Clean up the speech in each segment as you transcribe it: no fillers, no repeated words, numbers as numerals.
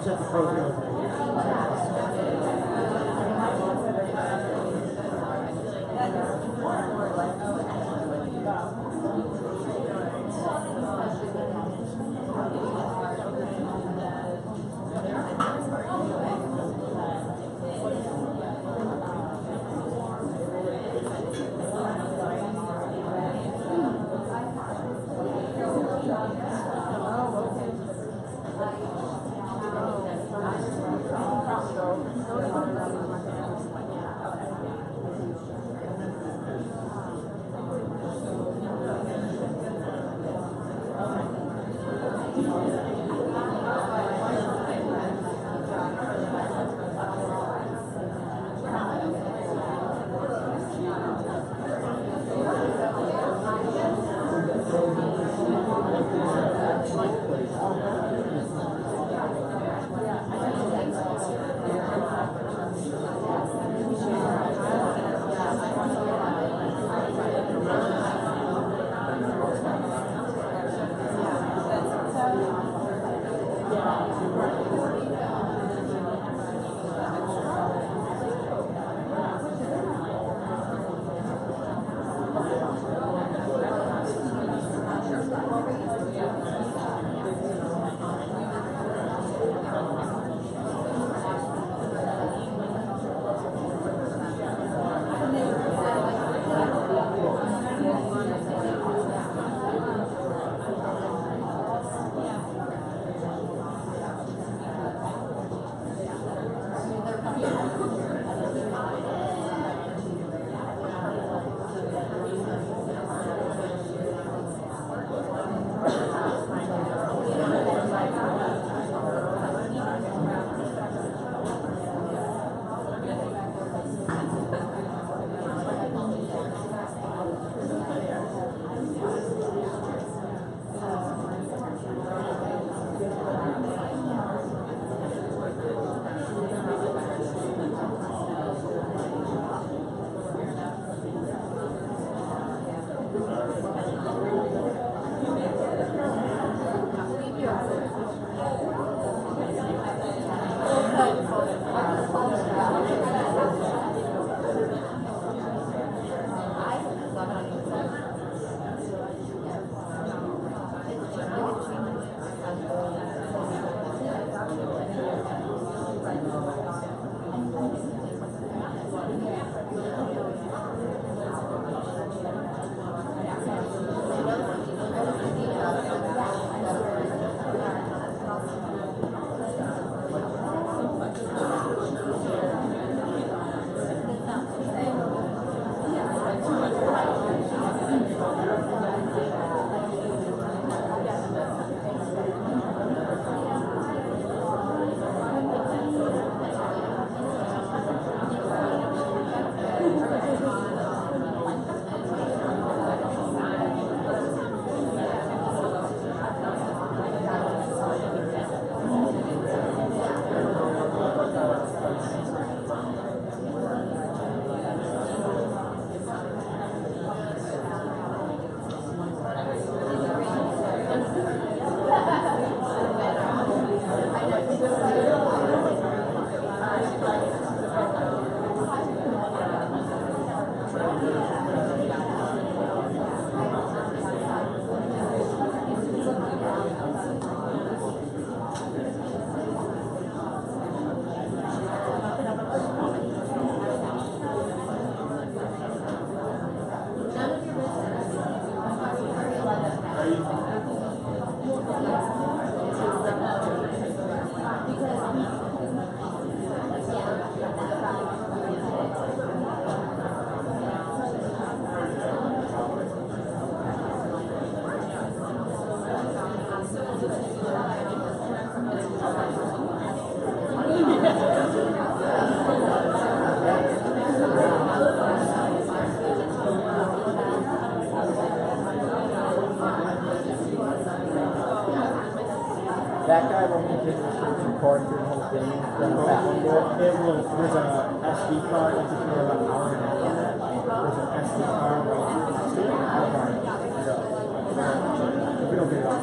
Check the program. record through the whole thing. There's a SD card, if you know about an hour and a half on that. There's an SD card where you can see it. I'll buy it. If we don't get it off.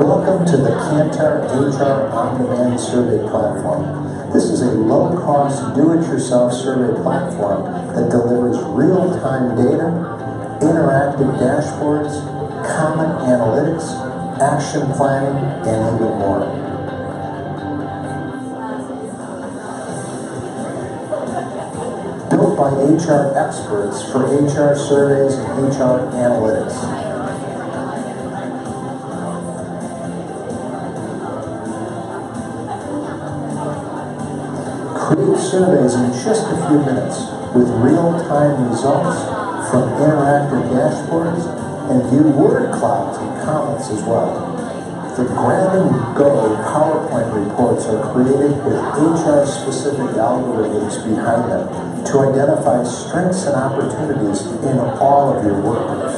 Welcome to the Kantar HR On-Demand Survey Platform. This is a low-cost, do-it-yourself survey platform that delivers real-time data, interactive dashboards, common analytics, action planning, and even more. Built by HR experts for HR surveys and HR analytics. Create surveys in just a few minutes with real-time results from interactive dashboards and view word clouds and comments as well. The grab-and-go PowerPoint reports are created with HR-specific algorithms behind them to identify strengths and opportunities in all of your workers.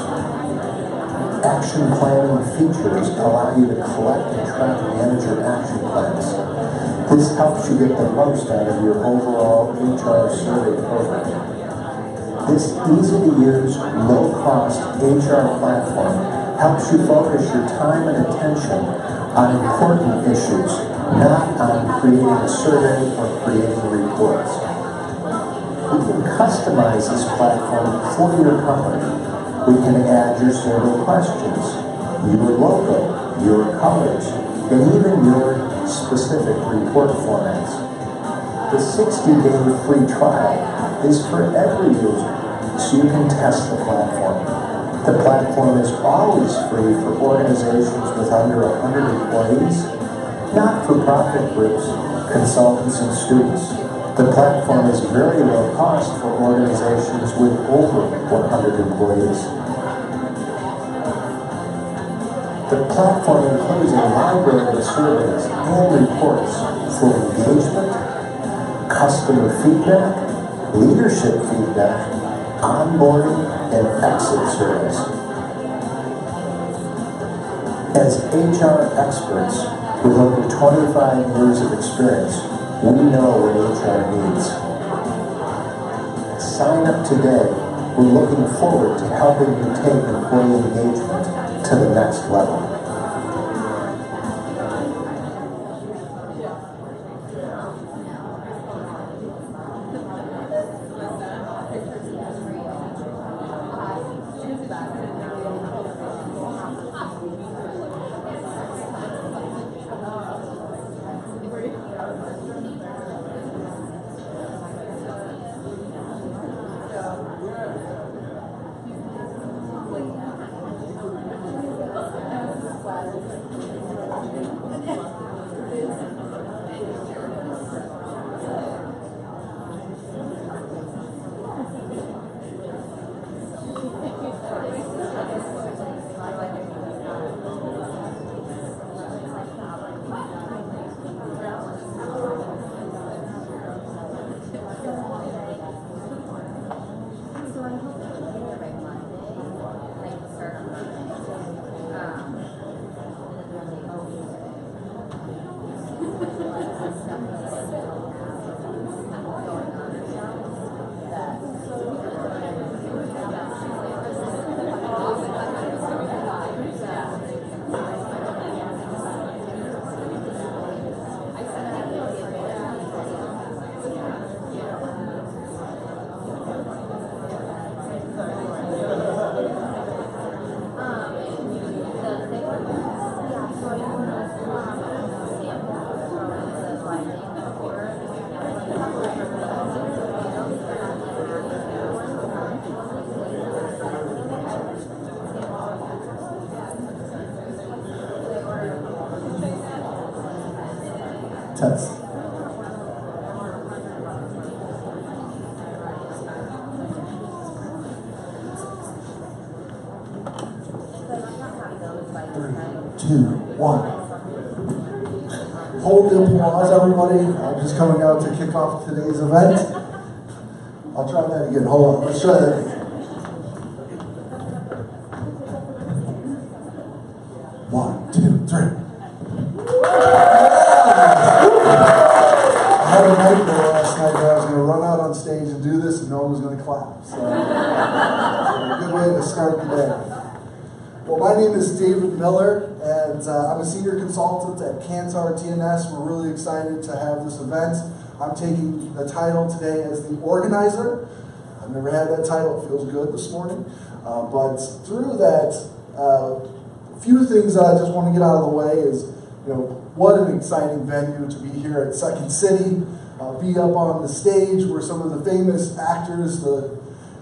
Action planning features allow you to collect and track manager action plans. This helps you get the most out of your overall HR survey program. This easy-to-use, low-cost HR platform helps you focus your time and attention on important issues, not on creating a survey or creating reports. We can customize this platform for your company. We can add your survey questions, your logo, your colors, and even your specific report formats. The 60-day free trial is for every user, so you can test the platform. The platform is always free for organizations with under 100 employees, not-for-profit groups, consultants, and students. The platform is very low cost for organizations with over 100 employees. The platform includes a library of surveys and reports for engagement, customer feedback, leadership feedback, onboarding, and exit surveys. As HR experts with over 25 years of experience, we know what HR needs. Sign up today. We're looking forward to helping you take employee engagement to the next level. Test. Three, two, one. Hold the applause, everybody. I'm just coming out to kick off today's event. I'll try that again. Hold on. Let's try that again. 1, 2, 3. I had a nightmare last night that I was going to run out on stage and do this and no one was going to clap. So, a good way to start the day. Well, my name is David Miller, and I'm a senior consultant at Kantar TNS. We're really excited to have this event. I'm taking the title today as the organizer. I've never had that title. It feels good this morning. But through that, a few things that I just want to get out of the way is, what an exciting venue to be here at Second City, be up on the stage where some of the famous actors,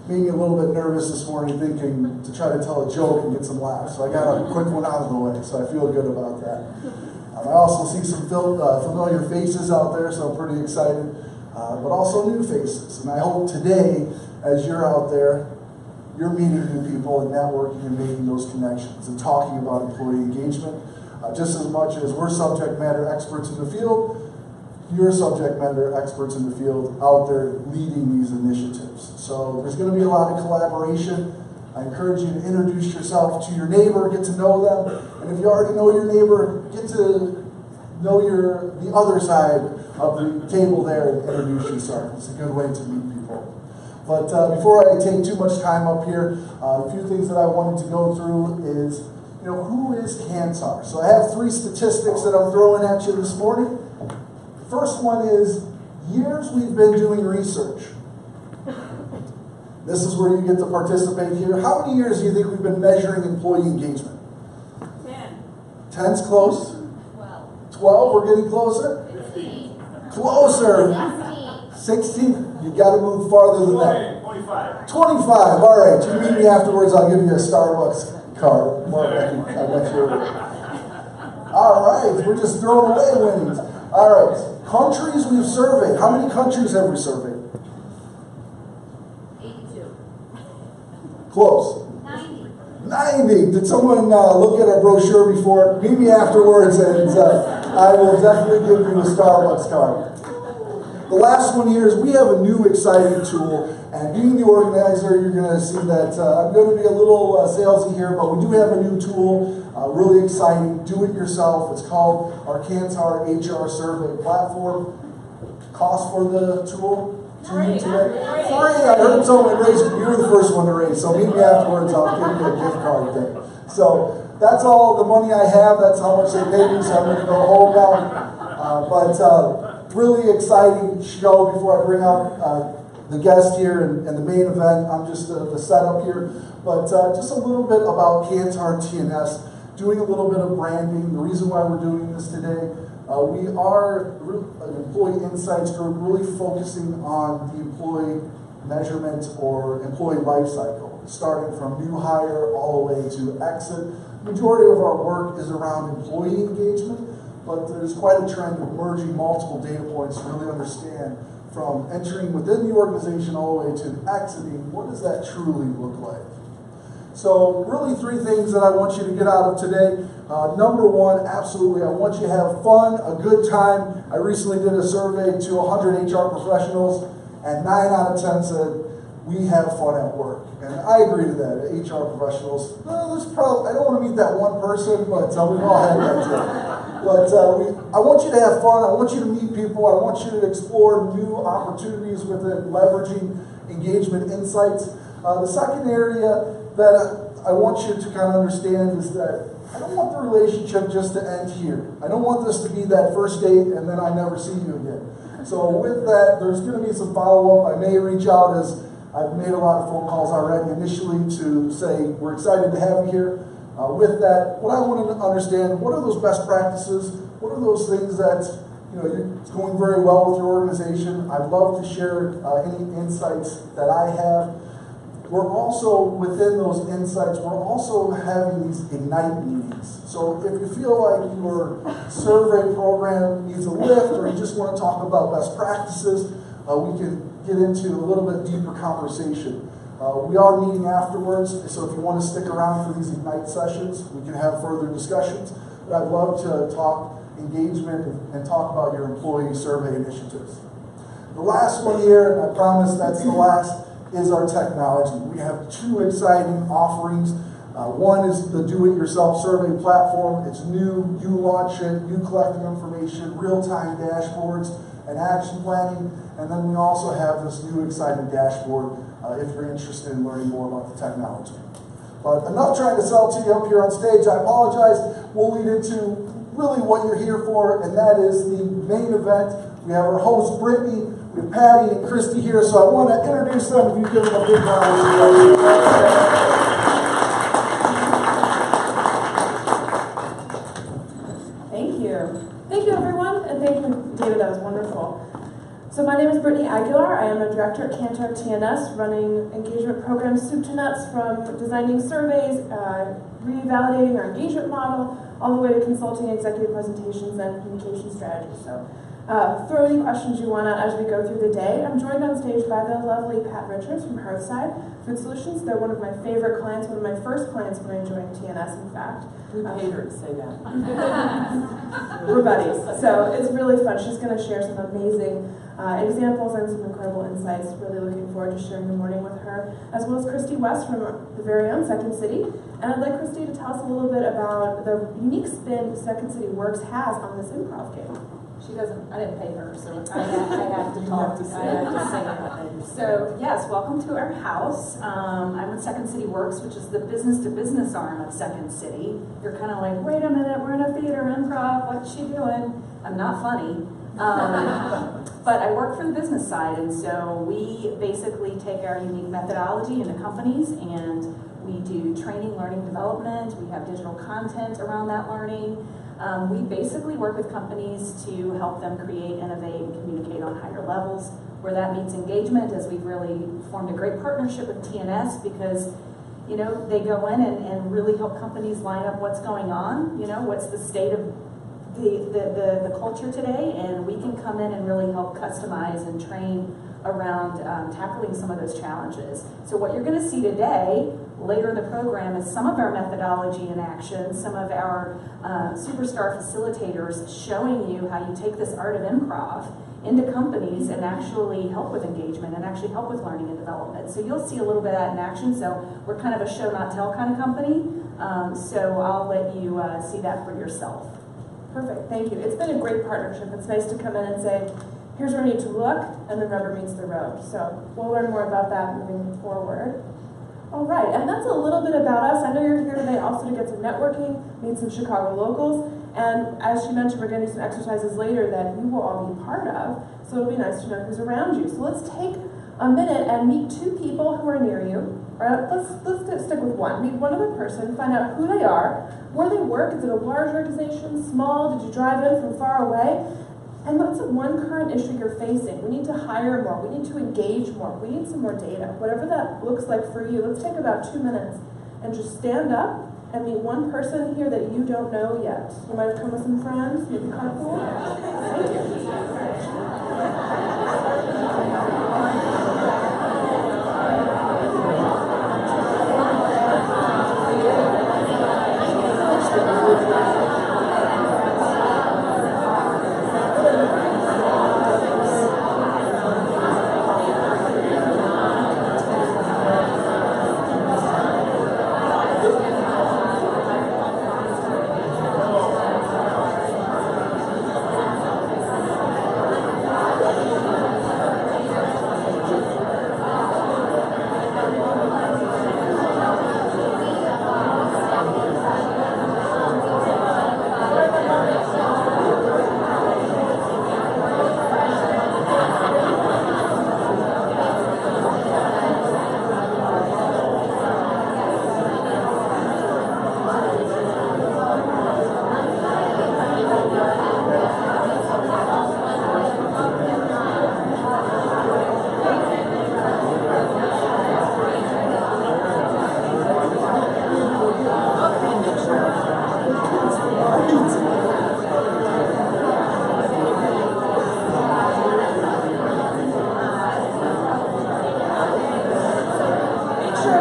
made me a little bit nervous this morning thinking to try to tell a joke and get some laughs. So I got a quick one out of the way, so I feel good about that. I also see some familiar faces out there, so I'm pretty excited, but also new faces. And I hope today, as you're out there, you're meeting new people and networking and making those connections and talking about employee engagement. Just as much as we're subject matter experts in the field, you're subject matter experts in the field out there leading these initiatives. So there's going to be a lot of collaboration. I encourage you to introduce yourself to your neighbor, get to know them, and if you already know your neighbor, get to know the other side of the table there and introduce yourself. It's a good way to meet people. But before I take too much time up here, a few things that I wanted to go through is, who is Kantar? So I have 3 statistics that I'm throwing at you this morning. First one is years we've been doing research. This is where you get to participate here. How many years do you think we've been measuring employee engagement? 10. 10's close. 12. 12, we're getting closer. 15. Closer. 16. You got to move farther than that. 25. 25. All right. You meet me afterwards. I'll give you a Starbucks card. I bet you. All right. We're just throwing away winnings. All right. Countries we've surveyed. How many countries have we surveyed? 82. Close. 90. 90. Did someone look at our brochure before? Meet me afterwards and I will definitely give you a Starbucks card. The last one here is we have a new exciting tool, and being the organizer, you're going to see that I'm going to be a little salesy here, but we do have a new tool, really exciting, do it yourself. It's called our Kantar HR Survey Platform. Cost for the tool? Free. Free. I heard someone raise it. You're the first one to raise, so meet me afterwards. I'll give you a gift card thing. So that's all the money I have. That's how much they paid me, so I'm going to go home now. But really exciting show before I bring out the guest here and the main event. I'm just the setup here. But just a little bit about Kantar TNS, doing a little bit of branding. The reason why we're doing this today, we are an employee insights group really focusing on the employee measurement or employee life cycle, starting from new hire all the way to exit. The majority of our work is around employee engagement, but there's quite a trend of merging multiple data points to really understand from entering within the organization all the way to exiting, what does that truly look like? So really 3 things that I want you to get out of today. Number 1, absolutely, I want you to have fun, a good time. I recently did a survey to 100 HR professionals, and 9 out of 10 said, we have fun at work. And I agree to that. HR professionals, there's probably, I don't want to meet that one person, but we've all had that too. But I want you to have fun. I want you to meet people. I want you to explore new opportunities within leveraging engagement insights. The second area that I want you to kind of understand is that I don't want the relationship just to end here. I don't want this to be that first date and then I never see you again. So with that, there's going to be some follow-up. I may reach out, as I've made a lot of phone calls already initially, to say we're excited to have you here. With that, what I want to understand, what are those best practices? What are those things that it's going very well with your organization? I'd love to share any insights that I have. we're also, within those insights, we're also having these Ignite meetings. So if you feel like your survey program needs a lift, or you just want to talk about best practices, we can get into a little bit deeper conversation. We are meeting afterwards, so if you want to stick around for these Ignite sessions, we can have further discussions. But I'd love to talk engagement and talk about your employee survey initiatives. The last one here, and I promise that's the last, is our technology. We have two exciting offerings. One is the do-it-yourself survey platform. It's new, you launch it, you collect the information, real-time dashboards, and action planning. And then we also have this new exciting dashboard if you're interested in learning more about the technology. But enough trying to sell to you up here on stage. I apologize. We'll lead into really what you're here for, and that is the main event. We have our host, Brittany, we have Patty and Christy here, so I want to introduce them. If you give them a big round of applause. Thank you. Thank you, everyone, and thank you, David. That was wonderful. So my name is Brittany Aguilar. I am a director at Kantar TNS, running engagement programs soup to nuts, from designing surveys, revalidating our engagement model, all the way to consulting executive presentations and communication strategies. So throw any questions you want out as we go through the day. I'm joined on stage by the lovely Pat Richards from Hearthside Food Solutions. They're one of my favorite clients, one of my first clients when I joined TNS, in fact. We paid her to say that. We're buddies, so it's really fun. She's going to share some amazing examples and some incredible insights. Really looking forward to sharing the morning with her, as well as Christy West from the very own Second City. And I'd like Christy to tell us a little bit about the unique spin Second City Works has on this improv game. She doesn't, I didn't pay her, so I have to talk. I have to say it. So, yes, welcome to our house. I'm with Second City Works, which is the business-to-business arm of Second City. You're kind of like, wait a minute, we're in a theater improv, what's she doing? I'm not funny. But I work for the business side, and so we basically take our unique methodology into companies, and we do training, learning, development. We have digital content around that learning. We basically work with companies to help them create, innovate, and communicate on higher levels. Where that means engagement, is we've really formed a great partnership with TNS, because you know, they go in and really help companies line up what's going on, you know, what's the state of the culture today, and we can come in and really help customize and train around tackling some of those challenges. So what you're going to see today, later in the program, is some of our methodology in action, some of our superstar facilitators showing you how you take this art of improv into companies and actually help with engagement and actually help with learning and development. So you'll see a little bit of that in action. So we're kind of a show not tell kind of company. So I'll let you see that for yourself. Perfect, thank you. It's been a great partnership. It's nice to come in and say, here's where we need to look, and the rubber meets the road. So we'll learn more about that moving forward. All right, and that's a little bit about us. I know you're here today also to get some networking, meet some Chicago locals, and as she mentioned, we're going to do some exercises later that you will all be part of, so it'll be nice to know who's around you. So let's take a minute and meet two people who are near you. Or let's stick with one. Meet one other person, find out who they are, where they work. Is it a large organization, small? Did you drive in from far away? And what's one current issue you're facing? We need to hire more. We need to engage more. We need some more data. Whatever that looks like for you, let's take about 2 minutes and just stand up and meet one person here that you don't know yet. You might have come with some friends, maybe carpool. Thank you.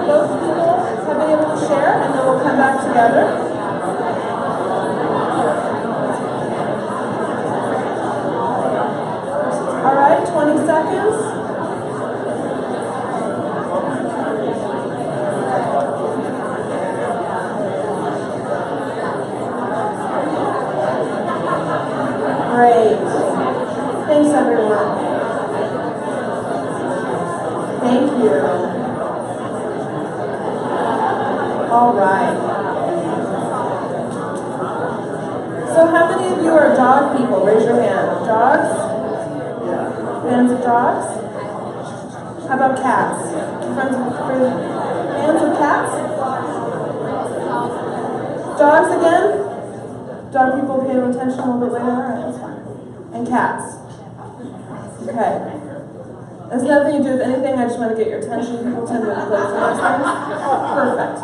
that both people have been able to share, and then we'll come back together. All right, 20 seconds. Great. Thanks, everyone. Thank you. All right. So how many of you are dog people? Raise your hand. Dogs? Fans of dogs? How about cats? Fans of cats? Dogs again? Dog people pay attention a little bit later? All right, that's fine. And cats? Okay. It's nothing to do with anything, I just want to get your attention. People tend to play for those things. Perfect.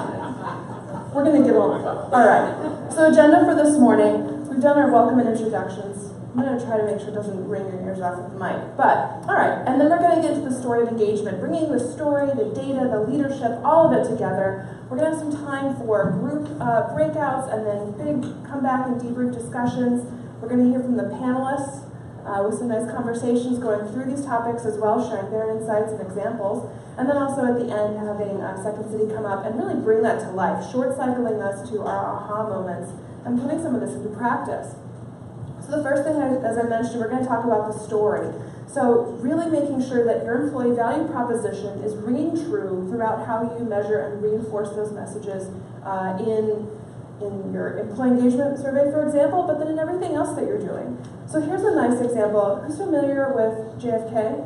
We're going to get along. All right. So agenda for this morning, we've done our welcome and introductions. I'm going to try to make sure it doesn't ring your ears off with the mic. But, all right. And then we're going to get into the story of engagement, bringing the story, the data, the leadership, all of it together. We're going to have some time for group breakouts and then big comeback and debrief discussions. We're going to hear from the panelists with some nice conversations going through these topics as well, sharing their insights and examples. And then also at the end having Second City come up and really bring that to life, short-cycling us to our aha moments and putting some of this into practice. So the first thing, as I mentioned, we're going to talk about the story. So really making sure that your employee value proposition is ringing true throughout how you measure and reinforce those messages in your employee engagement survey, for example, but then in everything else that you're doing. So here's a nice example. Who's familiar with JFK?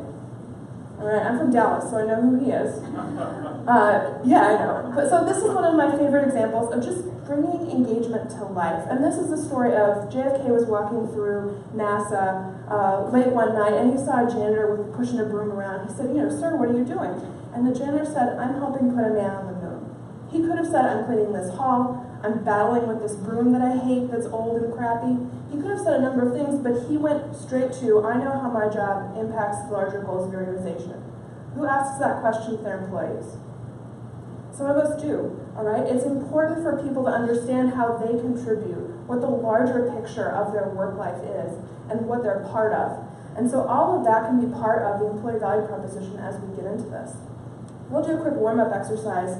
All right, I'm from Dallas, so I know who he is. Yeah, I know. But so this is one of my favorite examples of just bringing engagement to life. And this is the story of JFK was walking through NASA late one night, and he saw a janitor pushing a broom around. He said, sir, what are you doing? And the janitor said, I'm helping put a man on the moon. He could have said, I'm cleaning this hall, I'm battling with this broom that I hate that's old and crappy. He could have said a number of things, but he went straight to, I know how my job impacts the larger goals of your organization. Who asks that question to their employees? Some of us do, all right? It's important for people to understand how they contribute, what the larger picture of their work life is, and what they're part of. And so all of that can be part of the employee value proposition as we get into this. We'll do a quick warm-up exercise.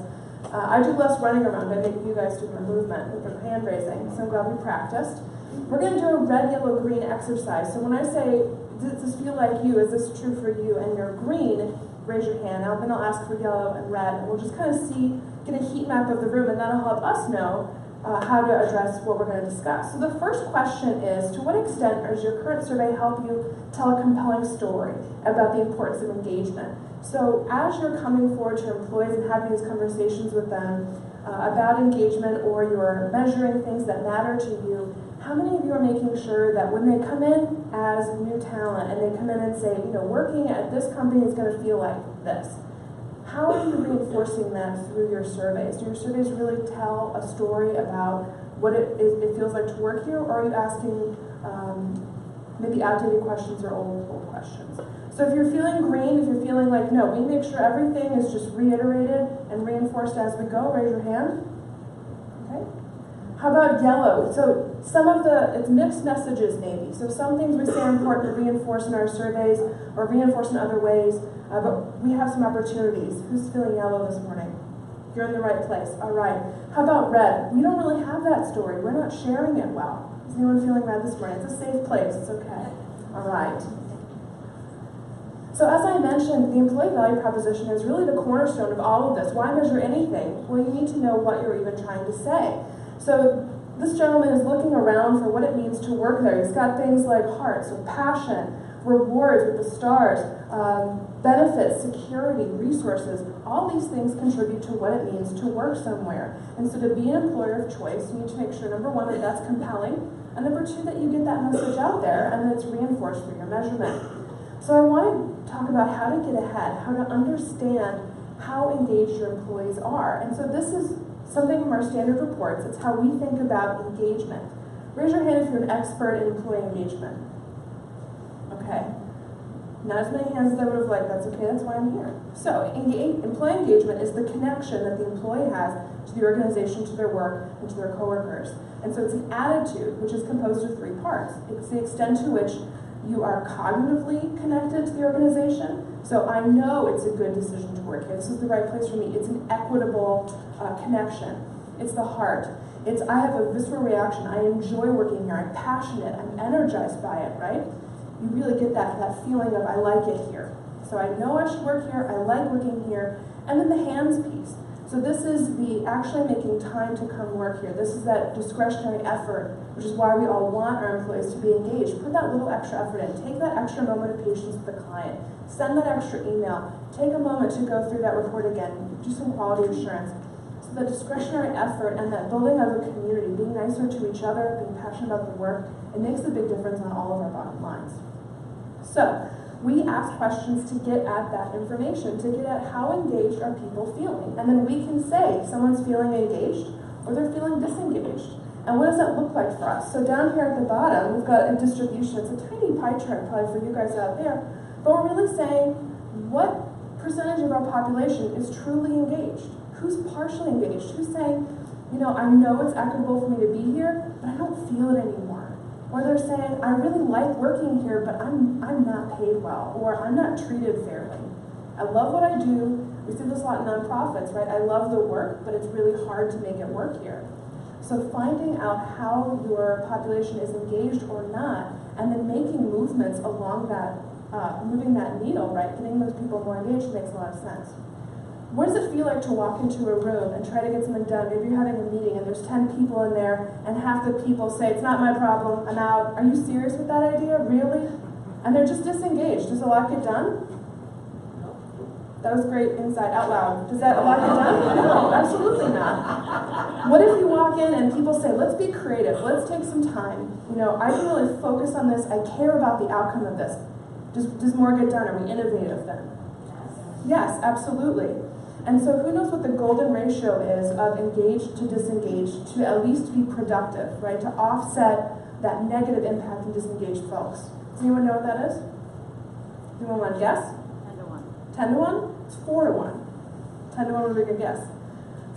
I do less running around. I think you guys do more movement with your hand raising, so I'm glad we practiced. We're going to do a red, yellow, green exercise. So when I say, does this feel like you? Is this true for you? And you're green, raise your hand. Then I'll ask for yellow and red, and we'll just kind of get a heat map of the room, and that'll help us know how to address what we're going to discuss. So the first question is, to what extent does your current survey help you tell a compelling story about the importance of engagement? So as you're coming forward to employees and having these conversations with them about engagement, or you're measuring things that matter to you, how many of you are making sure that when they come in as new talent and they come in and say, working at this company is going to feel like this, how are you reinforcing that through your surveys? Do your surveys really tell a story about what it feels like to work here, or are you asking maybe outdated questions or old questions? So if you're feeling green, if you're feeling like, no, we make sure everything is just reiterated and reinforced as we go, raise your hand. Okay. How about yellow? So it's mixed messages maybe. So some things we say are important to reinforce in our surveys or reinforce in other ways, but we have some opportunities. Who's feeling yellow this morning? You're in the right place. All right. How about red? We don't really have that story. We're not sharing it well. Is anyone feeling red this morning? It's a safe place. It's okay. All right. So as I mentioned, the employee value proposition is really the cornerstone of all of this. Why measure anything? Well, you need to know what you're even trying to say. So this gentleman is looking around for what it means to work there. He's got things like hearts with passion, rewards with the stars, benefits, security, resources. All these things contribute to what it means to work somewhere. And so to be an employer of choice, you need to make sure, number one, that that's compelling, and number two, that you get that message out there and that it's reinforced through your measurement. So I want to talk about how to get ahead, how to understand how engaged your employees are. And so this is something from our standard reports. It's how we think about engagement. Raise your hand if you're an expert in employee engagement. Okay. Not as many hands as I would have liked. That's okay, that's why I'm here. So, employee engagement is the connection that the employee has to the organization, to their work, and to their coworkers. And so it's an attitude, which is composed of 3 parts. It's the extent to which you are cognitively connected to the organization. So I know it's a good decision to work here. This is the right place for me. It's an equitable connection. It's the heart. It's I have a visceral reaction. I enjoy working here. I'm passionate. I'm energized by it, right? You really get that feeling of I like it here. So I know I should work here. I like working here. And then the hands piece. So this is the actually making time to come work here. This is that discretionary effort, which is why we all want our employees to be engaged. Put that little extra effort in. Take that extra moment of patience with the client. Send that extra email. Take a moment to go through that report again. Do some quality assurance. So that discretionary effort and that building of a community, being nicer to each other, being passionate about the work, it makes a big difference on all of our bottom lines. So, we ask questions to get at that information, to get at how engaged are people feeling. And then we can say someone's feeling engaged or they're feeling disengaged. And what does that look like for us? So down here at the bottom, we've got a distribution. It's a tiny pie chart probably for you guys out there. But we're really saying what percentage of our population is truly engaged? Who's partially engaged? Who's saying, you know, I know it's equitable for me to be here, but I don't feel it anymore. Or they're saying, I really like working here, but I'm not paid well, or I'm not treated fairly. I love what I do. We see this a lot in nonprofits, right? I love the work, but it's really hard to make it work here. So finding out how your population is engaged or not, and then making movements along that, moving that needle, right? Getting those people more engaged makes a lot of sense. What does it feel like to walk into a room and try to get something done? Maybe you're having a meeting and there's 10 people in there and half the people say, it's not my problem, I'm out. Are you serious with that idea? Really? And they're just disengaged. Does a lot get done? That was great insight out loud. Does that a lot get done? No, absolutely not. What if you walk in and people say, let's be creative, let's take some time. You know, I can really focus on this, I care about the outcome of this. Does more get done? Are we innovative then? Yes, absolutely. And so who knows what the golden ratio is of engaged to disengaged to at least be productive, right? To offset that negative impact of disengaged folks. Does anyone know what that is? Anyone want to guess? 10 to 1. 10 to 1? It's 4 to 1. 10 to 1 would be a good guess.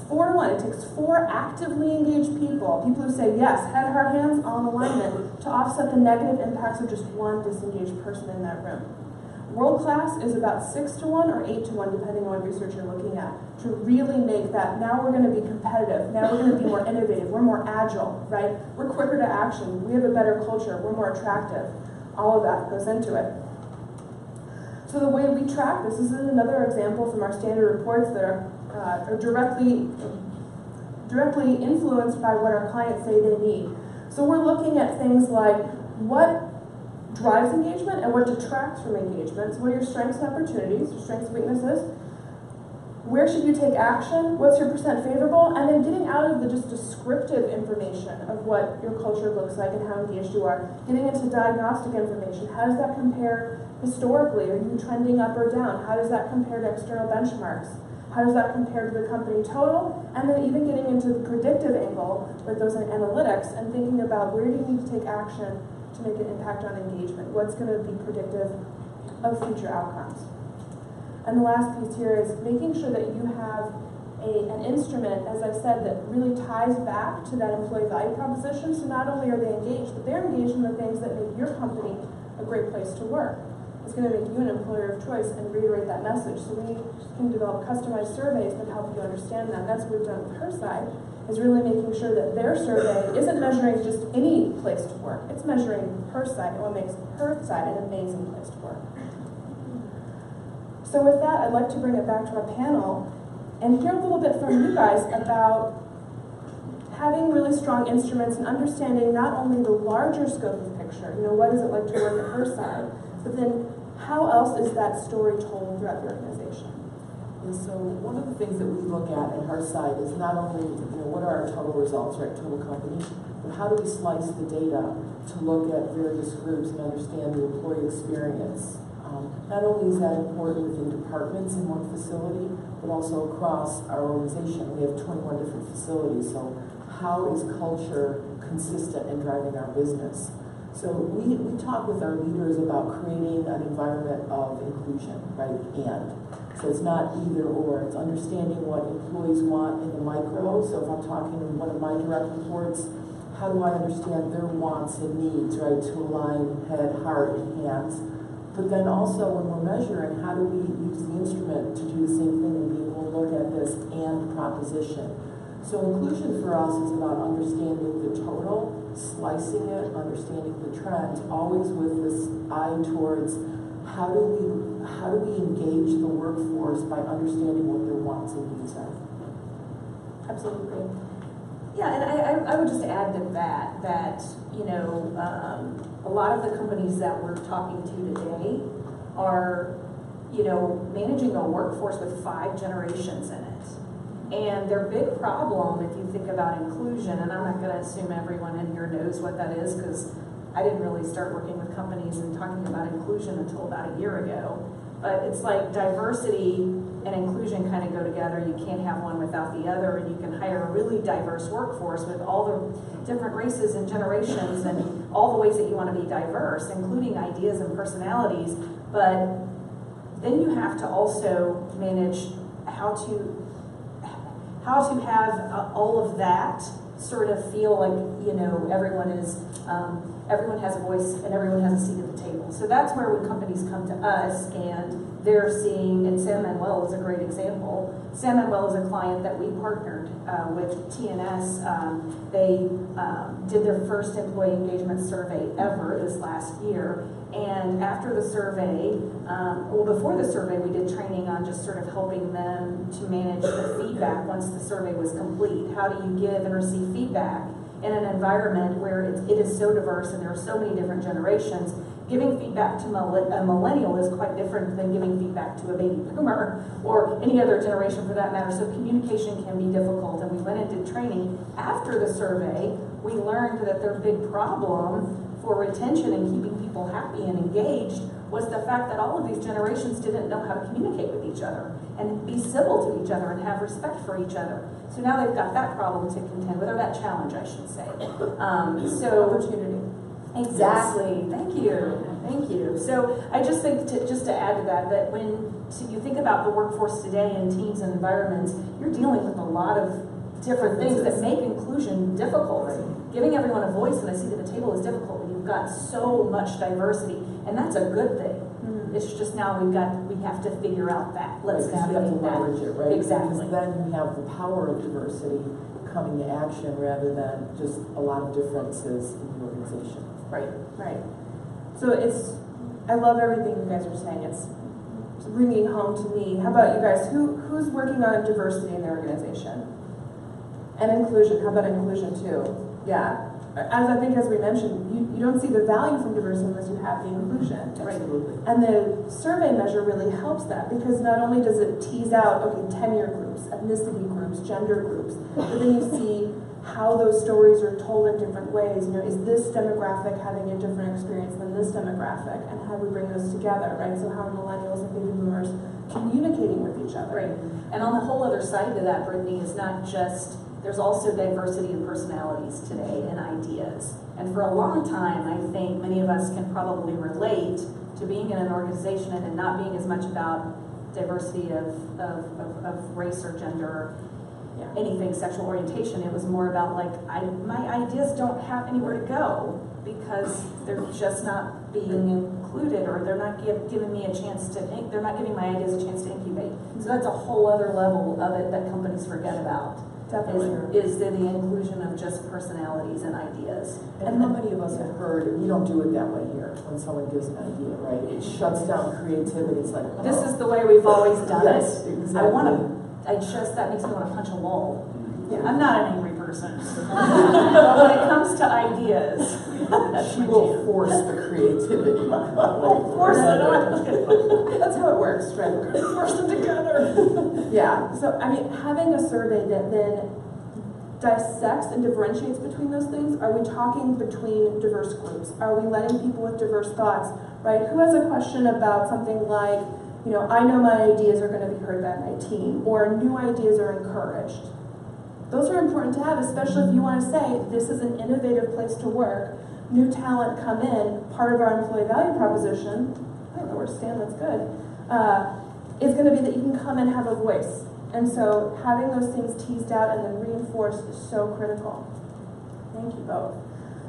4 to 1. It takes 4 actively engaged people who say yes, head, heart, hands, all in alignment, to offset the negative impacts of just one disengaged person in that room. World class is about 6 to 1 or 8 to 1, depending on what research you're looking at, to really make that, now we're going to be competitive, now we're going to be more innovative, we're more agile, right? We're quicker to action, we have a better culture, we're more attractive. All of that goes into it. So the way we track this is another example from our standard reports that are directly influenced by what our clients say they need. So we're looking at things like what drives engagement and what detracts from engagement. So what are your strengths and opportunities, your strengths and weaknesses? Where should you take action? What's your percent favorable? And then getting out of the just descriptive information of what your culture looks like and how engaged you are. Getting into diagnostic information. How does that compare historically? Are you trending up or down? How does that compare to external benchmarks? How does that compare to the company total? And then even getting into the predictive angle with those analytics and thinking about where do you need to take action to make an impact on engagement? What's going to be predictive of future outcomes? And the last piece here is making sure that you have an instrument, as I said, that really ties back to that employee value proposition. So not only are they engaged, but they're engaged in the things that make your company a great place to work. It's going to make you an employer of choice and reiterate that message. So we can develop customized surveys that help you understand that. And that's what we've done with her side, is really making sure that their survey isn't measuring just any place to work. It's measuring her side and what makes her side an amazing place to work. So with that, I'd like to bring it back to our panel and hear a little bit from you guys about having really strong instruments and understanding not only the larger scope of picture, you know, what is it like to work at her side, but then how else is that story told throughout the organization? And so one of the things that we look at her side is not only, you know, what are our total results, right, total company, but how do we slice the data to look at various groups and understand the employee experience. Not only is that important within departments in one facility, but also across our organization. We have 21 different facilities, so how is culture consistent in driving our business? So we talk with our leaders about creating an environment of inclusion, right? And. So it's not either or, it's understanding what employees want in the micro. So if I'm talking to one of my direct reports, how do I understand their wants and needs, right, to align head, heart, and hands? But then also when we're measuring, how do we use the instrument to do the same thing and be able to look at this and proposition? So inclusion for us is about understanding the total, slicing it, understanding the trends, always with this eye towards how do we engage the workforce by understanding what their wants and needs are? Absolutely. Yeah, and I would just add to that, you know, a lot of the companies that we're talking to today are, you know, managing a workforce with 5 generations in it. And their big problem, if you think about inclusion, and I'm not going to assume everyone in here knows what that is, because I didn't really start working with companies and talking about inclusion until about a year ago. But it's like diversity and inclusion kind of go together. You can't have one without the other, and you can hire a really diverse workforce with all the different races and generations and all the ways that you want to be diverse, including ideas and personalities. But then you have to also manage how to have all of that sort of feel like, you know, everyone has a voice and everyone has a seat at the table. So that's where when companies come to us and they're seeing, and San Manuel is a great example. San Manuel is a client that we partnered with TNS. They did their first employee engagement survey ever this last year. And after the survey, before the survey, we did training on just sort of helping them to manage the feedback once the survey was complete. How do you give and receive feedback in an environment where it is so diverse and there are so many different generations? Giving feedback to a millennial is quite different than giving feedback to a baby boomer or any other generation for that matter. So communication can be difficult, and we went and did training. After the survey, we learned that their big problem for retention and keeping people happy and engaged was the fact that all of these generations didn't know how to communicate with each other and be civil to each other and have respect for each other. So now they've got that problem to contend with, or that challenge, I should say. Opportunity. Exactly. Thank you. Thank you. So I just think just to add to that when you think about the workforce today in teams and environments, you're dealing with a lot of different things that make inclusion difficult. Giving everyone a voice and a seat at the table is difficult when you've got so much diversity, and that's a good thing. It's just now we have to figure out that. Let's navigate that. Leverage it, right? Exactly. Because then you have the power of diversity coming to action rather than just a lot of differences in the organization. Right, right. So I love everything you guys are saying. It's ringing home to me. How about you guys? Who's working on diversity in their organization? And inclusion. How about inclusion too? Yeah. As we mentioned, you don't see the value from diversity unless you have the inclusion. Absolutely. And the survey measure really helps that, because not only does it tease out, okay, tenure groups, ethnicity groups, gender groups, but then you see how those stories are told in different ways. You know, is this demographic having a different experience than this demographic? And how do we bring those together, right? So how are millennials and baby boomers communicating with each other? Right. And on the whole other side to that, Brittany, is not just, there's also diversity in personalities today and ideas. And for a long time, I think many of us can probably relate to being in an organization and it not being as much about diversity of race or gender, anything, sexual orientation. It was more about like, my ideas don't have anywhere to go because they're just not being included, or they're not giving me a chance to, they're not giving my ideas a chance to incubate. So that's a whole other level of it that companies forget about. Definitely. Is the inclusion of just personalities and ideas. And how many of us have heard, we don't do it that way here, when someone gives an idea, right? It shuts down creativity. It's like, This is the way we've always done yes, it. exactly. That makes me want to punch a wall. Yeah. I'm not an angry person. But when it comes to ideas, She will force the creativity. force it. That's how it works, right? Force them together. Yeah. So, I mean, having a survey that then dissects and differentiates between those things. Are we talking between diverse groups? Are we letting people with diverse thoughts, right? Who has a question about something like, you know, I know my ideas are going to be heard by my team, or new ideas are encouraged. Those are important to have, especially if you want to say, this is an innovative place to work. new talent come in, part of our employee value proposition, I don't know where to stand, that's good, is going to be that you can come and have a voice. And so having those things teased out and then reinforced is so critical. Thank you both.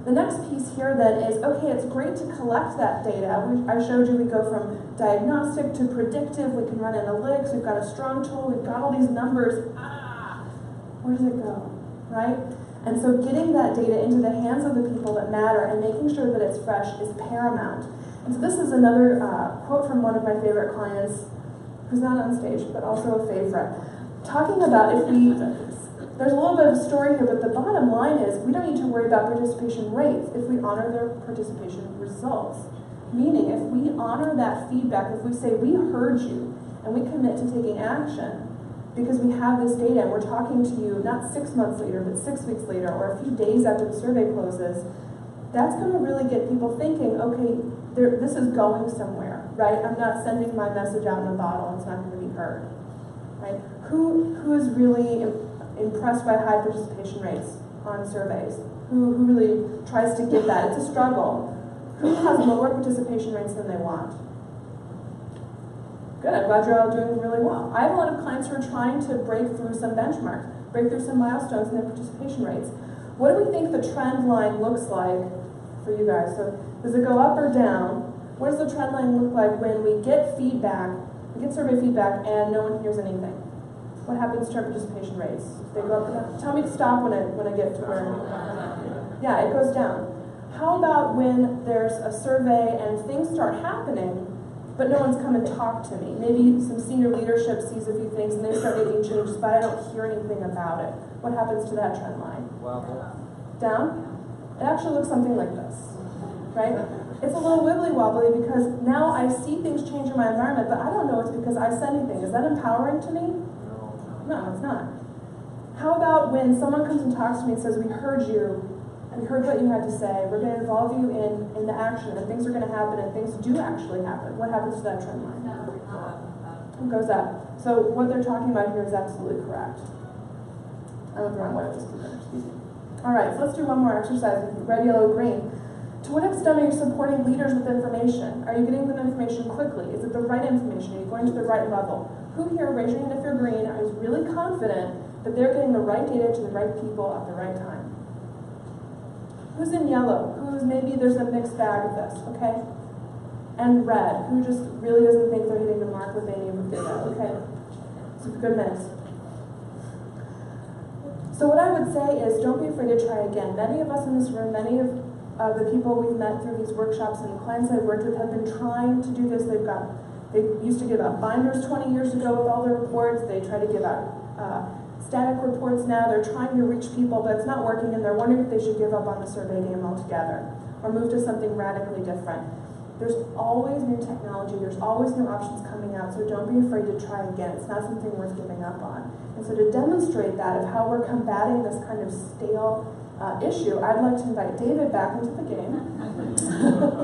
The next piece here then is, okay, it's great to collect that data. I showed you we go from diagnostic to predictive. We can run analytics. We've got a strong tool. We've got all these numbers. Where does it go, right? And so getting that data into the hands of the people that matter and making sure that it's fresh is paramount. And so this is another quote from one of my favorite clients, who's not on stage, but also a favorite, talking about there's a little bit of a story here, but the bottom line is we don't need to worry about participation rates if we honor their participation results. Meaning, if we honor that feedback, if we say, we heard you, and we commit to taking action, because we have this data and we're talking to you not 6 months later, but 6 weeks later, or a few days after the survey closes, that's going to really get people thinking, okay, this is going somewhere, right? I'm not sending my message out in a bottle, it's not going to be heard, right? Who is really impressed by high participation rates on surveys? Who really tries to get that? It's a struggle. Who has lower participation rates than they want? Good, I'm glad you're all doing really well. I have a lot of clients who are trying to break through some benchmarks, break through some milestones in their participation rates. What do we think the trend line looks like for you guys? So does it go up or down? What does the trend line look like when we get feedback, we get survey feedback and no one hears anything? What happens to our participation rates? They go up or down? Tell me to stop when I get to where, yeah, it goes down. How about when there's a survey and things start happening, but no one's come and talked to me? Maybe some senior leadership sees a few things and they start making changes, but I don't hear anything about it. What happens to that trend line? Down? It actually looks something like this, right? It's a little wibbly wobbly because now I see things change in my environment, but I don't know it's because I said anything. Is that empowering to me? No, it's not. How about when someone comes and talks to me and says, we heard you, we heard what you had to say, we're going to involve you in the action, and things are going to happen, and things do actually happen. What happens to that trend line? It goes up. So what they're talking about here is absolutely correct. I went the wrong way with this computer, excuse me. All right, so let's do one more exercise, red, yellow, green. To what extent are you supporting leaders with information? Are you getting them information quickly? Is it the right information? Are you going to the right level? Who here, raise your hand if you're green, is really confident that they're getting the right data to the right people at the right time? Who's in yellow? Who's maybe there's a mixed bag of this, okay? And red, who just really doesn't think they're hitting the mark with any of the data, okay? It's a good mix. So what I would say is don't be afraid to try again. Many of us in this room, many of the people we've met through these workshops and the clients I've worked with have been trying to do this. They used to give out binders 20 years ago with all their reports. They try to give out static reports now. They're trying to reach people, but it's not working, and they're wondering if they should give up on the survey game altogether or move to something radically different. There's always new technology. There's always new options coming out, so don't be afraid to try again. It's not something worth giving up on. And so to demonstrate that of how we're combating this kind of stale issue, I'd like to invite David back into the game.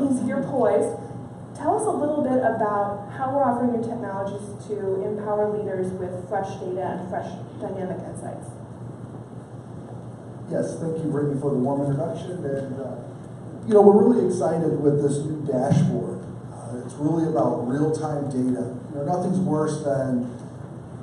He's here poised. Tell us a little bit about how we're offering new technologies to empower leaders with fresh data and fresh dynamic insights. Yes, thank you, Brittany, for the warm introduction. And we're really excited with this new dashboard. It's really about real-time data. Nothing's worse than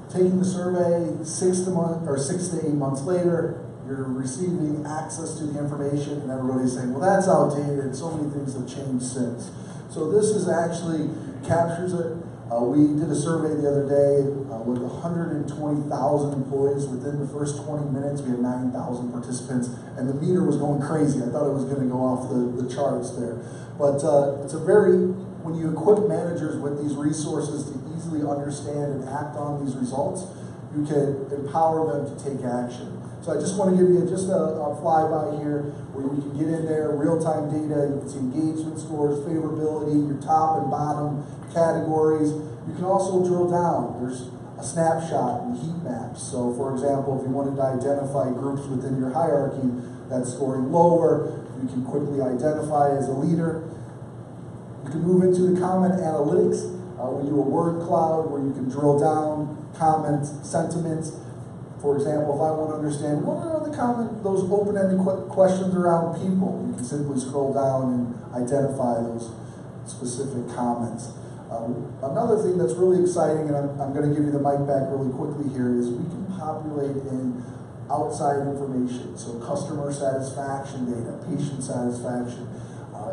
taking the survey 6 to 8 months later. You're receiving access to the information, and everybody's saying, well, that's outdated. So many things have changed since. So this is actually captures it. We did a survey the other day with 120,000 employees. Within the first 20 minutes, we had 9,000 participants, and the meter was going crazy. I thought it was going to go off the charts there. But when you equip managers with these resources to easily understand and act on these results, you can empower them to take action. So I just want to give you just a flyby here where you can get in there, real-time data, you can see engagement scores, favorability, your top and bottom categories. You can also drill down. There's a snapshot and heat maps. So for example, if you wanted to identify groups within your hierarchy that's scoring lower, you can quickly identify as a leader. You can move into the comment analytics. We do a word cloud where you can drill down, comment, sentiments. For example, if I want to understand what are those open-ended questions around people, you can simply scroll down and identify those specific comments. Another thing that's really exciting, and I'm going to give you the mic back really quickly here, is we can populate in outside information, so customer satisfaction data, patient satisfaction,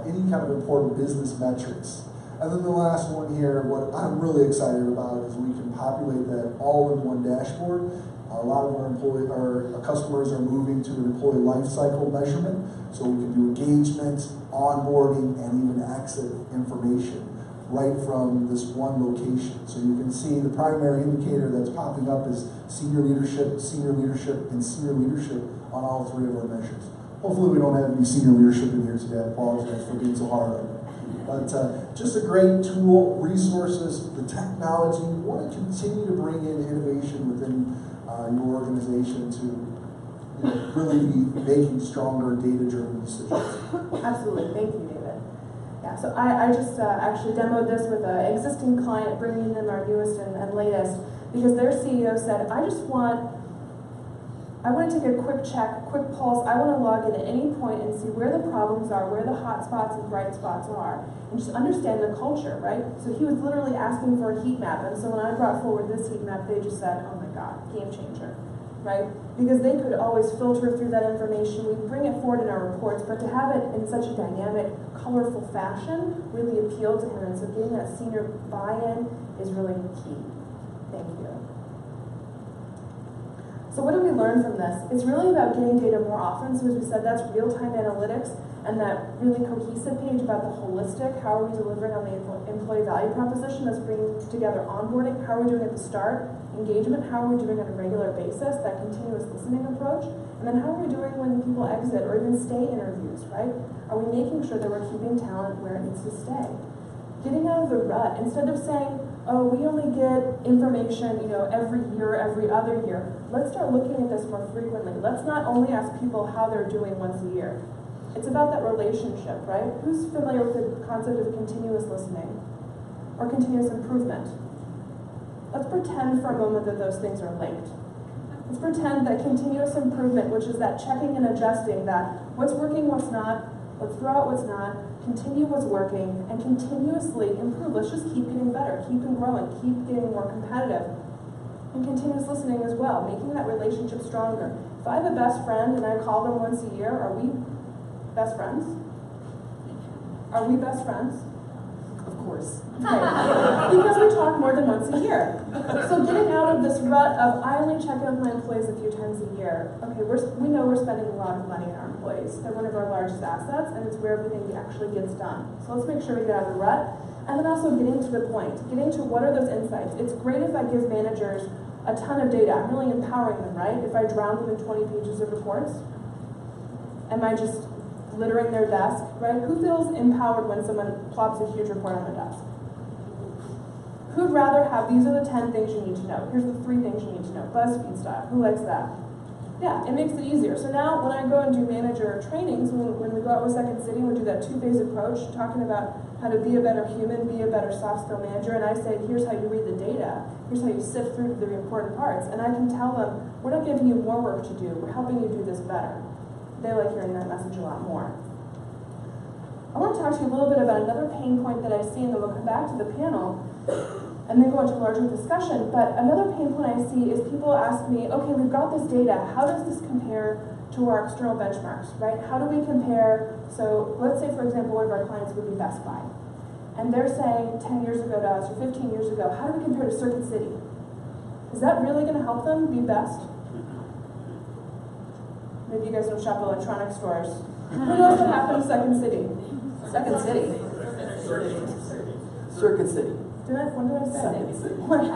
any kind of important business metrics. And then the last one here, what I'm really excited about is we can populate that all in one dashboard. A lot of our customers are moving to an employee life cycle measurement, so we can do engagement, onboarding, and even exit information right from this one location. So you can see the primary indicator that's popping up is senior leadership, and senior leadership on all three of our measures. Hopefully we don't have any senior leadership in here today. I apologize for being so hard on it. But just a great tool, resources, the technology. We want to continue to bring in innovation within your organization to really be making stronger data-driven decisions. Absolutely, thank you, David. Yeah, so I just actually demoed this with an existing client, bringing them our newest and latest, because their CEO said, I want to take a quick check, quick pulse. I want to log in at any point and see where the problems are, where the hot spots and bright spots are, and just understand the culture, right? So he was literally asking for a heat map, and so when I brought forward this heat map, they just said, oh my God, game changer, right? Because they could always filter through that information. We bring it forward in our reports, but to have it in such a dynamic, colorful fashion really appealed to him, and so getting that senior buy-in is really key. Thank you. So what do we learn from this? It's really about getting data more often. So as we said, that's real-time analytics and that really cohesive page about the holistic. How are we delivering on the employee value proposition? That's bringing together onboarding. How are we doing at the start? Engagement. How are we doing on a regular basis? That continuous listening approach. And then how are we doing when people exit or even stay interviews, right? Are we making sure that we're keeping talent where it needs to stay? Getting out of the rut. Instead of saying, oh, we only get information, every year, every other year. Let's start looking at this more frequently. Let's not only ask people how they're doing once a year. It's about that relationship, right? Who's familiar with the concept of continuous listening or continuous improvement? Let's pretend for a moment that those things are linked. Let's pretend that continuous improvement, which is that checking and adjusting, that what's working, what's not, let's throw out what's not, continue what's working, and continuously improve. Let's just keep getting better, keep growing, keep getting more competitive. And continuous listening as well, making that relationship stronger. If I have a best friend and I call them once a year, are we best friends? Are we best friends? Of course. Okay. Because we talk more than once a year. So getting out of this rut of I only check in with my employees a few times a year. Okay, we know we're spending a lot of money on our employees. They're one of our largest assets, and it's where everything actually gets done. So let's make sure we get out of the rut. And then also getting to the point, getting to what are those insights. It's great if I give managers a ton of data. I'm really empowering them, right? If I drown them in 20 pages of reports, am I just littering their desk, right? Who feels empowered when someone plops a huge report on their desk? Who'd rather have, these are the 10 things you need to know. Here's the 3 things you need to know. BuzzFeed style. Who likes that? Yeah, it makes it easier. So now when I go and do manager trainings, when we go out with Second City, we do that 2-phase approach, talking about how to be a better human, be a better soft skill manager, and I say, here's how you read the data, here's how you sift through the important parts, and I can tell them, we're not giving you more work to do, we're helping you do this better. They like hearing that message a lot more. I want to talk to you a little bit about another pain point that I see, and then we'll come back to the panel, and then go into larger discussion. But another pain point I see is people ask me, okay, we've got this data, how does this compare to our external benchmarks, right? How do we compare? So let's say, for example, one of our clients would be Best Buy. And they're saying 10 years ago to us, or 15 years ago, how do we compare to Circuit City? Is that really going to help them be best? Maybe you guys don't shop at electronic stores. Who knows what happened to Second City? Second City. Circuit City. When did I say? Second City. What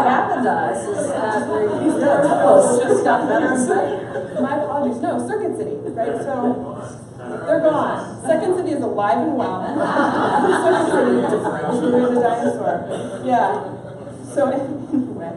happened to us is that we just got better and better. My apologies. No, Circuit City, right? So they're gone. Second City is alive and well. Circuit City is the dinosaur. Yeah. So anyway,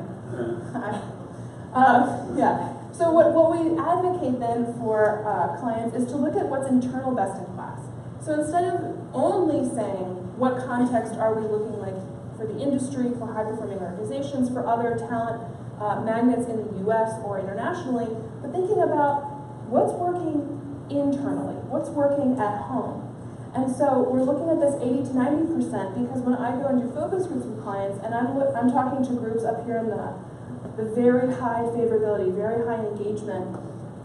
yeah. So what we advocate then for clients is to look at what's internal best in class. So instead of only saying what context are we looking like for the industry, for high-performing organizations, for other talent, magnets in the US or internationally, but thinking about what's working internally, what's working at home. And so we're looking at this 80 to 90% because when I go and do focus groups with clients, and I'm talking to groups up here in the very high favorability, very high engagement.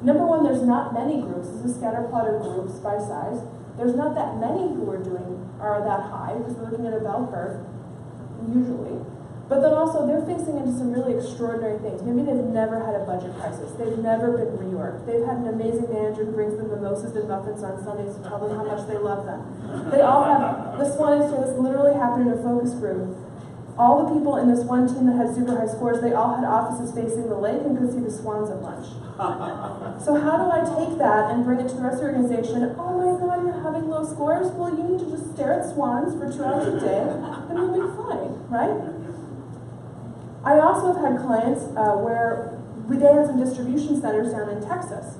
Number one, there's not many groups. This is a scatter plot of groups by size. There's not that many who are that high because we're looking at a bell curve, usually. But then also they're facing into some really extraordinary things. Maybe they've never had a budget crisis. They've never been reorged. They've had an amazing manager who brings them mimosas and muffins on Sundays to tell them how much they love them. They all have, this one is this literally happened in a focus group. All the people in this one team that had super high scores, they all had offices facing the lake and could see the swans at lunch. So how do I take that and bring it to the rest of the organization? Oh my God, you're having low scores? Well, you need to just stare at swans for 2 hours a day and you'll be fine, right? I also have had clients where they had some distribution centers down in Texas.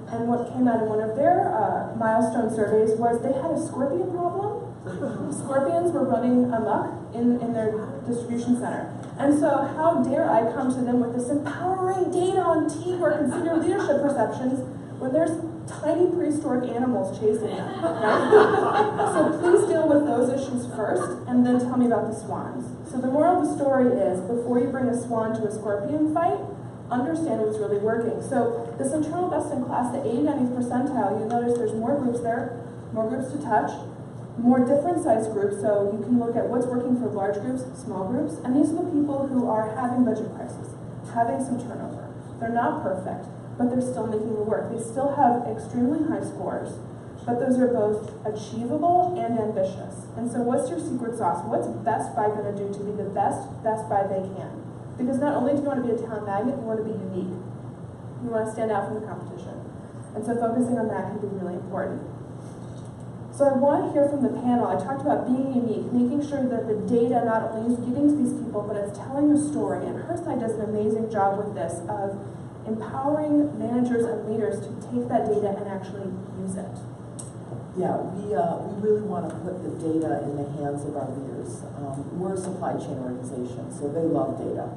And what came out of one of their milestone surveys was they had a scorpion problem. Scorpions were running amok in their distribution center. And so how dare I come to them with this empowering data on teamwork and senior leadership perceptions when there's tiny prehistoric animals chasing them, right? So please deal with those issues first and then tell me about the swans. So the moral of the story is before you bring a swan to a scorpion fight, understand what's really working. So this internal best in class, the 80-90th percentile, you'll notice there's more groups there, more groups to touch, more different size groups, so you can look at what's working for large groups, small groups, and these are the people who are having budget crisis, having some turnover. They're not perfect, but they're still making it work. They still have extremely high scores, but those are both achievable and ambitious. And so what's your secret sauce? What's Best Buy going to do to be the best Best Buy they can? Because not only do you want to be a talent magnet, you want to be unique. You want to stand out from the competition. And so focusing on that can be really important. So I want to hear from the panel. I talked about being unique, making sure that the data not only is getting to these people, but it's telling a story. And Hearthside does an amazing job with this of empowering managers and leaders to take that data and actually use it. Yeah, we really want to put the data in the hands of our leaders. We're a supply chain organization, so they love data.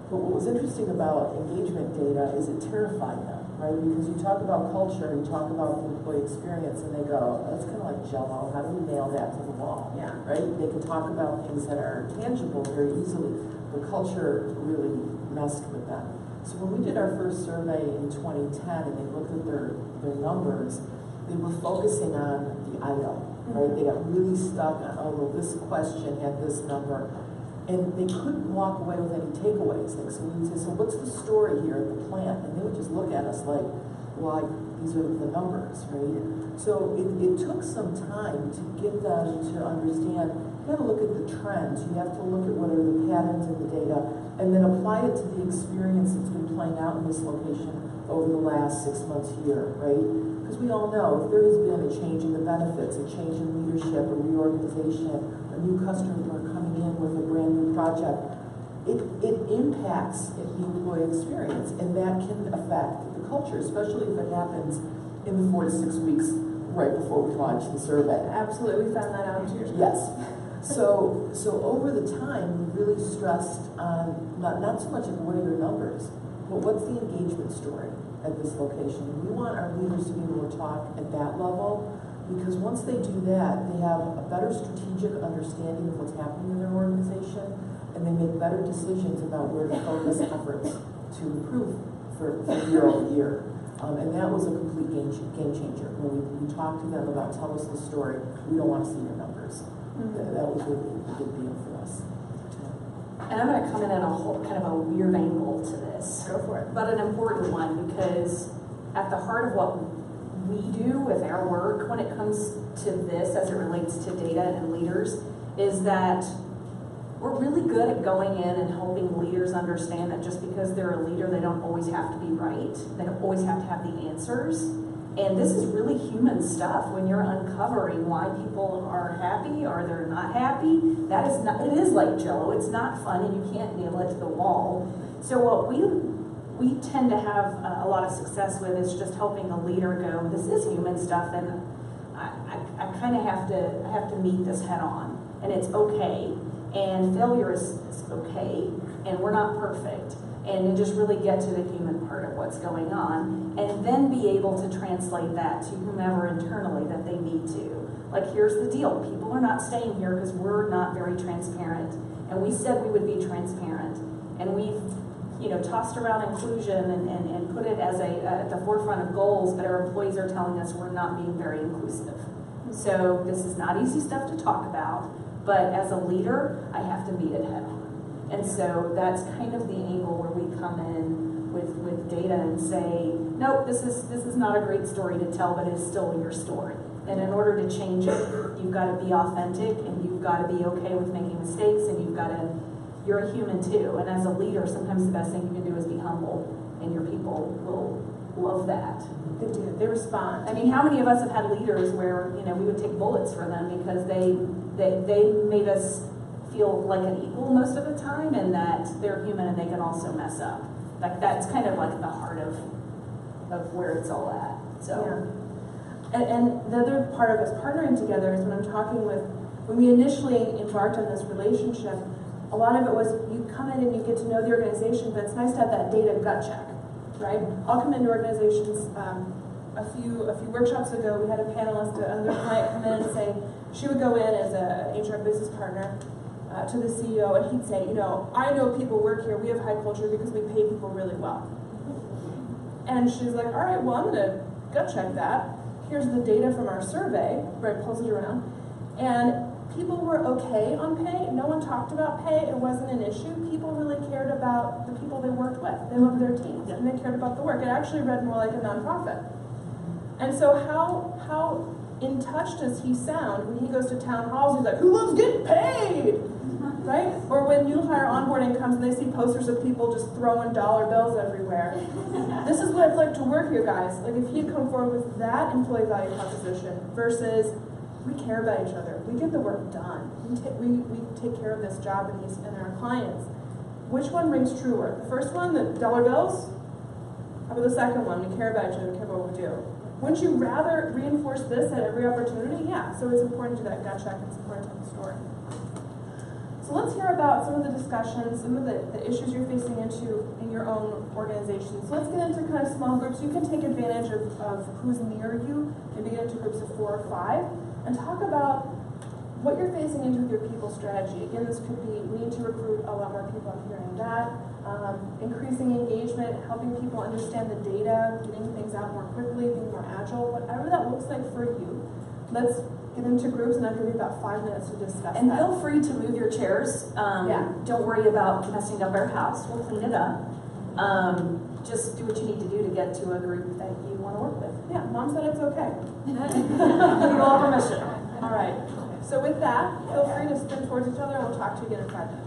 But what was interesting about engagement data is it terrified them, right? Because you talk about culture, you talk about the employee experience, and they go, that's kind of like Jell-O. How do we nail that to the wall? Yeah. Right? They can talk about things that are tangible very easily, but culture really messed with them. So when we did our first survey in 2010 and they looked at their numbers, they were focusing on the item, right? They got really stuck on, oh, well, this question had this number. And they couldn't walk away with any takeaways. Like, so we would say, so what's the story here at the plant? And they would just look at us like, well, these are the numbers, right? So it took some time to get them to understand, you got to look at the trends. You have to look at what are the patterns in the data and then apply it to the experience that's been playing out in this location over the last 6 months here, right? Because we all know if there has been a change in the benefits, a change in leadership, a reorganization, a new customer coming in with a brand new project, it impacts the employee experience, and that can affect the culture, especially if it happens in the 4 to 6 weeks right before we launch the survey. Absolutely, we found that out too. Yes. So over the time, we really stressed on not so much of what are your numbers, but what's the engagement story at this location. We want our leaders to be able to talk at that level, because once they do that, they have a better strategic understanding of what's happening in their organization, and they make better decisions about where to focus efforts to improve for year over year. And that was a complete game changer. When we talked to them about tell us the story, we don't want to see your numbers. That was really a big deal for us. And I'm going to come in at a whole kind of a weird angle to this. Go for it. But an important one, because at the heart of what we do with our work when it comes to this as it relates to data and leaders is that we're really good at going in and helping leaders understand that just because they're a leader, they don't always have to be right. They don't always have to have the answers. And this is really human stuff when you're uncovering why people are happy or they're not happy. That is not, it is like Jell-O. It's not fun and you can't nail it to the wall. So what we tend to have a lot of success with is just helping the leader go, this is human stuff and I kind of have to meet this head on. And it's okay. And failure is okay. And we're not perfect. and just really get to the human part of what's going on, and then be able to translate that to whomever internally that they need to. Like, here's the deal, people are not staying here because we're not very transparent, and we said we would be transparent, and we've tossed around inclusion and put it as at the forefront of goals, but our employees are telling us we're not being very inclusive. So this is not easy stuff to talk about, but as a leader, I have to meet it head on. And so that's kind of the angle where we come in with data and say, nope, this is not a great story to tell, but it's still your story. And in order to change it, you've got to be authentic, and you've got to be okay with making mistakes, and you're a human too. And as a leader, sometimes the best thing you can do is be humble, and your people will love that. They do. They respond. I mean, how many of us have had leaders where we would take bullets for them because they made us feel like an equal most of the time, and that they're human and they can also mess up. Like, that's kind of like the heart of where it's all at. So. Yeah. And the other part of us partnering together is when we initially embarked on this relationship, a lot of it was you come in and you get to know the organization, but it's nice to have that data gut check, right? I'll come into organizations, a few workshops ago, we had a panelist, another client come in and say, she would go in as a HR business partner to the CEO, and he'd say, I know people work here, we have high culture because we pay people really well. And she's like, all right, well, I'm gonna gut check that. Here's the data from our survey, right, pulls it around. And people were okay on pay. No one talked about pay. It wasn't an issue. People really cared about the people they worked with. They loved their teams, and they cared about the work. It actually read more like a nonprofit. And so how in touch does he sound when he goes to town halls? He's like, who loves getting paid? Right? Or when new hire onboarding comes and they see posters of people just throwing dollar bills everywhere. This is what it's like to work here, guys. Like, if he had come forward with that employee value proposition versus we care about each other, we get the work done, we take care of this job and our clients. Which one rings truer? The first one, the dollar bills? How about the second one? We care about each other, we care about what we do. Wouldn't you rather reinforce this at every opportunity? Yeah, so it's important to do that gut check, it's important to tell the story. So let's hear about some of the discussions, some of the issues you're facing into in your own organization. So let's get into kind of small groups. You can take advantage of who's near you, maybe get into groups of 4 or 5, and talk about what you're facing into with your people strategy. Again, this could be, we need to recruit a lot more people, I'm hearing that. Increasing engagement, helping people understand the data, getting things out more quickly, being more agile, whatever that looks like for you. Let's get into groups, and I'll give you about 5 minutes to discuss and that. feel free to move your chairs. Don't worry about messing up our house. We'll clean it up. Just do what you need to do to get to a group that you want to work with. Yeah, Mom said it's okay. You all permission. All right. So with that, feel free to spin towards each other, and we'll talk to you again in 5 minutes.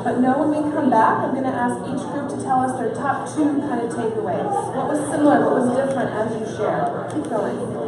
But know when we come back, I'm going to ask each group to tell us their top 2 kind of takeaways. What was similar, what was different as you shared? Keep going.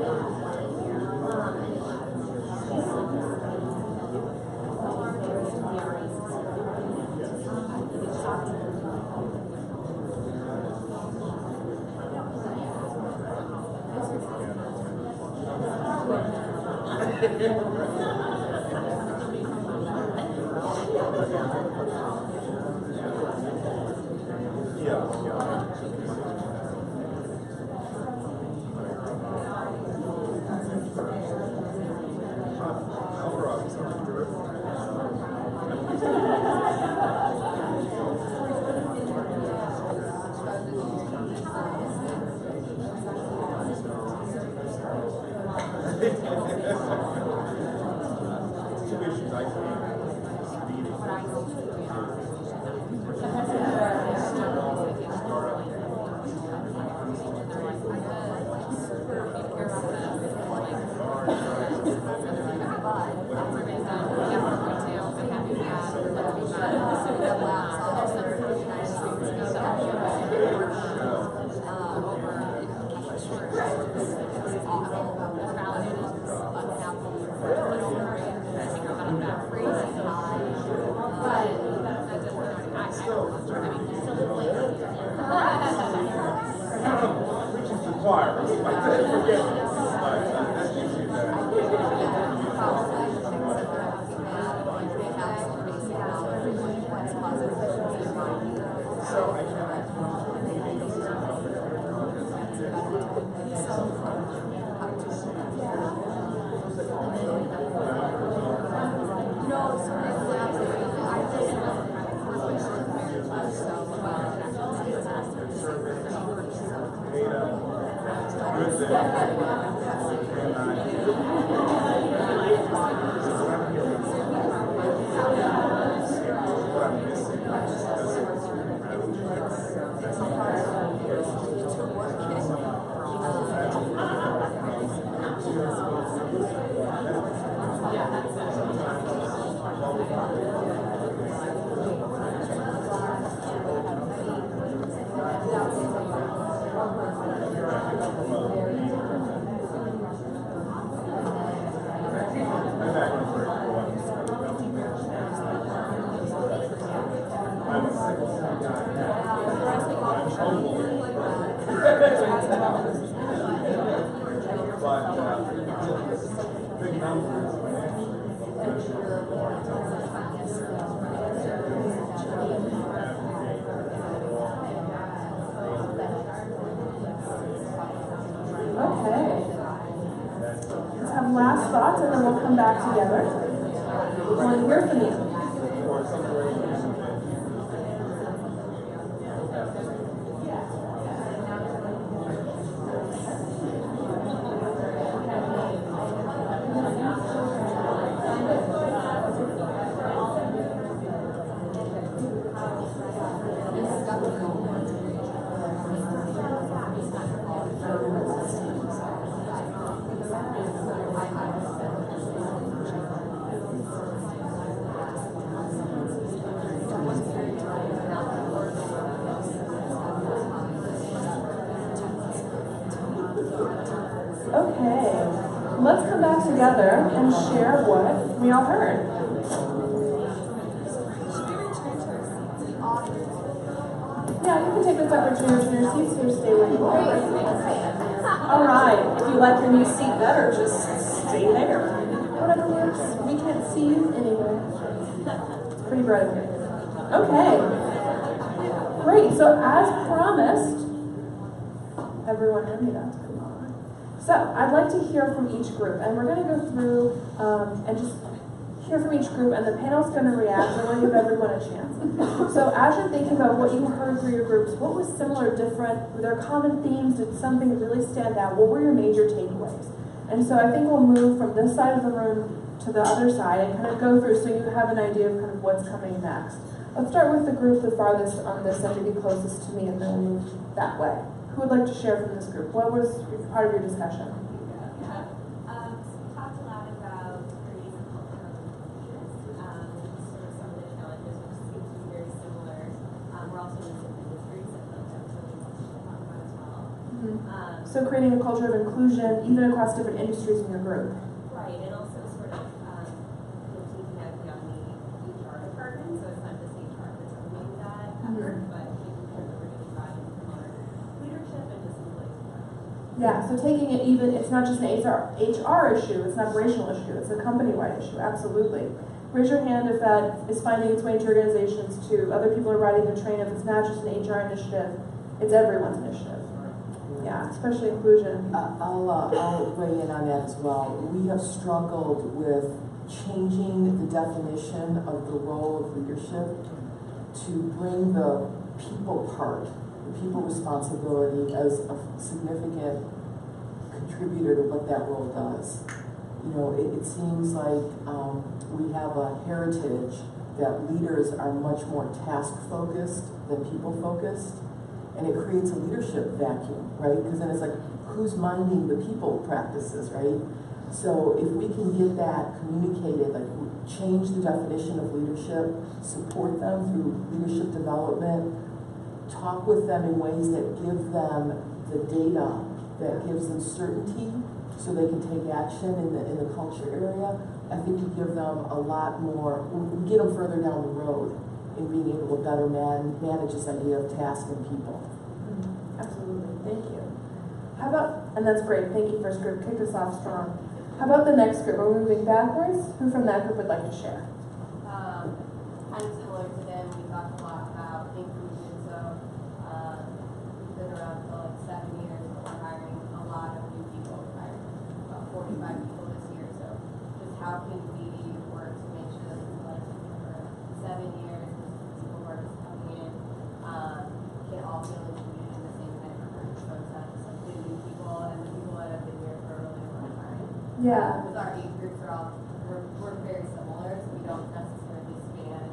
Last thoughts, and then we'll come back together. I want to hear from you. Okay, let's come back together and share what we all heard. Yeah, you can take this opportunity to your seats or stay where you are. All right, if you like your new seat better, just stay there. Whatever works. We can't see you anyway. It's pretty bright here. Okay. Great. So as promised, everyone heard me that. So I'd like to hear from each group, and we're going to go through and just hear from each group, and the panel's going to react. I want to give everyone a chance. So as you're thinking about what you heard through your groups, what was similar, different? Were there common themes? Did something really stand out? What were your major takeaways? And so I think we'll move from this side of the room to the other side and kind of go through so you have an idea of kind of what's coming next. Let's start with the group the farthest on this and maybe closest to me, and then we'll move that way. Who would like to share from this group? What was part of your discussion? So we talked a lot about creating a culture of inclusion, sort of some of the challenges which seem to be very similar. We're also in different industries, I feel like that's something we should talk about as well. So creating a culture of inclusion even across different industries in your group. Right, and also sort of taking that beyond the HR department, so it's not just HR that's doing that effort, but taking care of everybody buying more leadership and just employees. Yeah, so taking it even, it's not just an HR issue, it's an operational issue, it's a company-wide issue, absolutely. Raise your hand if that is finding its way into organizations too. Other people are riding the train. If it's not just an HR initiative, it's everyone's initiative. Yeah, especially inclusion. I'll weigh in on that as well. We have struggled with changing the definition of the role of leadership to bring the people part, the people responsibility as a significant contributor to what that role does. You know, it seems like we have a heritage that leaders are much more task-focused than people-focused. And it creates a leadership vacuum, right? Because then it's like, who's minding the people practices, right? So if we can get that communicated, like change the definition of leadership, support them through leadership development, talk with them in ways that give them the data that gives them certainty so they can take action in the culture area, I think we give them a lot more, we get them further down the road in being able to better manage this idea of task and people. Absolutely, thank you. How about, and that's great, thank you first group, kick us off strong. How about the next group? Are we moving backwards? Who from that group would like to share? Kind of similar to them, we talked a lot about inclusion, so we've been around for like 7 years, but we're hiring a lot of new people. We're hiring about 45 people this year, so just how can we work to make sure that people that have been here for 7 years, people who are just coming in, can all feel included in the same kind of group, so it's not just like the new people and the people that have been here for a really long time. Yeah. Because our age groups are all, we're very similar, so we don't necessarily span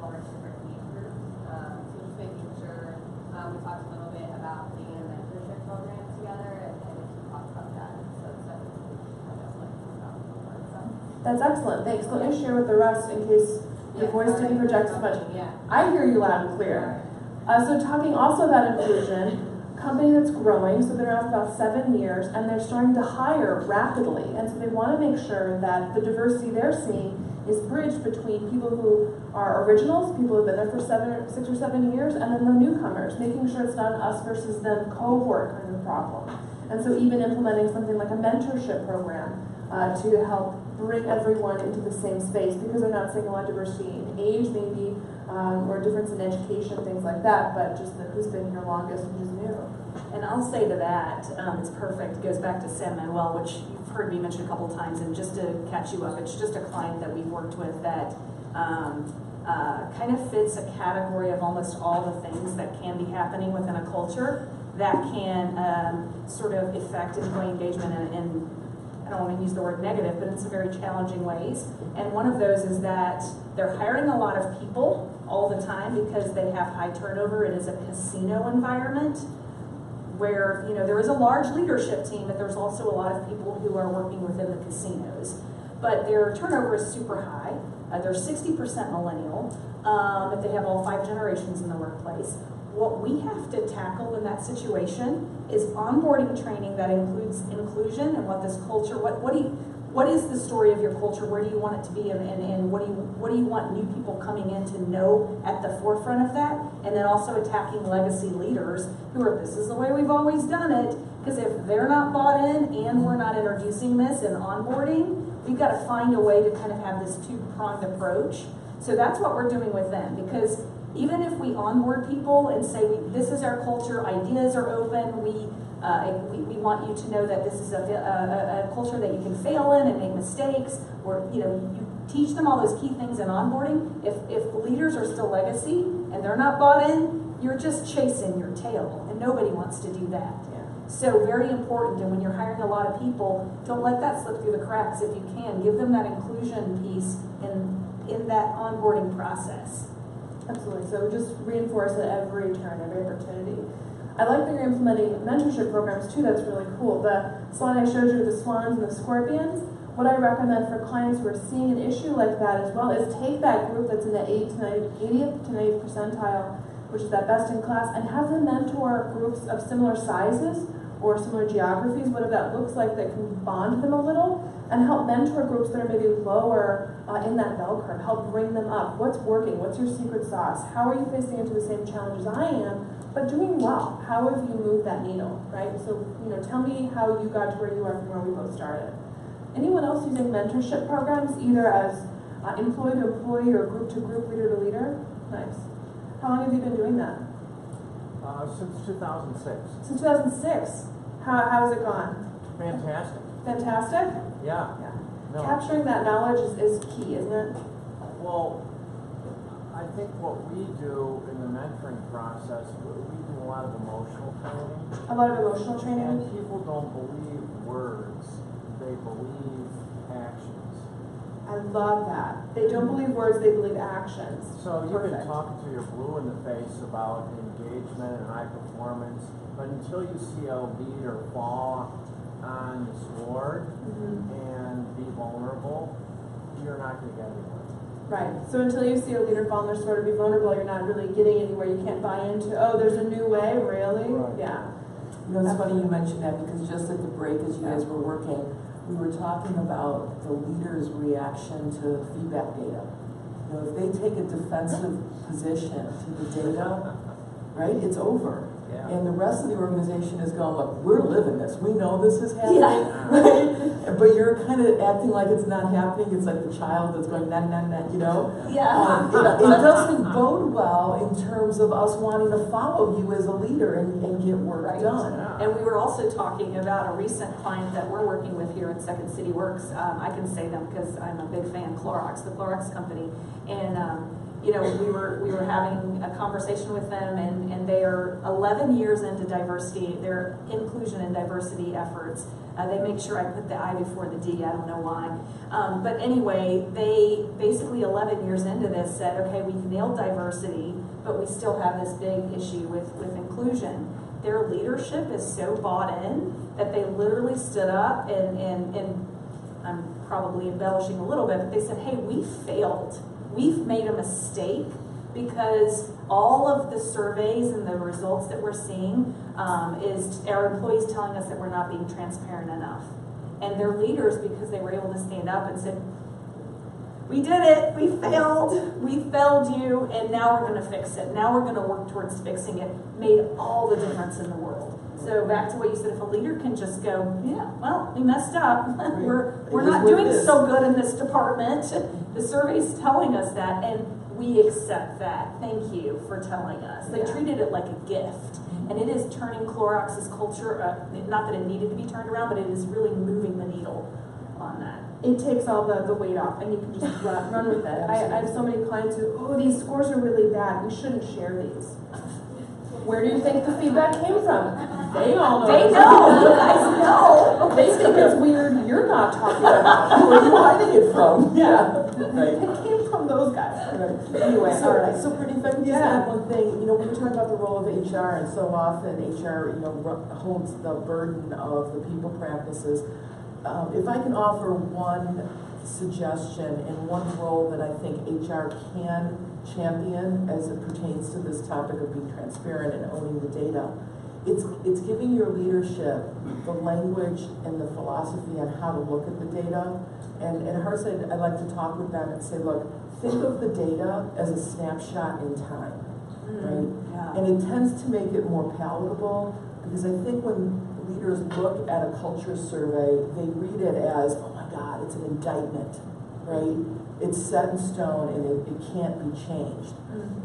all our different age groups. So just making sure, we talked a little bit about being in a mentorship program together, and we talked about that. So that's what it's about. So. That's excellent, thanks. Let me share with the rest in case your voice didn't project so much. Yeah. I hear you loud and clear. So talking also about inclusion, company that's growing, so they've been around for about 7 years, and they're starting to hire rapidly, and so they want to make sure that the diversity they're seeing is bridged between people who are originals, people who have been there for 6 or 7 years, and then the newcomers, making sure it's not an us versus them cohort kind of problem. And so even implementing something like a mentorship program to help bring everyone into the same space, because they're not seeing a lot of diversity in age maybe, or difference in education, things like that, but just who's been here longest and who's new. And I'll say to that, it's perfect. It goes back to San Manuel, which you've heard me mention a couple times, and just to catch you up, it's just a client that we've worked with that kind of fits a category of almost all the things that can be happening within a culture that can sort of affect employee engagement in I don't want to use the word negative, but in some very challenging ways. And one of those is that they're hiring a lot of people all the time because they have high turnover. It is a casino environment where, you know, there is a large leadership team, but there's also a lot of people who are working within the casinos. But their turnover is super high. They're 60% millennial, but they have all 5 generations in the workplace. what we have to tackle in that situation is onboarding training that includes inclusion and what this culture, what is the story of your culture? Where do you want it to be, and what do you want new people coming in to know at the forefront of that? And then also attacking legacy leaders who are, this is the way we've always done it. Because if they're not bought in and we're not introducing this and onboarding, we've got to find a way to kind of have this two-pronged approach. So that's what we're doing with them. Because even if we onboard people and say, this is our culture, ideas are open, we want you to know that this is a culture that you can fail in and make mistakes, or you teach them all those key things in onboarding. If the leaders are still legacy and they're not bought in, you're just chasing your tail, and nobody wants to do that. So very important, and when you're hiring a lot of people, don't let that slip through the cracks if you can. Give them that inclusion piece in that onboarding process. Absolutely, so just reinforce at every turn, every opportunity. I like that you're implementing mentorship programs too, that's really cool. The slide I showed you, the swans and the scorpions, what I recommend for clients who are seeing an issue like that as well is take that group that's in the 80th to 90th percentile, which is that best in class, and have them mentor groups of similar sizes or similar geographies, whatever that looks like, that can bond them a little, and help mentor groups that are maybe lower in that bell curve, help bring them up. What's working? What's your secret sauce? How are you facing into the same challenges I am, but doing well? How have you moved that needle, right? So, tell me how you got to where you are from where we both started. Anyone else using mentorship programs, either as employee to employee or group to group, leader to leader? Nice. How long have you been doing that? Since 2006. Since 2006. How's it gone? Fantastic. Fantastic? Yeah. No. Capturing that knowledge is key, isn't it? Well, I think what we do in the mentoring process, we do a lot of emotional training. A lot of emotional training? And people don't believe words, they believe actions. I love that. They don't believe words, they believe actions. So you Perfect. can talk to your blue in the face about engagement and high performance, but until you see a leader fall on the sword and be vulnerable, you're not going to get anywhere. Right. So until you see a leader fall on their sword or be vulnerable, you're not really getting anywhere. You can't buy into, oh, there's a new way, really? Right. Yeah. It's funny you mentioned that, because just at the break as you guys were working, we were talking about the leader's reaction to feedback data. If they take a defensive position to the data, right, it's over. Yeah. And the rest of the organization is going, look, we're living this. We know this is happening, Yeah. right? But you're kind of acting like it's not happening. It's like the child that's going, nah, nah, nah, Yeah. It doesn't bode well in terms of us wanting to follow you as a leader and get work done. And we were also talking about a recent client that we're working with here in Second City Works. I can say them because I'm a big fan, Clorox, the Clorox company. And we were having a conversation with them, and they are 11 years into diversity, their inclusion and diversity efforts. They make sure I put the I before the D, I don't know why. But anyway, they basically 11 years into this said, okay, we've nailed diversity, but we still have this big issue with inclusion. Their leadership is so bought in that they literally stood up and I'm probably embellishing a little bit, but they said, hey, we failed. We've made a mistake, because all of the surveys and the results that we're seeing is our employees telling us that we're not being transparent enough. And their leaders, because they were able to stand up and said, we did it, we failed you, and now we're going to fix it. Now we're going to work towards fixing it. Made all the difference in the world. So back to what you said, if a leader can just go, yeah, well, we messed up. We're not doing so good in this department. The survey's telling us that, and we accept that. Thank you for telling us. They treated it like a gift. And it is turning Clorox's culture, not that it needed to be turned around, but it is really moving the needle on that. It takes all the weight off, and you can just run with it. I have so many clients who, oh, these scores are really bad. We shouldn't share these. Where do you think the feedback came from? They all know. They know. You guys know. They think it's weird you're not talking about. Who are you hiding it from? Yeah. Right. It came from those guys. Right. Anyway, all right. So pretty, if I can just add one thing, we were talking about the role of HR, and so often HR, holds the burden of the people practices. If I can offer one suggestion and one role that I think HR can champion as it pertains to this topic of being transparent and owning the data. It's giving your leadership the language and the philosophy on how to look at the data. And at Hearthside, I like to talk with them and say, look, think of the data as a snapshot in time, right? Yeah. And it tends to make it more palatable, because I think when leaders look at a culture survey, they read it as, oh my God, it's an indictment, right? It's set in stone and it can't be changed.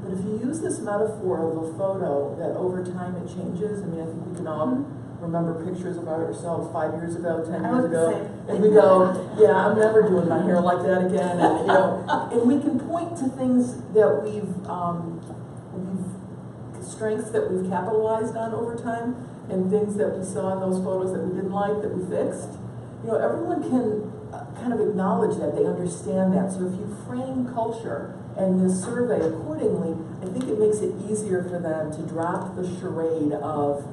But if you use this metaphor of a photo that over time it changes, I mean, I think we can all remember pictures about ourselves 5 years ago, 10 years ago, and we go, yeah, I'm never doing my hair like that again, and you know, and we can point to things that we've strengths that we've capitalized on over time, and things that we saw in those photos that we didn't like, that we fixed. You know, everyone can kind of acknowledge that, they understand that. So if you frame culture and this survey accordingly, I think it makes it easier for them to drop the charade of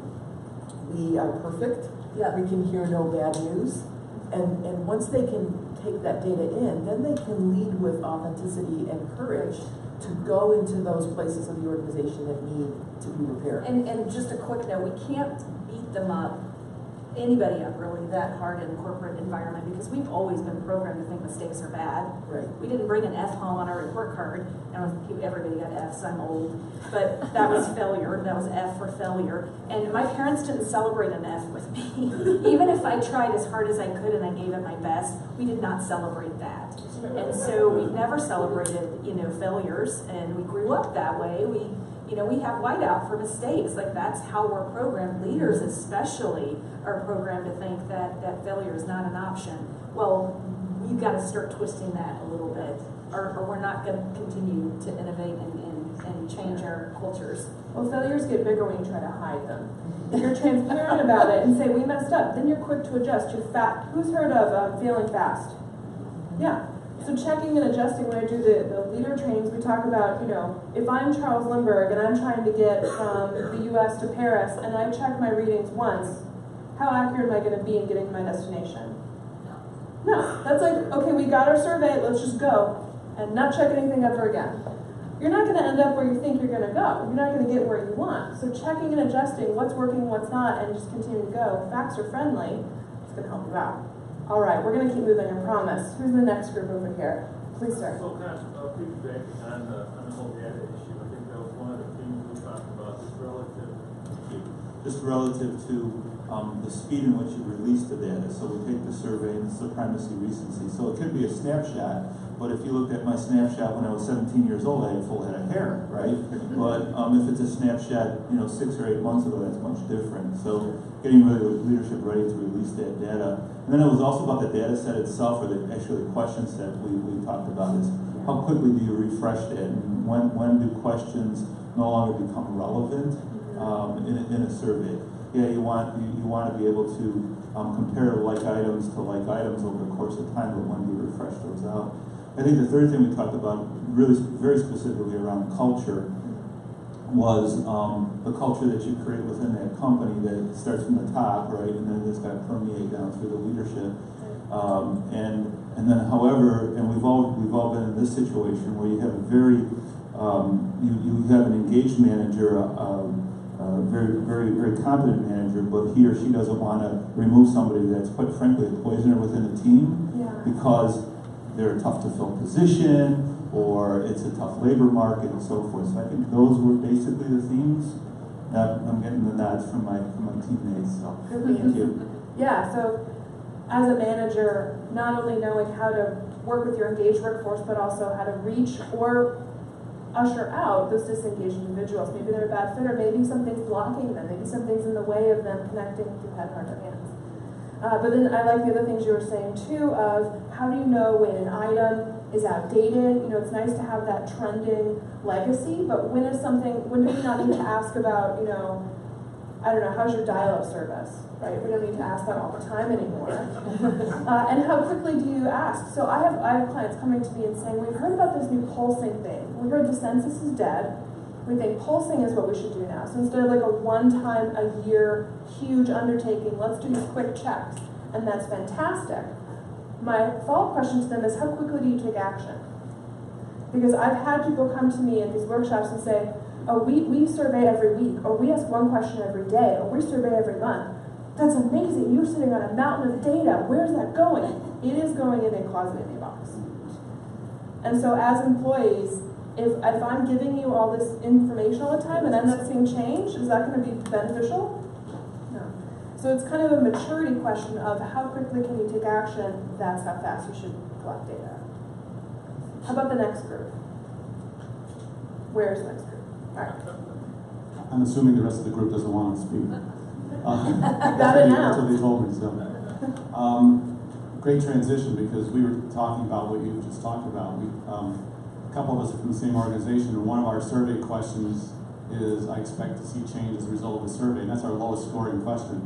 we are perfect, we can hear no bad news. And once they can take that data in, then they can lead with authenticity and courage to go into those places of the organization that need to be repaired. And just a quick note, we can't beat them up, anybody up really, that hard in the corporate environment, because we've always been programmed to think mistakes are bad. Right. We didn't bring an F home on our report card. Everybody got Fs, I'm old. But that was failure, that was F for failure. And my parents didn't celebrate an F with me. Even if I tried as hard as I could and I gave it my best, we did not celebrate that. And so we've never celebrated, you know, failures, and we grew up that way. We have whiteout for mistakes. Like, that's how we're programmed. Leaders especially are programmed to think that failure is not an option. Well, you've got to start twisting that a little bit, or we're not going to continue to innovate and change our cultures. Well, failures get bigger when you try to hide them. If you're transparent about it and say, we messed up, then you're quick to adjust. You're fat. Who's heard of failing fast? Yeah. So checking and adjusting, when I do the leader trainings, we talk about, you know, if I'm Charles Lindbergh and I'm trying to get from the US to Paris and I check my readings once, how accurate am I going to be in getting to my destination? No. That's like, okay, we got our survey, let's just go and not check anything ever again. You're not going to end up where you think you're going to go. You're not going to get where you want. So checking and adjusting what's working, what's not, and just continue to go. Facts are friendly. It's going to help you out. All right, we're going to keep moving, I promise. Who's the next group over here? Please, sir. So kind of piggyback on the whole data issue, I think that was one of the things we talked about, just relative to the speed in which you release the data. So we take the survey and supremacy recency. So it could be a snapshot, but if you looked at my snapshot when I was 17 years old, I had a full head of hair, right? But if it's a snapshot, 6 or 8 months ago, that's much different. So getting leadership ready to release that data. And then it was also about the data set itself, or the question set we talked about, is how quickly do you refresh that, and when do questions no longer become relevant in a survey? Yeah, you want to be able to compare like items to like items over the course of time, but when do you refresh those out? I think the third thing we talked about, really very specifically around culture, was the culture that you create within that company that starts from the top, right, and then it's got to permeate down through the leadership. And then, however, and we've all been in this situation where you have a very you have an engaged manager, very competent manager, but he or she doesn't want to remove somebody that's, quite frankly, a poisoner within the team because they're a tough to fill position, or it's a tough labor market, and so forth. So I think those were basically the themes. I'm getting the nods from my teammates. So thank you. Yeah. So as a manager, not only knowing how to work with your engaged workforce, but also how to reach or usher out those disengaged individuals. Maybe they're a bad fit, or maybe something's blocking them. Maybe something's in the way of them connecting to head, heart, or hands. But then I like the other things you were saying too, of how do you know when an item is outdated? It's nice to have that trending legacy, but when do we not need to ask about, I don't know, how's your dial-up service, right? We don't need to ask that all the time anymore. And how quickly do you ask? So I have clients coming to me and saying, we've heard about this new pulsing thing. We heard the census is dead. We think pulsing is what we should do now. So instead of like a one-time a year huge undertaking, let's do these quick checks. And that's fantastic. My follow-up question to them is, how quickly do you take action? Because I've had people come to me at these workshops and say, oh, we survey every week, or we ask one question every day, or we survey every month. That's amazing. You're sitting on a mountain of data. Where's that going? It is going in a closet in a box. And so as employees, if I'm giving you all this information all the time and I'm not seeing change, is that going to be beneficial? No. So it's kind of a maturity question of how quickly can you take action? That's how fast you should collect data. How about the next group? Where's the next group? All right. I'm assuming the rest of the group doesn't want to speak. Got it now. That's what they told me. So, great transition, because we were talking about what you just talked about. A couple of us are from the same organization, and one of our survey questions is, I expect to see change as a result of the survey, and that's our lowest scoring question.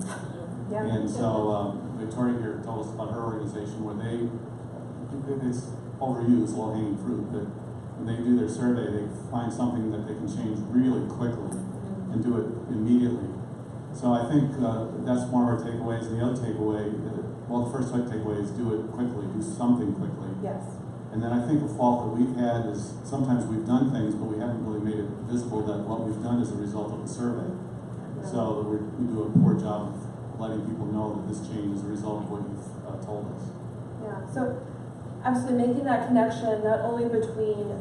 Yeah. And so Victoria here told us about her organization where it's overused, low-hanging fruit, but when they do their survey, they find something that they can change really quickly and do it immediately. So I think that's one of our takeaways. And the other takeaway, well, the first takeaway is do it quickly, do something quickly. Yes. And then I think the fault that we've had is sometimes we've done things, but we haven't really made it visible that what we've done is a result of the survey. Yeah. So we do a poor job of letting people know that this change is a result of what you've told us. Yeah. So absolutely making that connection not only between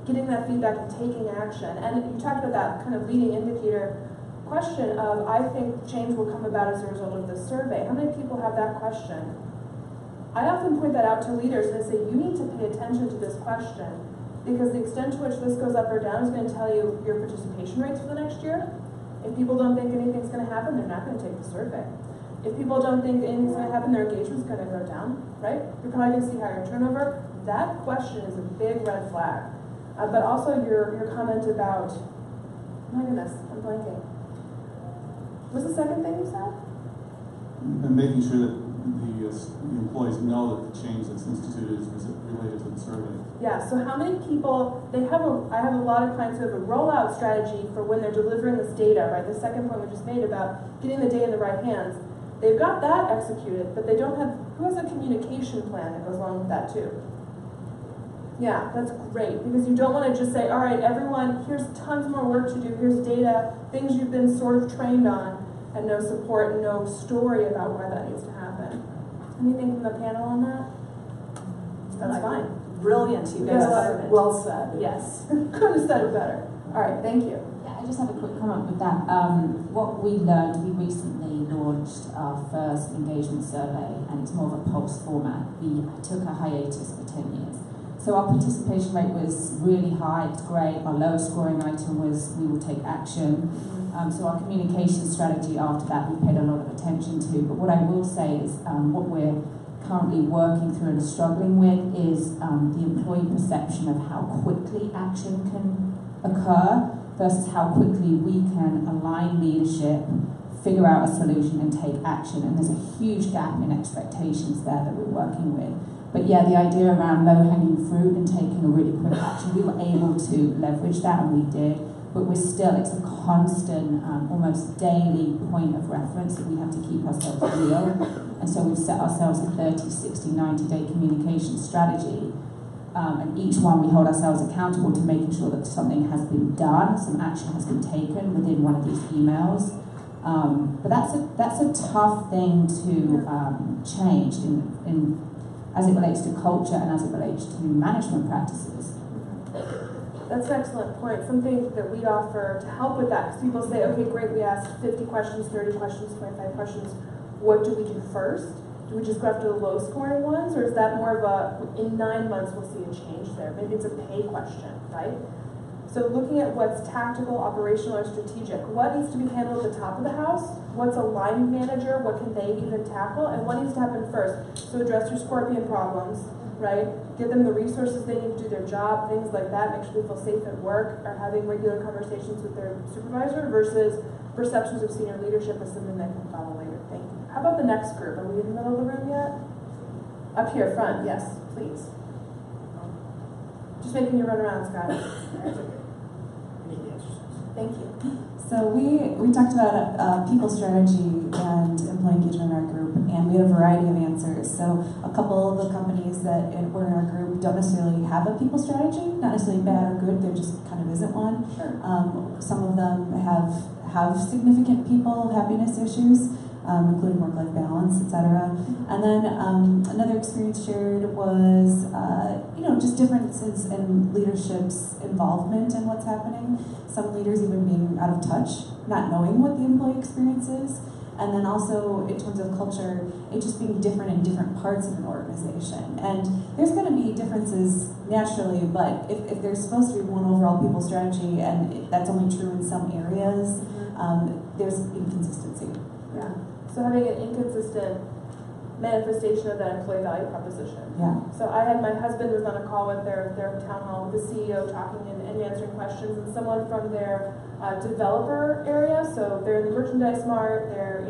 getting that feedback and taking action. And you talked about that kind of leading indicator question of, I think change will come about as a result of this survey. How many people have that question? I often point that out to leaders and I say, you need to pay attention to this question, because the extent to which this goes up or down is going to tell you your participation rates for the next year. If people don't think anything's going to happen, they're not going to take the survey. If people don't think anything's going to happen, their engagement's going to go down, right? You're probably going to see higher turnover. That question is a big red flag. But also your comment about, oh my goodness, I'm blanking. What's the second thing you said? And making sure that the employees know that the change that's instituted is related to the survey. Yeah, so how many people, I have a lot of clients who have a rollout strategy for when they're delivering this data, right? The second point we just made about getting the data in the right hands. They've got that executed, but they don't have, who has a communication plan that goes along with that too? Yeah, that's great, because you don't want to just say, all right, everyone, here's tons more work to do, here's data, things you've been sort of trained on, and no support and no story about why that needs to happen. Anything from the panel on that? That's fine. Brilliant, you guys covered it. Well said. Yes, couldn't have said it better. All right, thank you. Yeah, I just have a quick comment with that. What we learned, we recently launched our first engagement survey, and it's more of a pulse format. We took a hiatus for 10 years. So our participation rate was really high, it's great. Our lowest scoring item was we will take action. So our communication strategy after that we paid a lot of attention to. But what I will say is what we're currently working through and struggling with is the employee perception of how quickly action can occur versus how quickly we can align leadership, figure out a solution and take action. And there's a huge gap in expectations there that we're working with. But yeah, the idea around low-hanging fruit and taking a really quick action, we were able to leverage that, and we did. But it's a constant, almost daily point of reference that we have to keep ourselves real. And so we've set ourselves a 30, 60, 90-day communication strategy. And each one we hold ourselves accountable to making sure that something has been done, some action has been taken within one of these emails. But that's a tough thing to change as it relates to culture and as it relates to management practices. That's an excellent point. Something that we offer to help with that, because people say, okay, great, we asked 50 questions, 30 questions, 25 questions. What do we do first? Do we just go after the low scoring ones, or is that more of in 9 months we'll see a change there? Maybe it's a pay question, right? So looking at what's tactical, operational, or strategic, what needs to be handled at the top of the house? What's a line manager? What can they even tackle? And what needs to happen first? So address your scorpion problems, right? Give them the resources they need to do their job, things like that. Make sure they feel safe at work, or having regular conversations with their supervisor versus perceptions of senior leadership as something that can follow later. Thank you. How about the next group? Are we in the middle of the room yet? Up here, front, yes, please. Just making you run around, Scott. Thank you. So we talked about people strategy and employee engagement in our group, and we had a variety of answers. interest. So a couple of the companies that were in our group don't necessarily have a people strategy, not necessarily bad or good, there just kind of isn't one. Sure. Some of them have significant people happiness issues, including work-life balance, etc. And then another experience shared was, just differences in leadership's involvement in what's happening. Some leaders even being out of touch, not knowing what the employee experience is. And then also, in terms of culture, it just being different in different parts of an organization. And there's going to be differences naturally, but if there's supposed to be one overall people strategy, and that's only true in some areas, there's inconsistency. Yeah. So having an inconsistent manifestation of that employee value proposition. Yeah. So my husband was on a call with their town hall with the CEO talking and answering questions, and someone from their developer area. So they're in the merchandise mart. They're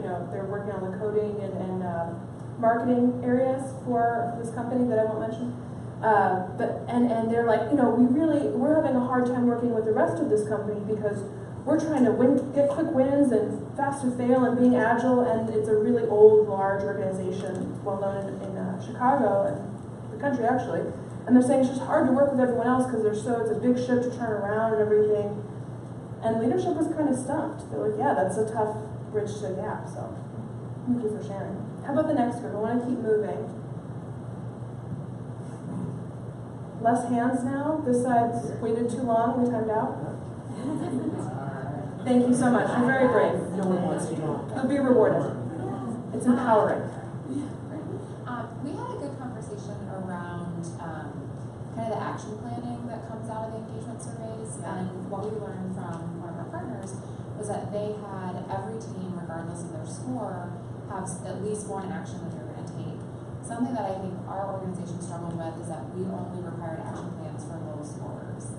working on the coding and marketing areas for this company that I won't mention. And they're like, we're having a hard time working with the rest of this company because we're trying to get quick wins and fast to fail and being agile, and it's a really old, large organization, well known in Chicago and the country actually. And they're saying it's just hard to work with everyone else because it's a big ship to turn around and everything. And leadership was kind of stumped. They're like, yeah, that's a tough bridge to gap. So thank you for sharing. How about the next group? I want to keep moving. Less hands now. This side's waited too long. We timed out. Thank you so much. You're very brave. No one wants to go. You'll be rewarded. It's empowering. We had a good conversation around kind of the action planning that comes out of the engagement surveys, and what we learned from one of our partners was that they had every team, regardless of their score, have at least one action that they're going to take. Something that I think our organization struggled with is that we only required action plans for low scorers.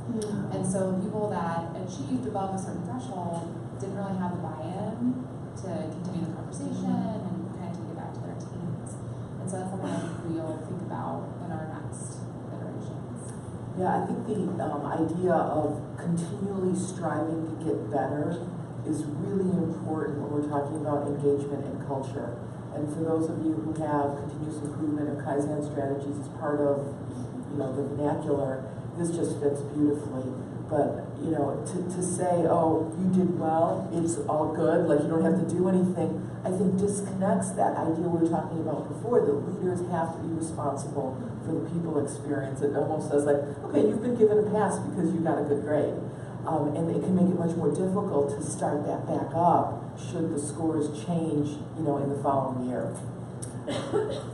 And so people that achieved above a certain threshold didn't really have the buy-in to continue the conversation and kind of take it back to their teams. And so that's something I think we'll think about in our next iterations. Yeah, I think the idea of continually striving to get better is really important when we're talking about engagement and culture. And for those of you who have continuous improvement and Kaizen strategies as part of the vernacular, this just fits beautifully. But to say, oh, you did well, it's all good, like you don't have to do anything, I think disconnects that idea we were talking about before, that leaders have to be responsible for the people experience. It almost says like, okay, you've been given a pass because you got a good grade. And it can make it much more difficult to start that back up should the scores change, in the following year.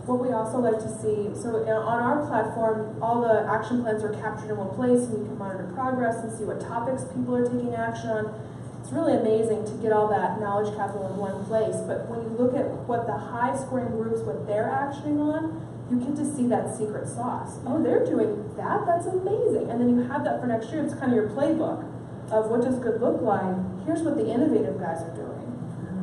What we also like to see, so on our platform, all the action plans are captured in one place, and you can monitor progress and see what topics people are taking action on. It's really amazing to get all that knowledge capital in one place, but when you look at what the high scoring groups, what they're actioning on, you get to see that secret sauce. Oh, they're doing that? That's amazing. And then you have that for next year. It's kind of your playbook of what does good look like. Here's what the innovative guys are doing.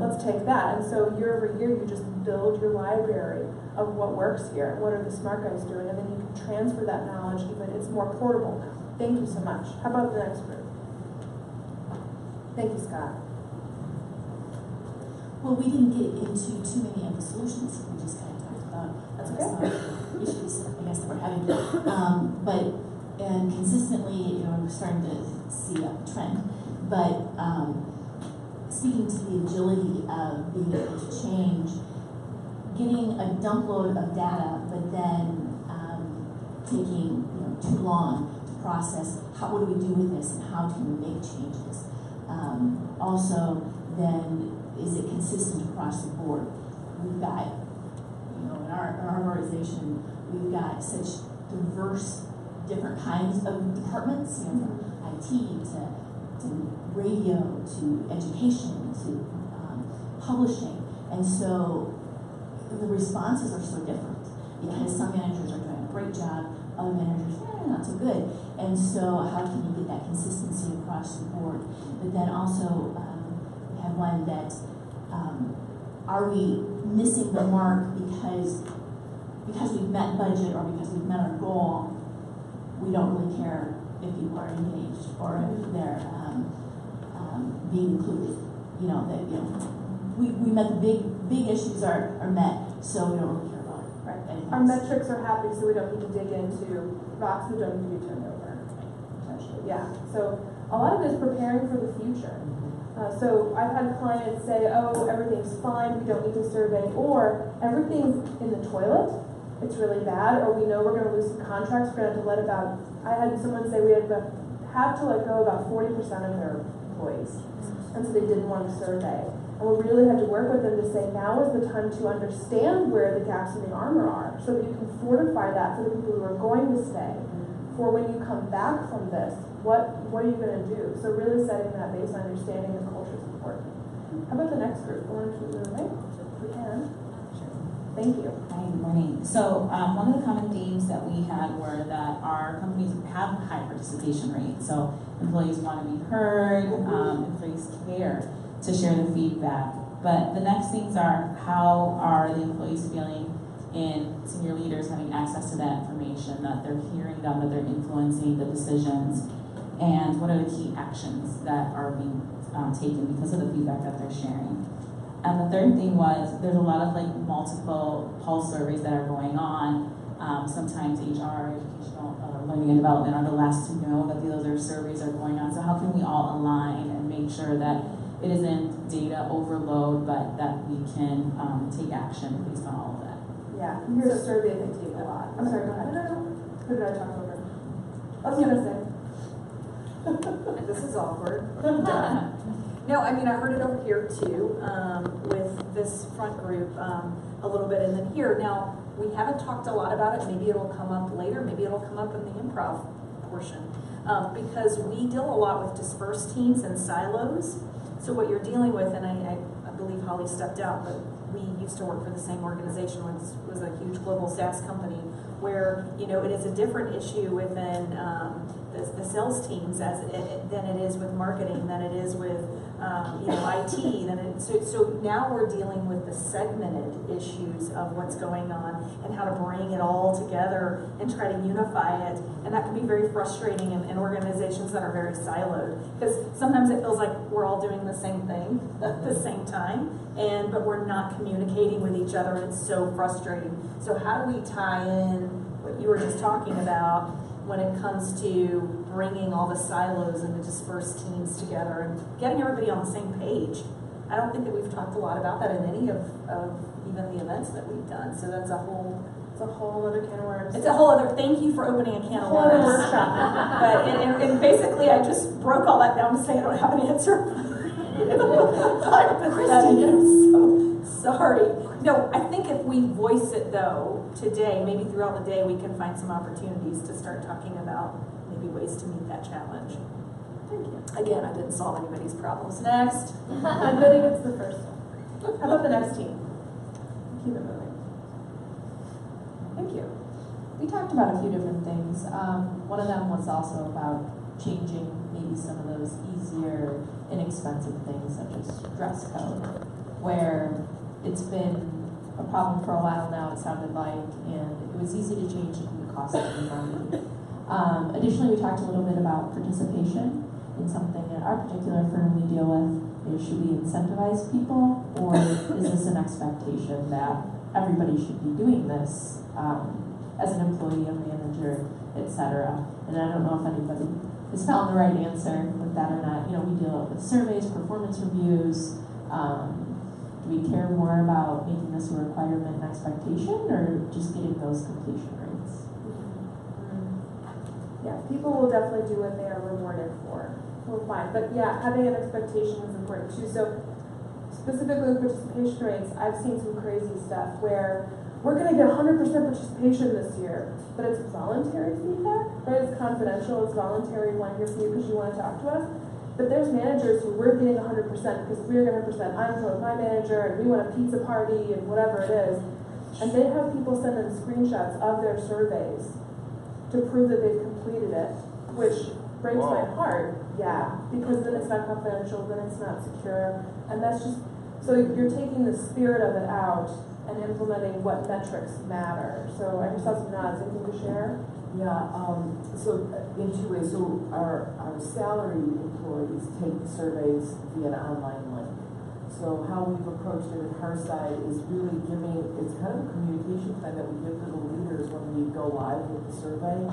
Let's take that. And so year over year, you just build your library of what works here and what are the smart guys doing. And then you can transfer that knowledge, it's more portable now. Thank you so much. How about the next group? Thank you, Scott. Well, we didn't get into too many of the solutions. We just kind of talked about some issues, I guess, that we're having. And consistently, we're starting to see a trend. But speaking to the agility of being able to change, getting a dump load of data, but then taking too long to process, what do we do with this and how can we make changes? Also, then, is it consistent across the board? We've got, in our organization, we've got such diverse, different kinds of departments, from IT to radio, to education, to publishing. And so the responses are so different because some managers are doing a great job, other managers, not so good. And so how can you get that consistency across the board? But then also, we have one that, are we missing the mark because we've met budget or because we've met our goal? We don't really care if people are engaged or if they're being included. We met the big issues are met, so we don't really care about it. Right. anything Our else? metrics are happy, so we don't need to dig into rocks that don't need to be turned over, essentially. Yeah, so a lot of it is preparing for the future. So I've had clients say, oh, everything's fine, we don't need to survey, or everything's in the toilet, it's really bad, or we know we're going to lose some contracts, we're going to have to let about, I had someone say we have to let go about 40% of their employees, and so they didn't want to survey. And we really had to work with them to say, now is the time to understand where the gaps in the armor are, so that you can fortify that for the people who are going to stay, for when you come back from this, what are you going to do? So really setting that baseline understanding the culture is important. How about the next group? Want to keep moving? We can. Thank you. Hi, good morning. So one of the common themes that we had were that our companies have a high participation rate. So employees want to be heard, employees care to share the feedback. But the next things are, how are the employees feeling in senior leaders having access to that information, that they're hearing them, that they're influencing the decisions, and what are the key actions that are being taken because of the feedback that they're sharing. And the third thing was, there's a lot of multiple pulse surveys that are going on. Sometimes HR, educational, learning and development are the last to know that those surveys are going on. So how can we all align and make sure that it isn't data overload, but that we can take action based on all of that? Yeah, here's a survey that take a lot. I'm sorry, go ahead. No. Who did I talk over? I was going to say. This is awkward. No, I mean, I heard it over here too, with this front group a little bit, and then here. Now, we haven't talked a lot about it. Maybe it'll come up later. Maybe it'll come up in the improv portion. Because we deal a lot with dispersed teams and silos. So what you're dealing with, and I believe Holly stepped out, but we used to work for the same organization, which was a huge global SaaS company, where, it is a different issue within the sales teams than it is with marketing, than it is with IT. So now we're dealing with the segmented issues of what's going on and how to bring it all together and try to unify it. And that can be very frustrating in organizations that are very siloed, because sometimes it feels like we're all doing the same thing at the same time, but we're not communicating with each other, and it's so frustrating. So how do we tie in what you were just talking about when it comes to bringing all the silos and the dispersed teams together and getting everybody on the same page? I don't think that we've talked a lot about that in any of even the events that we've done. So that's a whole other can of worms. It's a whole other, thank you for opening a can of Whole other worms. workshop. But and basically I just broke all that down to say I don't have an answer. I'm so sorry. No, I think if we voice it though today, maybe throughout the day, we can find some opportunities to start talking about maybe ways to meet that challenge. Thank you. Again, I didn't solve anybody's problems. Next. I'm betting it's the first one. How about the next team? Keep it moving. Thank you. We talked about a few different things. One of them was also about changing maybe some of those easier, inexpensive things such as dress code, where it's been a problem for a while now, it sounded like, and it was easy to change, it didn't cost any money. Additionally, we talked a little bit about participation in something that our particular firm we deal with. Should we incentivize people, or is this an expectation that everybody should be doing this as an employee, a manager, etc.? And I don't know if anybody has found the right answer with that or not. We deal with surveys, performance reviews. Do we care more about making this a requirement and expectation, or just getting those completion rates? Yeah, people will definitely do what they are rewarded for. We're fine. But yeah, having an expectation is important too. So specifically with participation rates, I've seen some crazy stuff where we're going to get 100% participation this year, but it's voluntary feedback, right? It's confidential, it's voluntary, we want to hear from you because you want to talk to us. But there's managers who we're getting 100% because we're 100%. I'm with my manager and we want a pizza party and whatever it is. And they have people send in screenshots of their surveys to prove that they've completed it, which breaks my heart. Yeah, because then it's not confidential, then it's not secure. And that's just, so you're taking the spirit of it out and implementing what metrics matter. So I just saw some nods. Anything to share? Yeah, so in two ways. So our salaried employees take the surveys via an online link. So how we've approached it at our side is really giving, it's kind of a communication plan that we give to the leaders when we go live with the survey,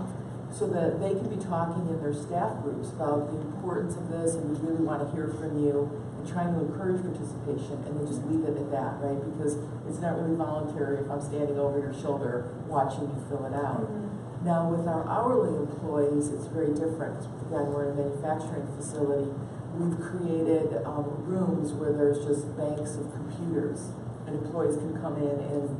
so that they can be talking in their staff groups about the importance of this, and we really want to hear from you, and trying to encourage participation, and then just leave it at that, right? Because it's not really voluntary if I'm standing over your shoulder watching you fill it out. Now, with our hourly employees, it's very different. Again, we're in a manufacturing facility. We've created rooms where there's just banks of computers, and employees can come in and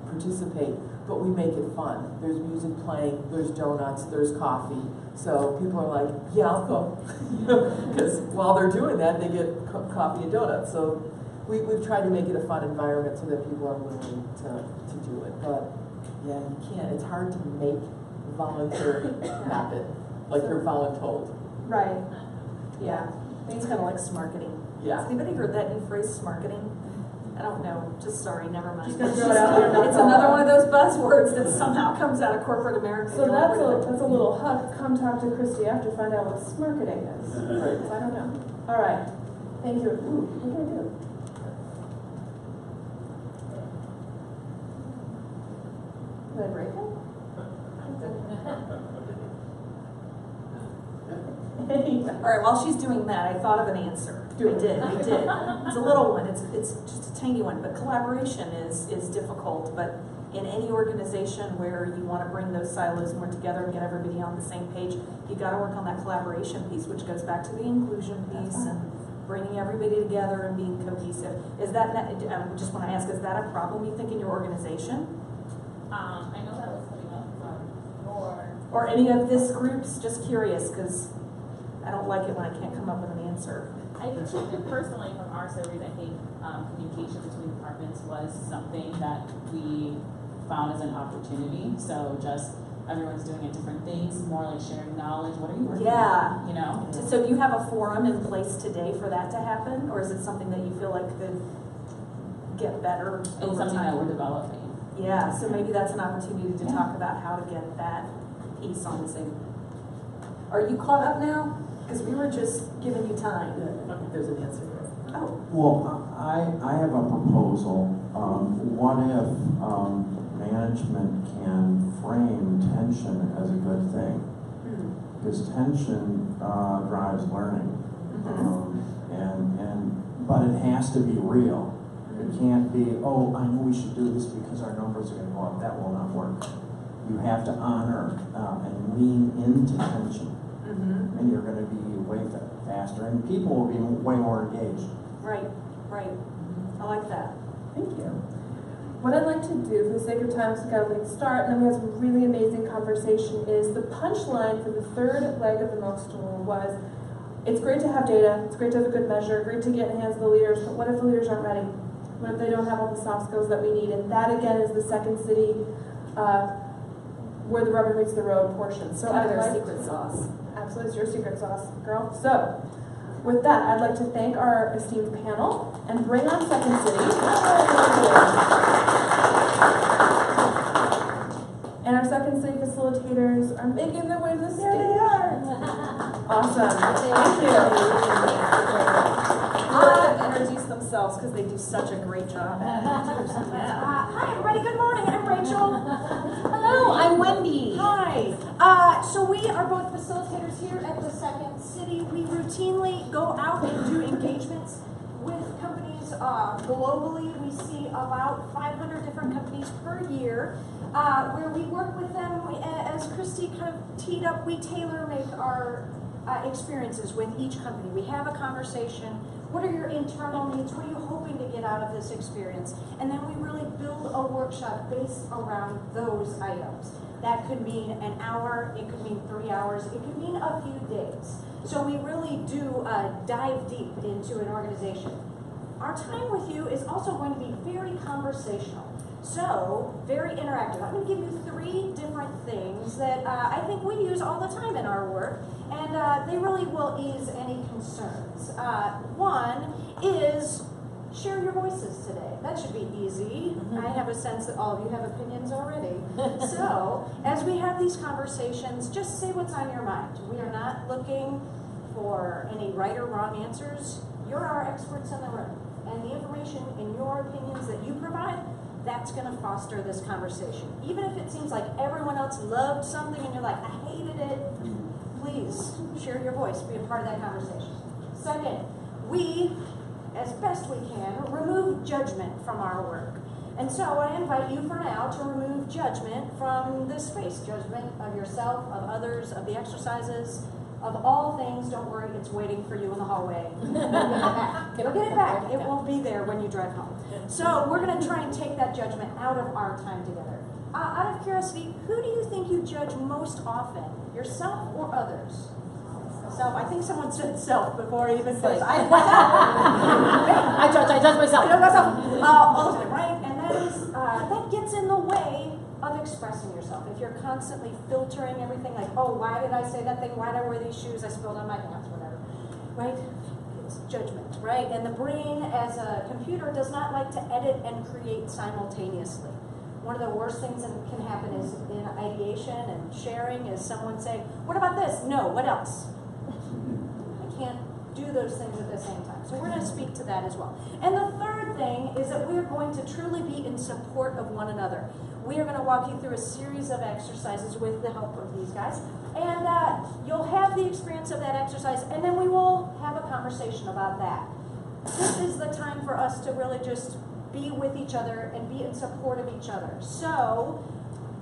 participate, but we make it fun. There's music playing, there's donuts, there's coffee. So people are like, yeah, I'll go. Because while they're doing that, they get coffee and donuts. So we've tried to make it a fun environment so that people are willing to do it. But yeah, you can't, it's hard to make voluntary happen, like you're voluntold. Right. Yeah. It's kind of like smarketing. Yeah. Has anybody heard that new phrase, smarketing? I don't know. Just sorry, never mind. Just gonna throw it out there. It's another one of those buzzwords that somehow comes out of corporate America. So that's a little hook. Come talk to Christy after, find out what smarketing is. Right. I don't know. All right. Thank you. Ooh, what can I do? Did I break it? All right, while she's doing that, I thought of an answer. I did. It's a little one. It's just a tiny one, but collaboration is difficult. But in any organization where you want to bring those silos more together and get everybody on the same page, you got to work on that collaboration piece, which goes back to the inclusion piece and bringing everybody together and being cohesive. Is that? I just want to ask: is that a problem you think in your organization? I know that was coming up from your or any of this groups? Just curious, because I don't like it when I can't come up with an answer. I think personally from our surveys, I think communication between departments was something that we found as an opportunity. So just everyone's doing it different things, more like sharing knowledge. What are you working on? You know. So do you have a forum in place today for that to happen, or is it something that you feel like could get better? It's something that we're developing. Yeah. So maybe that's an opportunity to talk about how to get that piece on the same. Are you caught up now? Because we were just giving you time. Okay, there's an answer there. Oh. Well, I have a proposal. What if management can frame tension as a good thing? Because tension drives learning, but it has to be real. It can't be, oh, I know we should do this because our numbers are going to go up. That will not work. You have to honor and lean into tension. And you're going to be way faster, and people will be way more engaged. Right. I like that. Thank you. What I'd like to do, for the sake of time, so we can start, and then we have some really amazing conversation, is the punchline for the third leg of the milk stool was, it's great to have data, it's great to have a good measure, great to get in the hands of the leaders, but what if the leaders aren't ready? What if they don't have all the soft skills that we need? And that, again, is the second city where the rubber meets the road portion. So Kind of I'd their like secret sauce. Absolutely, it's your secret sauce, girl. So, with that, I'd like to thank our esteemed panel and bring on Second City. And our Second City facilitators are making their way to the stage. There they are. Awesome. Thank you. Let them introduce themselves because they do such a great job at it. Hi, everybody. Good morning. I'm Rachel. Hello, I'm Wendy. Hi. So we are both facilitators here at the Second City. We routinely go out and do engagements with companies globally. We see about 500 different companies per year where we work with them. As Christy kind of teed up, we tailor-make our experiences with each company. We have a conversation. What are your internal needs? What are you hoping to get out of this experience? And then we really build a workshop based around those items. That could mean an hour, it could mean 3 hours, it could mean a few days. So we really do dive deep into an organization. Our time with you is also going to be very conversational. So, very interactive. I'm going to give you 3 different things that I think we use all the time in our work, and they really will ease any concerns. One is share your voices today. That should be easy. I have a sense that all of you have opinions already. So, as we have these conversations, just say what's on your mind. We are not looking for any right or wrong answers. You're our experts in the room, and the information and your opinions that you provide, that that's going to foster this conversation. Even if it seems like everyone else loved something and you're like, I hated it, please share your voice, be a part of that conversation. Second, we, as best we can, remove judgment from our work. And so I invite you for now to remove judgment from this space. Judgment of yourself, of others, of the exercises, of all things. Don't worry, it's waiting for you in the hallway. It'll get it back. It won't be there when you drive home. So we're going to try and take that judgment out of our time together. Out of curiosity, who do you think you judge most often? Yourself or others? Self. I think someone said self before I even said I judge myself. I judge myself all the time, right? And that gets in the way of expressing yourself. If you're constantly filtering everything, like, oh, why did I say that thing? Why did I wear these shoes? I spilled on my pants, whatever, right? It's judgment, right? And the brain, as a computer, does not like to edit and create simultaneously. One of the worst things that can happen is in ideation and sharing is someone saying, what about this? No, what else? I can't do those things at the same time. So we're going to speak to that as well. And the third thing is that we're going to truly be in support of one another. We are going to walk you through a series of exercises with the help of these guys. And you'll have the experience of that exercise, and then we will have a conversation about that. This is the time for us to really just be with each other and be in support of each other. So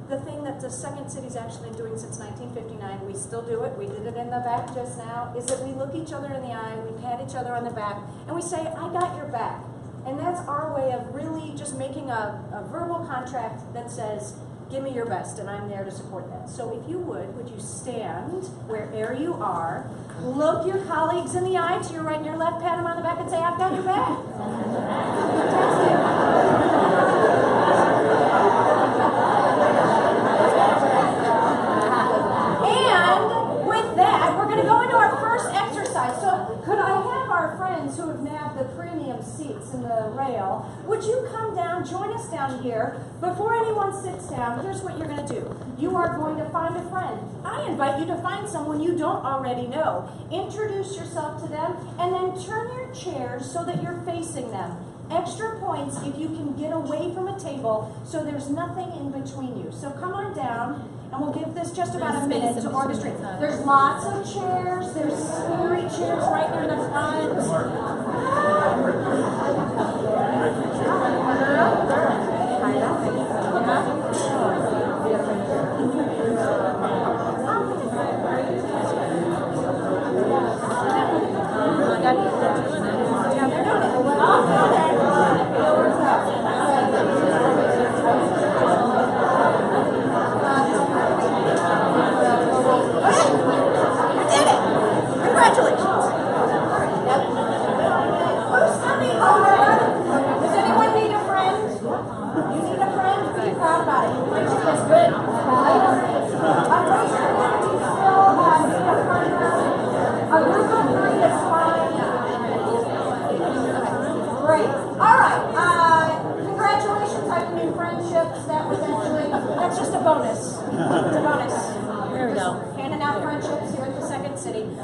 the thing that the Second City's actually been doing since 1959, we still do it, we did it in the back just now, is that we look each other in the eye, we pat each other on the back, and we say, I got your back. And that's our way of really just making a verbal contract that says, give me your best, and I'm there to support that. So if you would you stand wherever you are, look your colleagues in the eye to your right and your left, pat them on the back and say, I've got your back. And with that, we're going to go into our first exercise. So could I have our friends who have nabbed the premium seats in the rail, would you come down, join us down here. Before anyone sits down, here's what you're going to do. You are going to find a friend. I invite you to find someone you don't already know. Introduce yourself to them, and then turn your chairs so that you're facing them. Extra points if you can get away from a table so there's nothing in between you. So come on down, and we'll give this just about a minute to orchestrate. There's lots of chairs. There's scary chairs right near the front.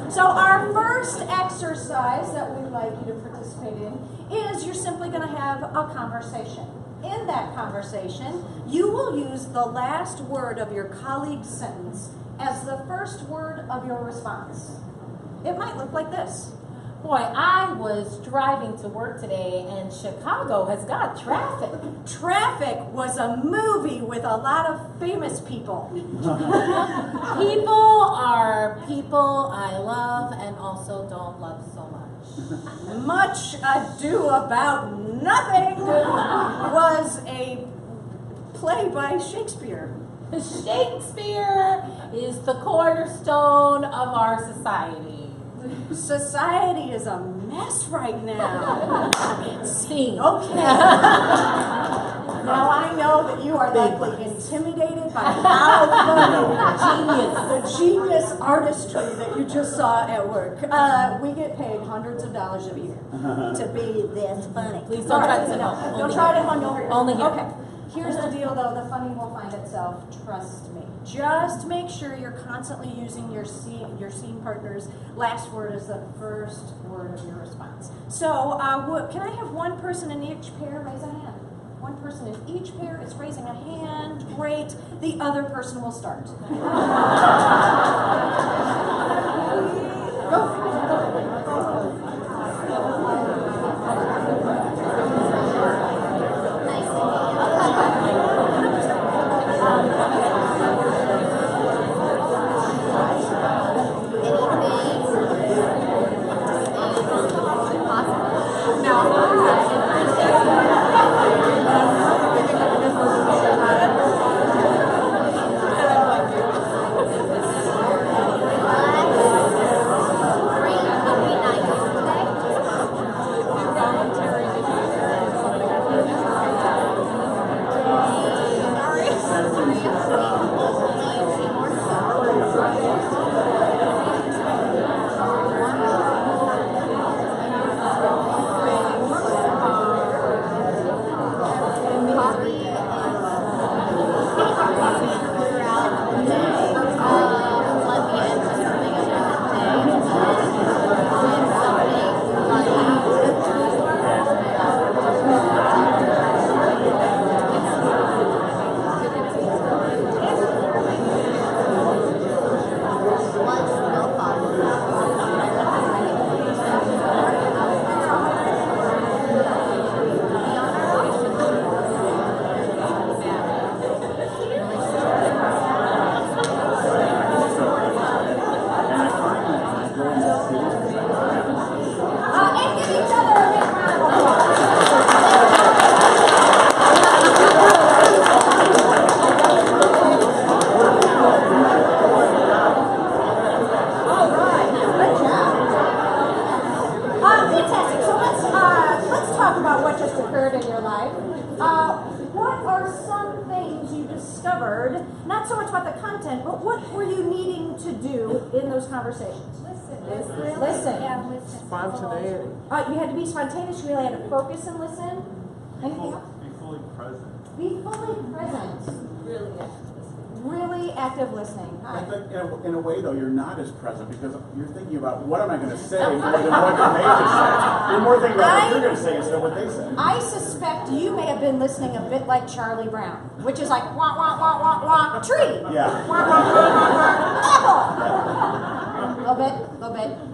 So our first exercise that we'd like you to participate in is you're simply going to have a conversation. In that conversation, you will use the last word of your colleague's sentence as the first word of your response. It might look like this. Boy, I was driving to work today, and Chicago has got traffic. Traffic was a movie with a lot of famous people. People are people I love and also don't love so much. Much Ado About Nothing was a play by Shakespeare. Shakespeare is the cornerstone of our society. Society is a mess right now. Sing. Okay. Now I know that you are likely intimidated by how funny the genius artistry that you just saw at work. We get paid hundreds of dollars a year to be this funny. Please don't try this at home. Don't try it at home. You'll hurt. Only here. Okay. Here's the deal, though. The funny will find itself. Trust me. Just make sure you're constantly using your scene partner's last word as the first word of your response. So, can I have one person in each pair raise a hand? one person in each pair is raising a hand. Great. The other person will start. Conversations. Listen. Yeah, spontaneity. You had to be spontaneous. You really had to focus and listen. Anything else? Be fully present. Be fully present. Really active listening. Hi. I think in a way, though, you're not as present because you're thinking about what am I going to say more than what they just said. You're more thinking about what you're going to say instead of what they said. I suspect you may have been listening a bit like Charlie Brown, which is like wah wah wah wah wah tree. Yeah. Wah wah wah wah wah apple. A little bit.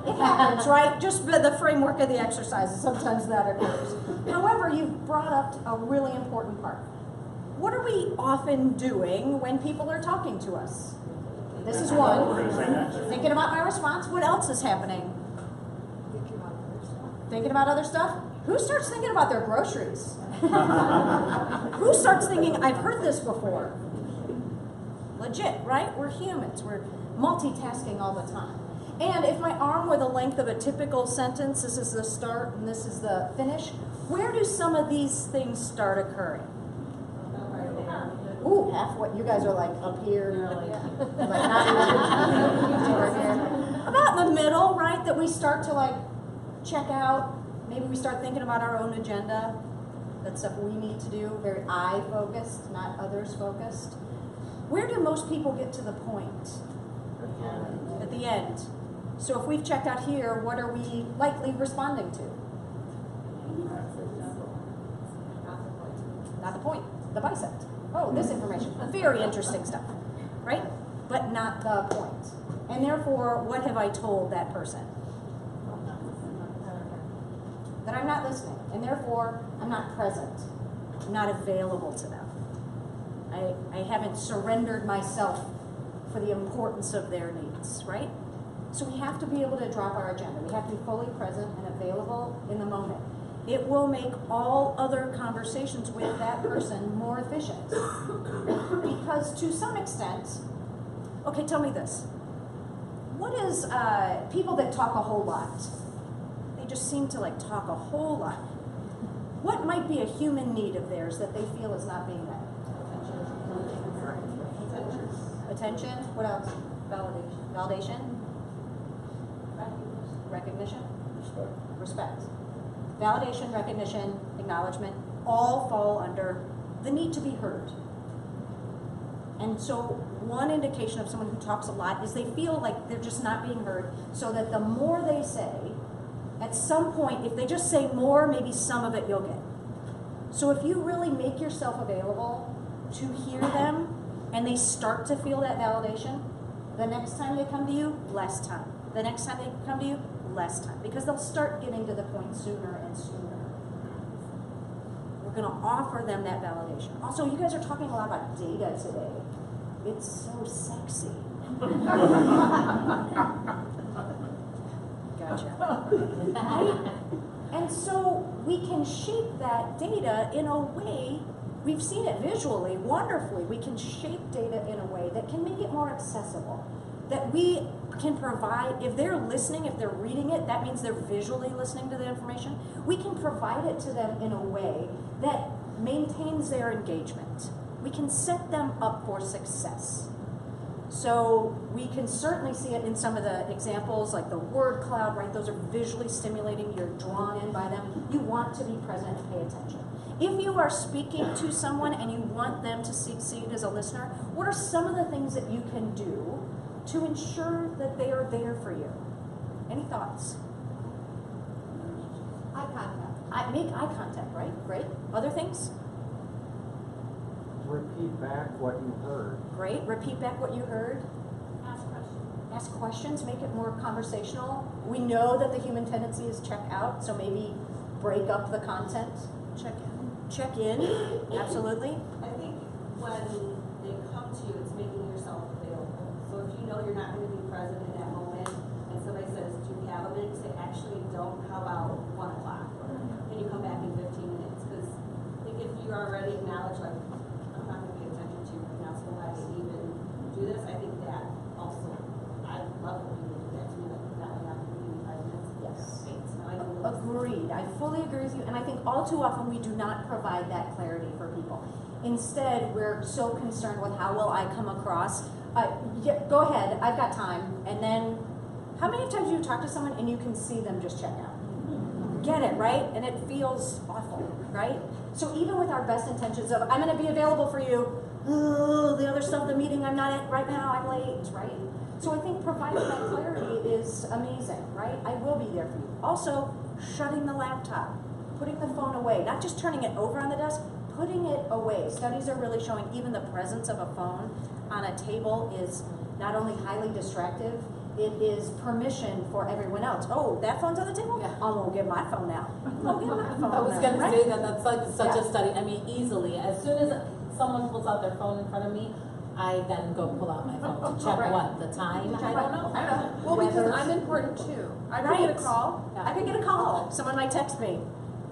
It happens, right? Just the framework of the exercises. Sometimes that occurs. However, you've brought up a really important part. What are we often doing when people are talking to us? This is one. Thinking about my response. What else is happening? Thinking about other stuff? Who starts thinking about their groceries? Who starts thinking, I've heard this before? Legit, right? We're humans. We're multitasking all the time. And if my arm were the length of a typical sentence, this is the start and this is the finish, where do some of these things start occurring? Ooh, halfway. You guys are like up here, like not even here. About in the middle, right? That we start to like check out. Maybe we start thinking about our own agenda. That's stuff we need to do. Very I-focused, not others-focused. Where do most people get to the point? At the end. So if we've checked out here, what are we likely responding to? Not the point. The bicep. Oh, this information. Very interesting stuff, right? But not the point. And therefore, what have I told that person? That I'm not listening. And therefore, I'm not present. I'm not available to them. I haven't surrendered myself for the importance of their needs, right? So we have to be able to drop our agenda. We have to be fully present and available in the moment. It will make all other conversations with that person more efficient. Because to some extent, okay, tell me this. What is people that talk a whole lot? They just seem to like talk a whole lot. What might be a human need of theirs that they feel is not being met? Attention. What else? Validation. Recognition. Respect. Validation, recognition, acknowledgement, all fall under the need to be heard. And so one indication of someone who talks a lot is they feel like they're just not being heard, so that the more they say, at some point, if they just say more, maybe some of it you'll get. So if you really make yourself available to hear them and they start to feel that validation, the next time they come to you, less time. The next time they come to you, less time. Because they'll start getting to the point sooner and sooner. We're going to offer them that validation. Also, you guys are talking a lot about data today. It's so sexy. Gotcha. Right? And so we can shape that data in a way, we've seen it visually, wonderfully. We can shape data in a way that can make it more accessible. That we can provide, if they're listening, if they're reading it, that means they're visually listening to the information. We can provide it to them in a way that maintains their engagement. We can set them up for success. So we can certainly see it in some of the examples, like the word cloud, right? Those are visually stimulating. You're drawn in by them. You want to be present and pay attention. If you are speaking to someone and you want them to succeed as a listener, what are some of the things that you can do to ensure that they are there for you? Any thoughts? Eye contact. Make eye contact, right? Great. Other things? Repeat back what you heard. Great. Repeat back what you heard. Ask questions. Ask questions, make it more conversational. We know that the human tendency is check out, so maybe break up the content. Check in. Check in, absolutely. I think when they come to you, it's making yourself available. So if you know you're not going to be present in that moment, and somebody says, do you have a minute? You say, actually don't, how about 1 o'clock? Can you come back in 15 minutes? Because I think if you already acknowledge, like, I'm not going to pay attention to you right now, so why even do this? I think that also, I love when people do that to me, like, that way I'm going to give you 5 minutes. Yes. Thanks. Now I can Agreed. I fully agree with you. And I think all too often we do not provide that clarity for people. Instead, we're so concerned with how will I come across. Yeah, go ahead, I've got time. And then, how many times do you talk to someone and you can see them just check out? Get it, right? And it feels awful, right? So even with our best intentions of, I'm going to be available for you, the other stuff, the meeting I'm not at right now, I'm late, right? So I think providing that clarity is amazing, right? I will be there for you. Also, shutting the laptop, putting the phone away, not just turning it over on the desk, putting it away. Studies are really showing even the presence of a phone on a table is not only highly distractive, it is permission for everyone else. Oh, that phone's on the table? Yeah. I'm gonna get my phone out. I'm gonna get my phone out. I was going to right? say that that's like such a study. I mean, easily, as soon as someone pulls out their phone in front of me, I then go pull out my phone to check what, the time? I don't know. I don't know. Well, because I'm important too. I could get a call. I could get a call. Someone might text me.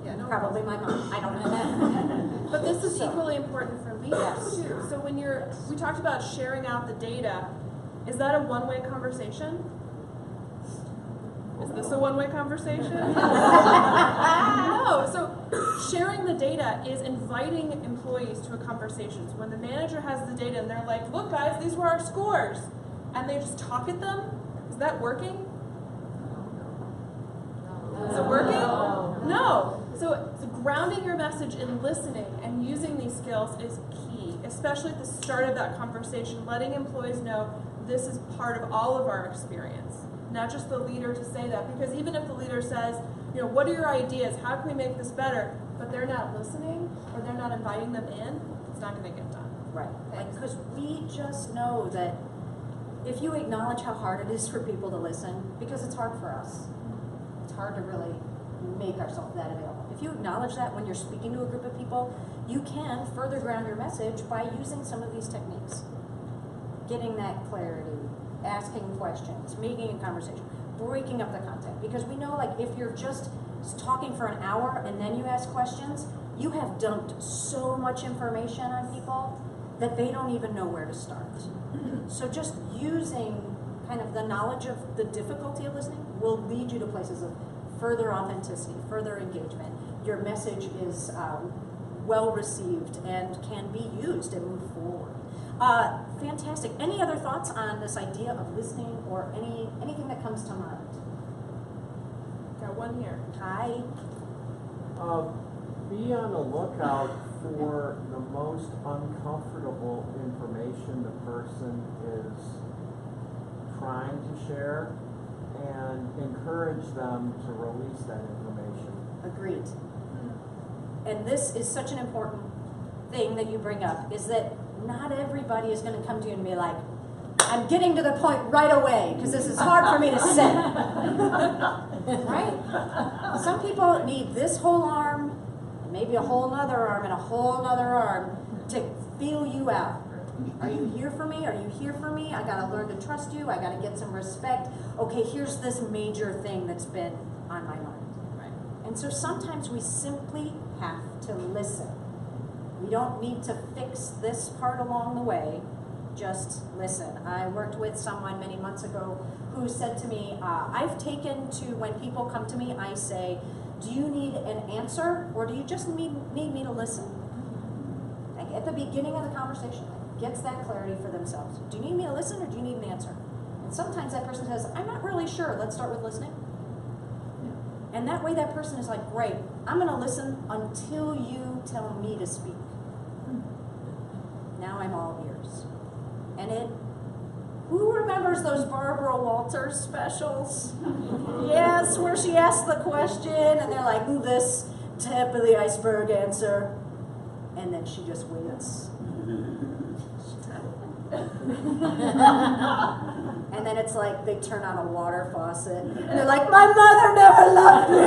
Yeah, no. Probably my mom. I don't know. But this is equally important for leaders Yes. too. So when we talked about sharing out the data, is that a one-way conversation? Is this a one-way conversation? No. So sharing the data is inviting employees to a conversation. So when the manager has the data and they're like, look guys, these were our scores, and they just talk at them, is that working? Is it working? No. So grounding your message in listening and using these skills is key, especially at the start of that conversation, letting employees know this is part of all of our experience, not just the leader to say that. Because even if the leader says, you know, what are your ideas? How can we make this better? But they're not listening or they're not inviting them in, it's not going to get done. Right. Because we just know that if you acknowledge how hard it is for people to listen, because it's hard for us, it's hard to really make ourselves that available. If you acknowledge that when you're speaking to a group of people, you can further ground your message by using some of these techniques. Getting that clarity, asking questions, making a conversation, breaking up the content. Because we know, like, if you're just talking for an hour and then you ask questions, you have dumped so much information on people that they don't even know where to start. So just using kind of the knowledge of the difficulty of listening will lead you to places of further authenticity, further engagement. Your message is well received and can be used and move forward. Fantastic. Any other thoughts on this idea of listening or anything that comes to mind? Got one here. Hi. Be on the lookout for the most uncomfortable information the person is trying to share and encourage them to release that information. Agreed. and this is such an important thing that you bring up, is that not everybody is going to come to you and be like, I'm getting to the point right away because this is hard for me to say. Right? Some people need this whole arm, and maybe a whole nother arm, and a whole nother arm to feel you out. Are you here for me? Are you here for me? I got to learn to trust you. I got to get some respect. Okay, here's this major thing that's been on my mind. Right. And so sometimes we simply have to listen. We don't need to fix this part along the way. Just listen. I worked with someone many months ago who said to me, I've taken to, when people come to me, I say, do you need an answer or do you just need me to listen? Like at the beginning of the conversation, gets that clarity for themselves. Do you need me to listen or do you need an answer? And sometimes that person says, I'm not really sure. Let's start with listening. And that way that person is like, great, I'm going to listen until you tell me to speak. Now I'm all ears. And who remembers those Barbara Walters specials? Yes, where she asked the question and they're like, this tip of the iceberg answer. And then she just waits. And then it's like they turn on a water faucet and they're like, my mother never loved me.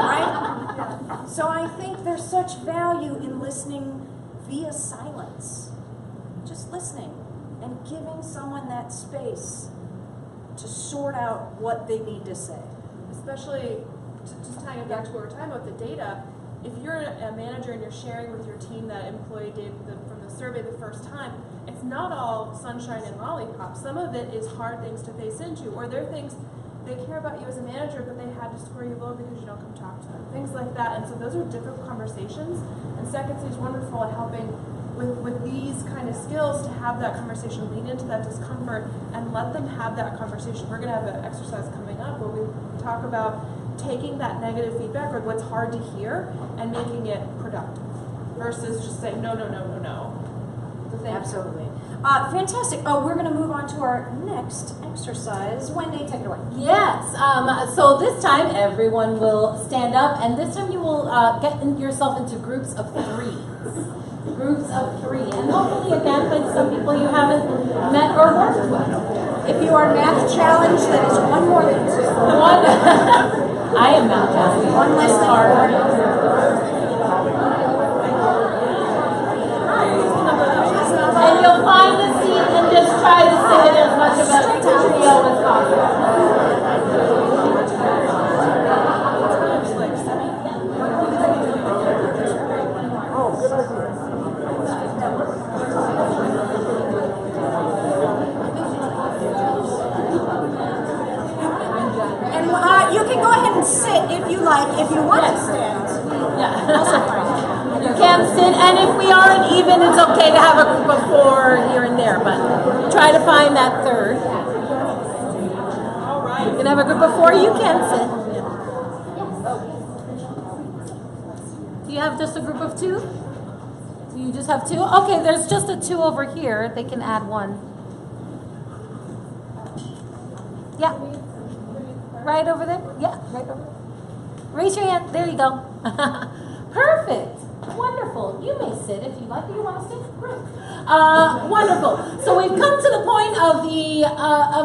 Right? So I think there's such value in listening via silence. Just listening and giving someone that space to sort out what they need to say. Especially, just tying it back to what we're talking about, the data, if you're a manager and you're sharing with your team that employee data from the survey the first time, it's not all sunshine and lollipops. Some of it is hard things to face into, or they're things they care about you as a manager, but they had to score you low because you don't come talk to them. Things like that. And so those are difficult conversations. And Second City is wonderful at helping with these kind of skills to have that conversation, lean into that discomfort, and let them have that conversation. We're going to have an exercise coming up where we talk about taking that negative feedback or what's hard to hear and making it productive versus just saying no. Absolutely. Fantastic. Oh, we're going to move on to our next exercise. Wendy, take it away. Yes. So this time everyone will stand up, and this time you will get yourself into groups of 3. Groups of 3, and hopefully again with some people you haven't met or worked with. If you are math challenged, that is one more than one. I am math challenged. One less than hard. And you'll find the seat and just try to sing it as much of a trio as possible. And you can go ahead and sit if you like. If you want to stand, also fine. You can sit, and if we aren't even, it's okay to have a group of 4 here and there, but try to find that third. All right. You can have a group of 4, you can sit. Do you have just a group of 2? Do you just have 2? Okay, there's just a 2 over here. They can add 1. Yeah. Right over there? Yeah, right over there. Raise your hand. There you go. Perfect. Wonderful. You may sit if you like. Do you want to sit? Great. Wonderful. So we've come to the point of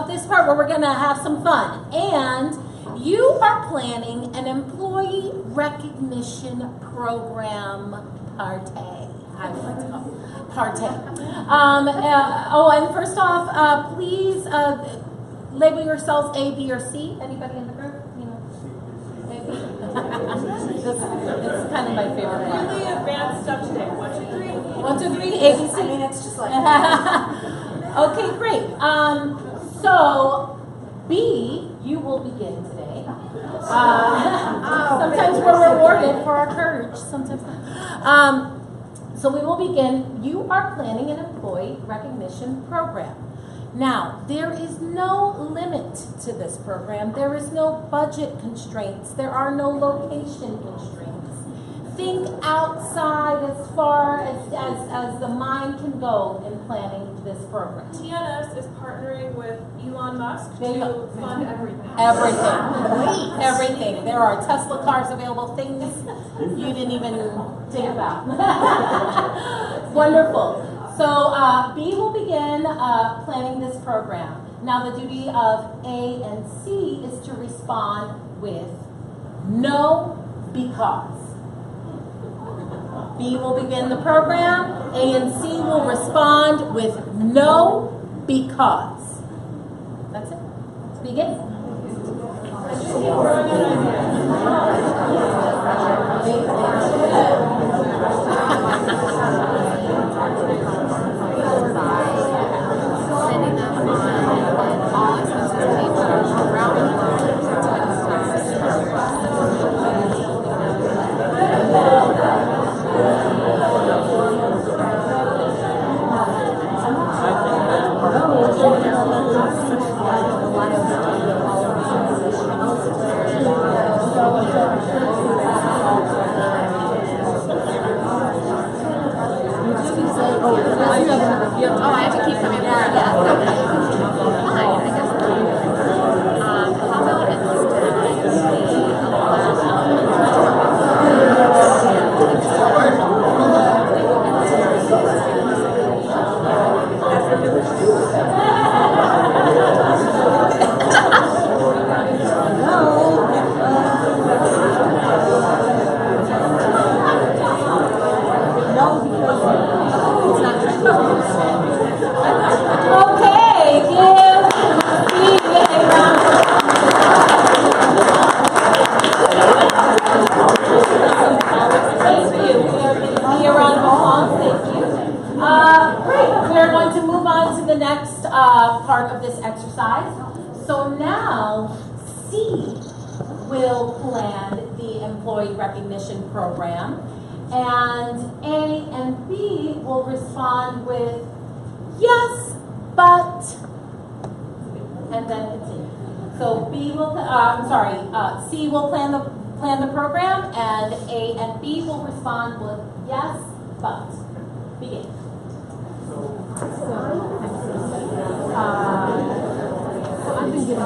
this part where we're going to have some fun. And you are planning an employee recognition program partay. I would like to call it partay. And first off, please label yourselves A, B, or C. Anybody in the group? It's kind of my favorite one. Really advanced stuff today. 1, 2, 3. 1, 2, 3, ABC. I mean, it's just like okay, great. So B, you will begin today. Sometimes we're rewarded for our courage. Sometimes not. So we will begin. You are planning an employee recognition program. Now, there is no limit to this program. There is no budget constraints. There are no location constraints. Think outside as far as the mind can go in planning this program? TNS is partnering with Elon Musk There you to go. fund everything. Everything. Everything. There are Tesla cars available, things you didn't even think about. Wonderful. So B will begin planning this program. Now the duty of A and C is to respond with no, because. B will begin the program. A and C will respond with no, because. That's it. Begin. Sending them on all expenses paid for around the Oh, I have to keep coming back. Yeah. Okay. Fine, I guess. How about Okay, give me a round. Thank you. We are giving me a round of applause. Thank you. Great. We are going to move on to the next part of this exercise. So now C will plan the employee recognition program, and A and B will respond with yes, but, and then continue. So B will, C will plan the program, and A and B will respond with yes, but. Begin. I've been given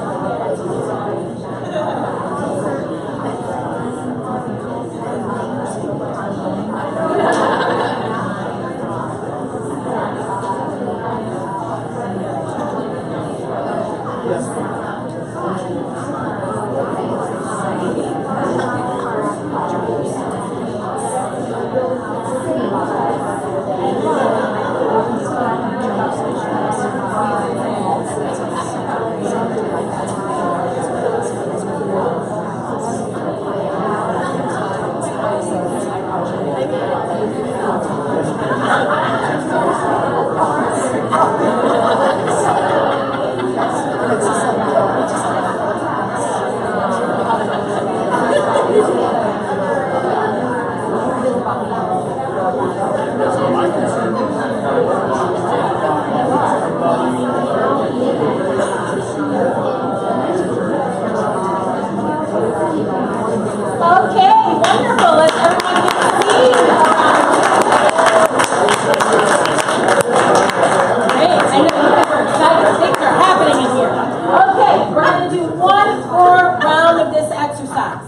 Okay, wonderful. Let's everyone get a seat. Great. I know you guys are excited. Things are happening in here. Okay, we're going to do one more round of this exercise.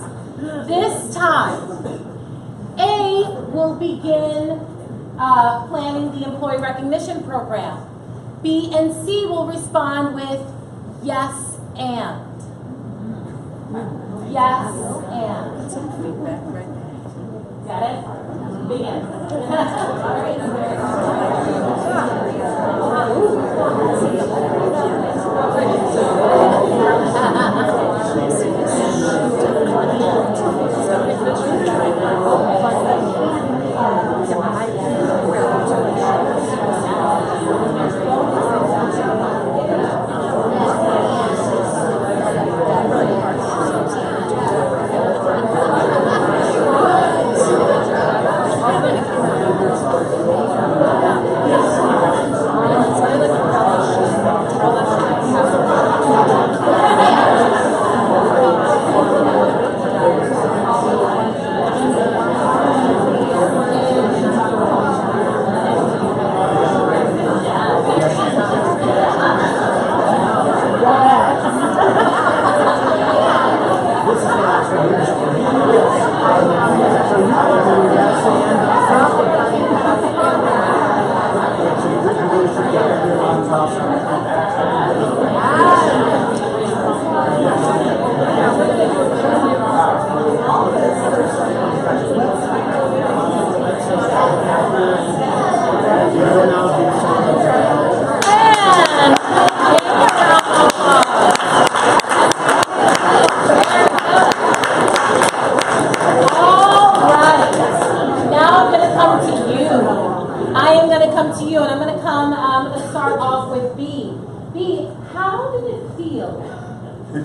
This time, A will begin planning the employee recognition program. B and C will respond with yes and. Yes and. Got it? Begin. going to start off with B. B, how did it feel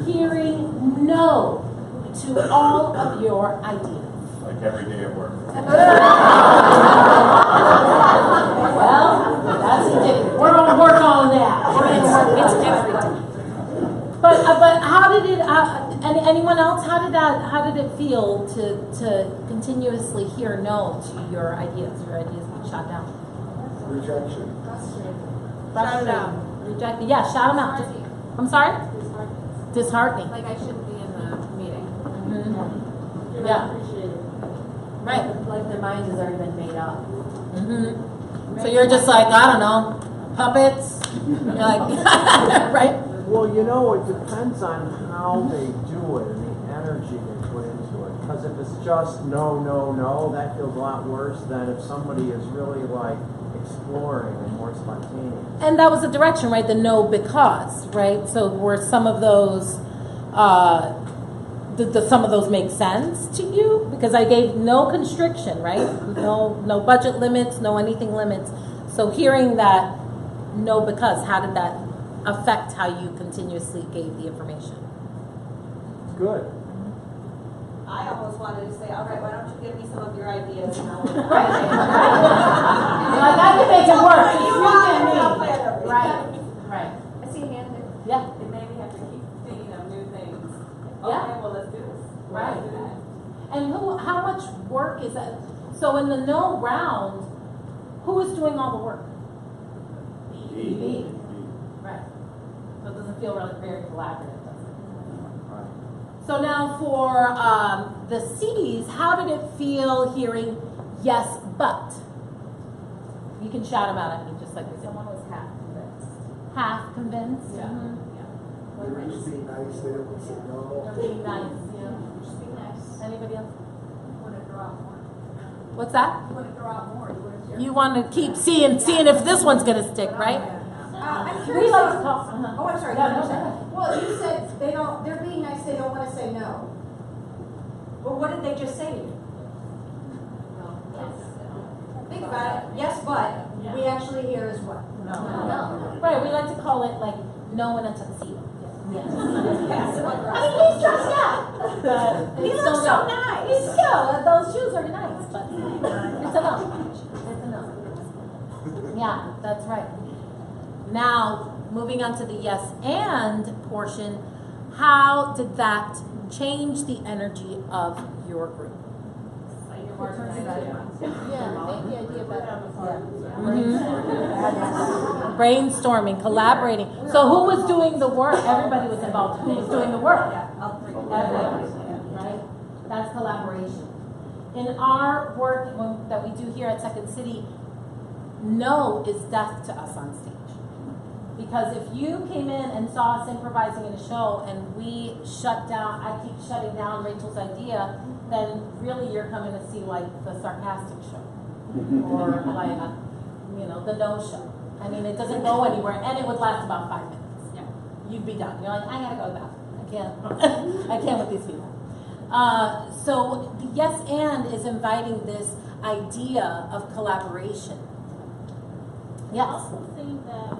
hearing no to all of your ideas? Like every day at work. Well, that's indicative. We're going to work on that. It's every day. But how did it? Anyone else? How did it feel to continuously hear no to your ideas? Your ideas being shot down. Rejection. Shout it out. Rejected. Yeah, shout them out. I'm sorry. Disheartening. Like I shouldn't be in the meeting. Mm-hmm. Yeah. Right. Like their mind has already been made up. Mm-hmm. So you're just like, I don't know, puppets. You're like, right? Well, you know, it depends on how they do it and the energy they put into it. Because if it's just no, no, no, that feels a lot worse than if somebody is really like exploring and more spontaneous. And that was the direction, right? The no because, right? So were some of those, did some of those make sense to you? Because I gave no constriction, right? No budget limits, no anything limits. So hearing that no because, how did that affect how you continuously gave the information? Good. I almost wanted to say, all right, why don't you give me some of your ideas and I'll Like, I can make it work. Right. Right. I see a hand there. Yeah. It made me have to keep thinking of new things. Yeah. Okay, well, let's do this. Right. And how much work is that? So in the no round, who is doing all the work? Me. Right. So it doesn't feel really very collaborative, does it? Right. So now for the C's, how did it feel hearing yes, but? You can shout them out at me just like we did. Someone was half convinced. Half convinced? Yeah. Mm-hmm. They were just being nice, they didn't want to say no. They're being nice, yeah. Just be nice. Anybody else? You want to throw out more. What's that? You want to throw out more. You want to keep seeing if this one's going to stick, right? I'm We curious. like to talk. Oh, I'm sorry. Yeah, no, Well, you said they're being nice, they don't want to say no. Well, what did they just say to you? Think about it. Yes, but we actually hear is what? No. Right, we like to call it like no in a tuxedo. Yes. I mean, he's dressed up. He looks so nice. He's still, those shoes are nice, but it's enough. It's enough. Yeah, that's right. Now, moving on to the yes and portion, how did that change the energy of your group? Yeah, make the idea better. Brainstorming, collaborating. So who was doing the work? Everybody was involved. Who was doing the work? Everybody, right? That's collaboration. In our work that we do here at Second City, no is death to us on stage. Because if you came in and saw us improvising in a show and we shut down, I keep shutting down Rachel's idea, then really you're coming to see like the sarcastic show. Or like, the no show. I mean, it doesn't go anywhere and it would last about 5 minutes. Yeah. You'd be done. You're like, I gotta go to the bathroom. I can't with these people. So the yes and is inviting this idea of collaboration. Yes. I also think that it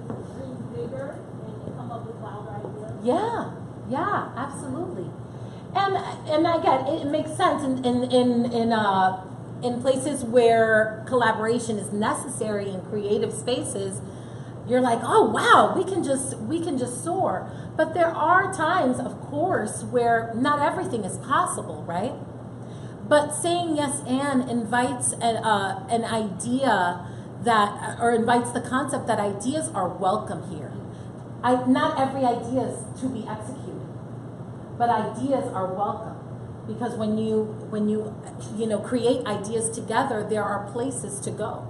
was dream bigger and you come up with louder ideas. Yeah, absolutely. And again, it makes sense in places where collaboration is necessary in creative spaces. You're like, oh wow, we can just soar. But there are times, of course, where not everything is possible, right? But saying yes and invites an idea or invites the concept that ideas are welcome here. Not every idea is to be executed, but ideas are welcome. Because when you create ideas together, there are places to go.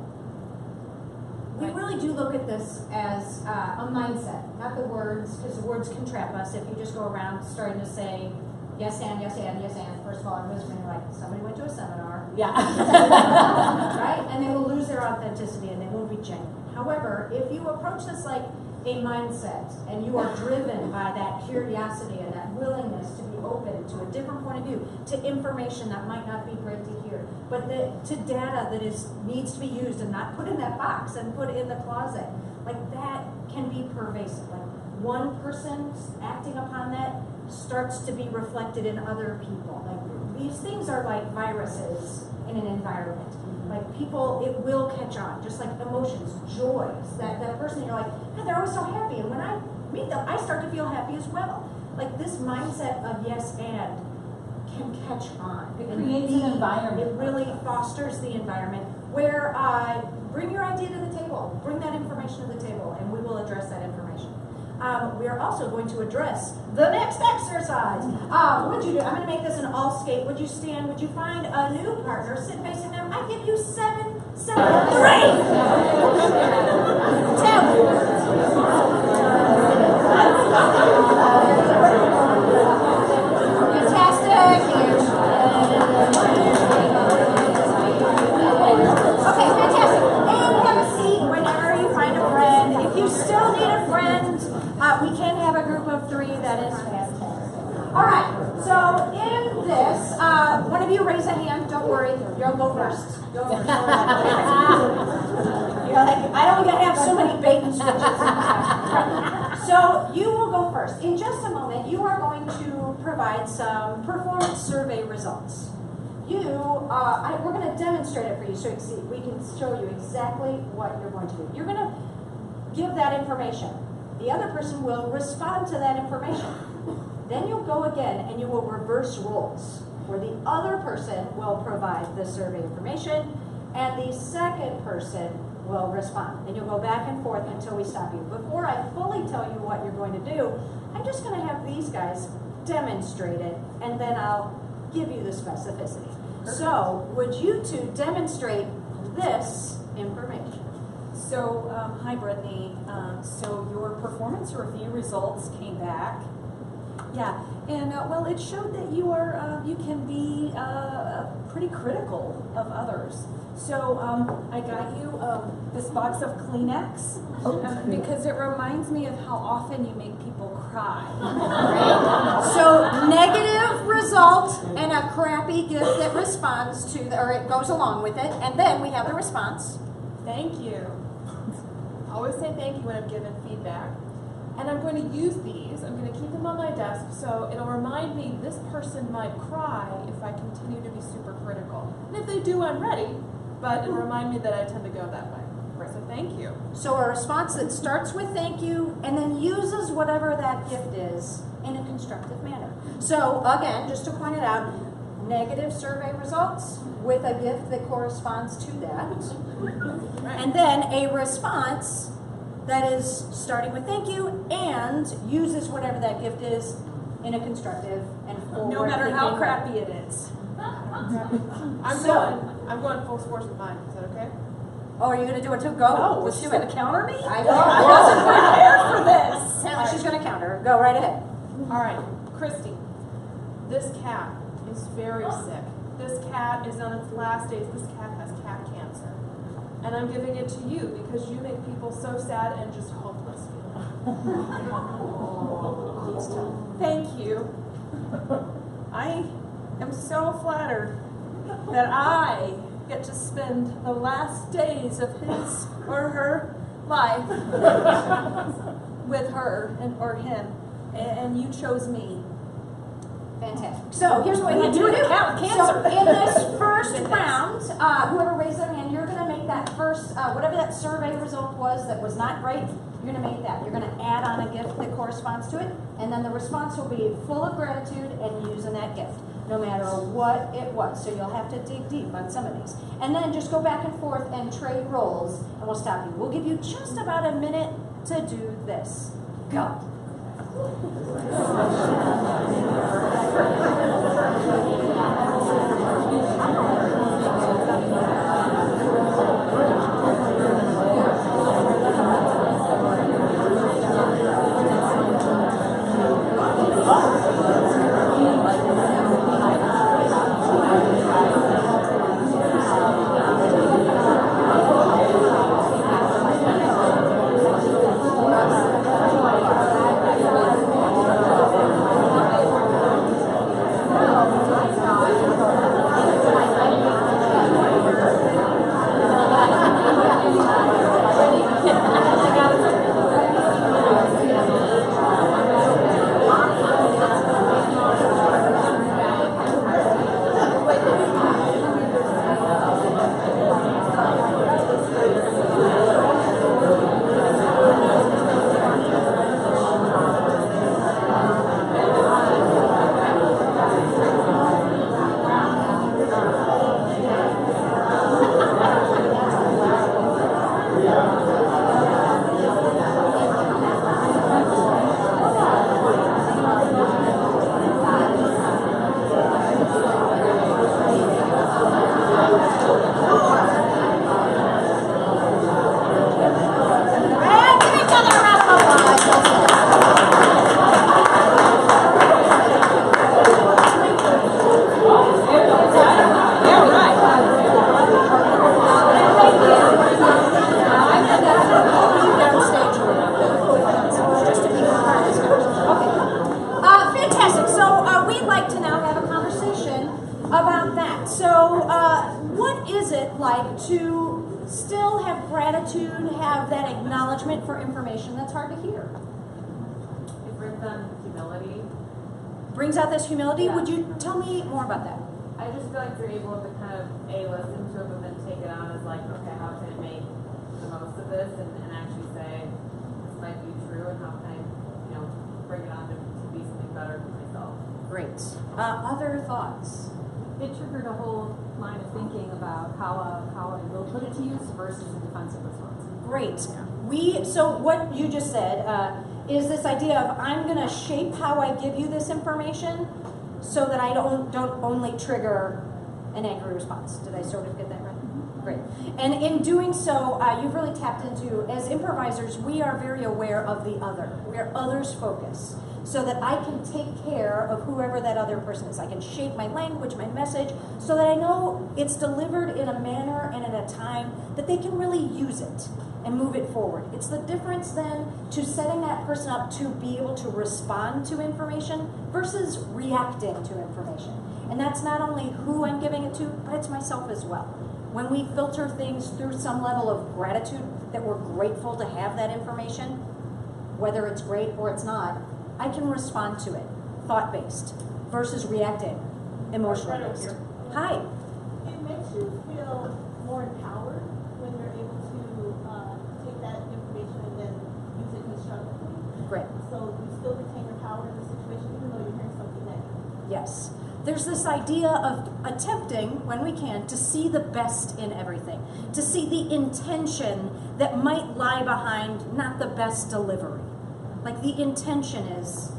We really do look at this as a mindset, not the words, because the words can trap us. If you just go around starting to say yes and, yes and, yes and, first of all, I'm whispering like somebody went to a seminar. Yeah. Right? And they will lose their authenticity and they won't be genuine. However, if you approach this like, a mindset and you are driven by that curiosity and that willingness to be open to a different point of view, to information that might not be great to hear, but to data that needs to be used and not put in that box and put in the closet, like that can be pervasive. Like one person acting upon that starts to be reflected in other people. Like these things are like viruses in an environment. Like people, it will catch on, just like emotions, joys. That person, you're like, God, they're always so happy. And when I meet them, I start to feel happy as well. Like this mindset of yes and can catch on. It creates an environment. It really fosters the environment where bring your idea to the table, bring that information to the table, and we will address that information. We are also going to address the next exercise. What'd you do? I'm going to make this an all skate. Would you stand? Would you find a new partner? Sit facing them. I give you 7, 3, 2. Fantastic. Okay, fantastic. And have a seat whenever you find a friend. If you still need a friend, we can have a group of 3. That is fantastic. All right. So in this, one of you raise a hand. Don't worry. You'll go first. You're like, I don't want to have so many bait and switches. So you will go first. In just a moment, you are going to provide some performance survey results. We're going to demonstrate it for you so we can show you exactly what you're going to do. You're going to give that information. The other person will respond to that information. Then you'll go again and you will reverse roles, where the other person will provide the survey information and the second person will respond. And you'll go back and forth until we stop you. Before I fully tell you what you're going to do, I'm just going to have these guys demonstrate it and then I'll give you the specificity. So, would you two demonstrate this information? So, hi Brittany. So your performance review results came back. Yeah, and well, it showed that you can be pretty critical of others. So I got you this box of Kleenex because it reminds me of how often you make people cry. Right? So negative result and a crappy gift that responds to, or it goes along with it, and then we have the response. Thank you. I always say thank you when I'm given feedback. And I'm going to use these. I'm going to keep them on my desk so it'll remind me this person might cry if I continue to be super critical. And if they do, I'm ready, but it'll remind me that I tend to go that way. So thank you. So a response that starts with thank you and then uses whatever that gift is in a constructive manner. So again, just to point it out, negative survey results with a gift that corresponds to that. And then a response that is starting with thank you and uses whatever that gift is in a constructive and forward. No matter how crappy it is. I'm going full force with mine. Is that okay? Oh, are you going to do it too? Go. Oh, Let's she's do it. going to counter me? I wasn't prepared for this. Apparently she's going to counter. Go right ahead. All right, Christy. This cat is very sick. This cat is on its last days. This cat has cat cancer. And I'm giving it to you because you make people so sad and just hopeless. Thank you. I am so flattered that I get to spend the last days of his or her life with her or him, and you chose me. Fantastic. So here's what we need to do. So in this first round, whoever raised their hand, you're going to make that first, whatever that survey result was that was not great, you're going to make that. You're going to add on a gift that corresponds to it, and then the response will be full of gratitude and using that gift, no matter what it was. So you'll have to dig deep on some of these. And then just go back and forth and trade roles, and we'll stop you. We'll give you just about a minute to do this. Go. gratitude have that acknowledgement for information that's hard to hear. It brings on humility. Brings out this humility. Yeah. Would you tell me more about that? I just feel like you're able to kind of listen to it, but then take it on as like, okay, how can I make the most of this, and actually say this might be true, and how can I, bring it on to be something better for myself. Great. Other thoughts? It triggered a whole line of thinking about how I will put it to use versus a defensive response. Great. So what you just said is this idea of I'm going to shape how I give you this information so that I don't only trigger an angry response. Did I sort of get that right? Mm-hmm. Great. And in doing so, you've really tapped into, as improvisers, we are very aware of the other. We are others focused, so that I can take care of whoever that other person is. I can shape my language, my message, so that I know it's delivered in a manner and in a time that they can really use it and move it forward. It's the difference then to setting that person up to be able to respond to information versus reacting to information. And that's not only who I'm giving it to, but it's myself as well. When we filter things through some level of gratitude, that we're grateful to have that information, whether it's great or it's not, I can respond to it, thought-based, versus reacting, emotional-based. Hi. It makes you feel more empowered when you're able to take that information and then use it constructively. Great. So you still retain your power in the situation even though you're hearing something negative. Yes. There's this idea of attempting, when we can, to see the best in everything, to see the intention that might lie behind not the best delivery. Like the intention is,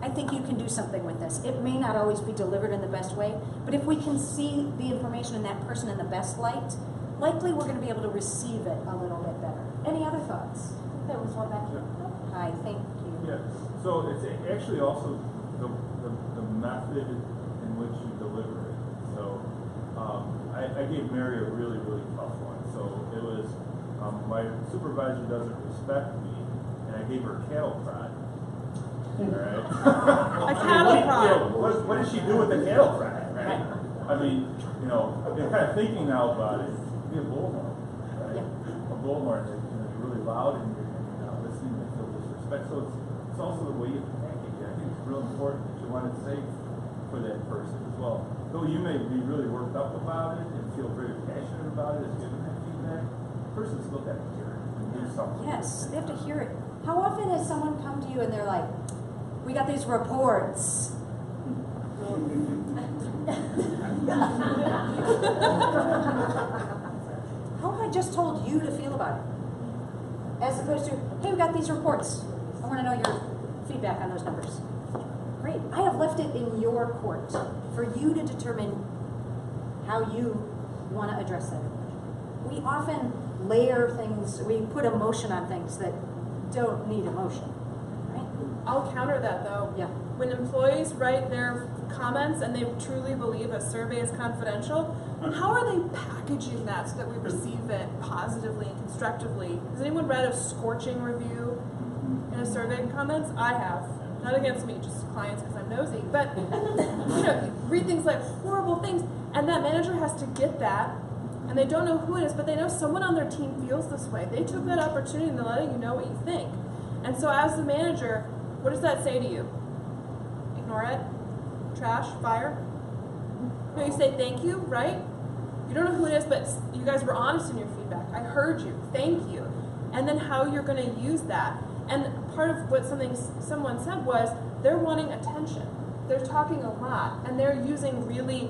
I think you can do something with this. It may not always be delivered in the best way, but if we can see the information and that person in the best light, likely we're going to be able to receive it a little bit better. Any other thoughts? There was one back here. Hi, thank you. Yeah, so it's actually also the method in which you deliver it. So I gave Mary a really, really tough one. So it was, my supervisor doesn't respect me, and I gave her a cattle prod. All right. A cattle prod. What does she do with the cattle prod, right? I mean, you're kind of thinking now about it. Be a bullhorn, right? A bullhorn is really loud and you're not listening and feel disrespect. So it's also the way you package it. I think it's real important that you want it safe for that person as well. Though you may be really worked up about it and feel very passionate about it as giving that feedback, the person still got to hear it and do something. Yes, they have to hear it. How often has someone come to you and they're like, we got these reports. How have I just told you to feel about it? As opposed to, hey, we got these reports. I want to know your feedback on those numbers. Great. I have left it in your court for you to determine how you want to address that information. We often layer things, we put emotion on things that don't need emotion. Right? I'll counter that though. Yeah. When employees write their comments and they truly believe a survey is confidential, how are they packaging that so that we receive it positively and constructively? Has anyone read a scorching review in a survey comments? I have. Not against me, just clients because I'm nosy. But read things like horrible things, and that manager has to get that, and they don't know who it is, but they know someone on their team feels this way. They took that opportunity and they're letting you know what you think. And so as the manager, what does that say to you? Ignore it? Trash? Fire? No, you say thank you, right? You don't know who it is, but you guys were honest in your feedback. I heard you. Thank you. And then how you're going to use that. And part of what someone said was they're wanting attention. They're talking a lot, and they're using really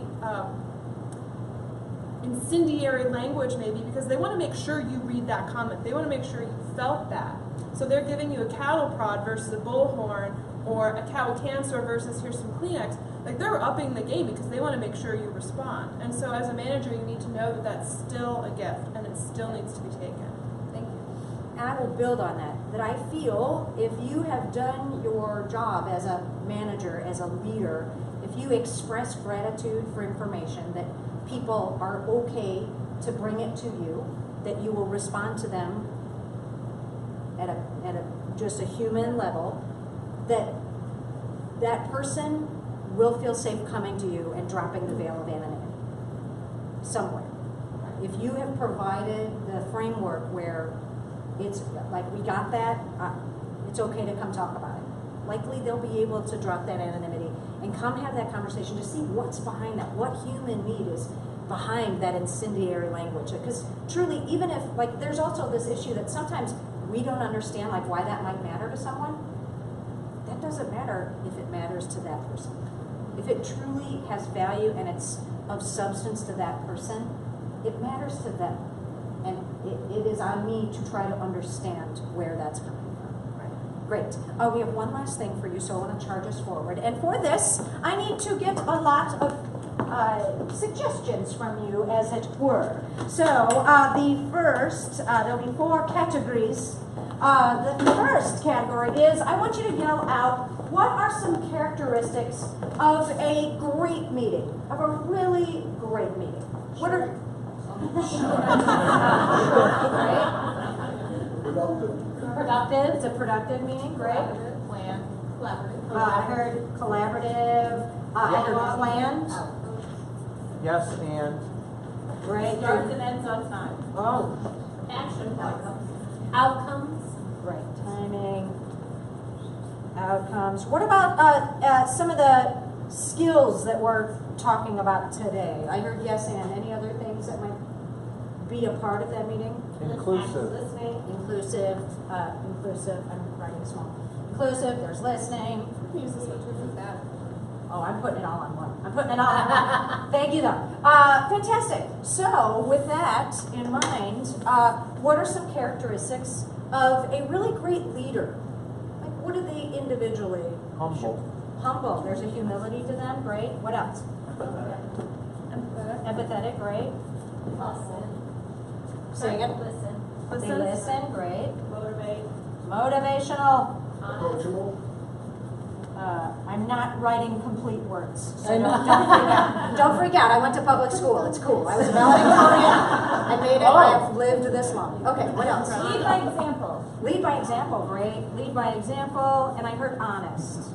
incendiary language maybe because they want to make sure you read that comment. They want to make sure you felt that. So they're giving you a cattle prod versus a bullhorn, or a cow cancer versus here's some Kleenex. Like they're upping the game because they want to make sure you respond. And so as a manager, you need to know that that's still a gift and it still needs to be taken. Thank you. And I will build on that I feel if you have done your job as a manager, as a leader, if you express gratitude for information, that people are okay to bring it to you, that you will respond to them at a just a human level, that person will feel safe coming to you and dropping the veil of anonymity somewhere. If you have provided the framework where it's like, we got that, it's okay to come talk about it. Likely they'll be able to drop that anonymity and come have that conversation to see what's behind that, what human need is behind that incendiary language. Because truly, even if, like, there's also this issue that sometimes we don't understand, like, why that might matter to someone. That doesn't matter if it matters to that person. If it truly has value and it's of substance to that person, it matters to them. And it is on me to try to understand where that's coming from. Right. Great. We have one last thing for you, so I want to charge us forward. And for this, I need to get a lot of suggestions from you, as it were. So the first, there'll be 4 categories. The first category is, I want you to yell out, what are some characteristics of a great meeting, of a really great meeting? What are... Productive. It's a productive meeting, great. Plan. Collaborative. I heard collaborative. I heard planned. Yes, and. Great. Starts and ends on time. Oh. Action outcomes. Outcomes. Great. Timing. Outcomes. What about some of the skills that we're talking about today? I heard yes and. Any other things that might be a part of that meeting? Inclusive. Listening. Inclusive. Inclusive. I'm writing small. Inclusive. There's listening. Use this one too. That. Oh, I'm putting it all on one. I'm putting it all on one. Thank you, though. Fantastic. So, with that in mind, what are some characteristics of a really great leader? Like, what do they individually? Humble. Humble. There's a humility to them. Great. What else? Empathetic. Great. Listen. Say it. Listen. They listen. Great. Motivate. Motivational. Approachable. I'm not writing complete words, so don't freak out. Don't freak out. I went to public school. It's cool. I was valedictorian. I made it. I've lived this long. Okay, what else? Lead by example. Lead by example. Great. Lead by example. And I heard honest.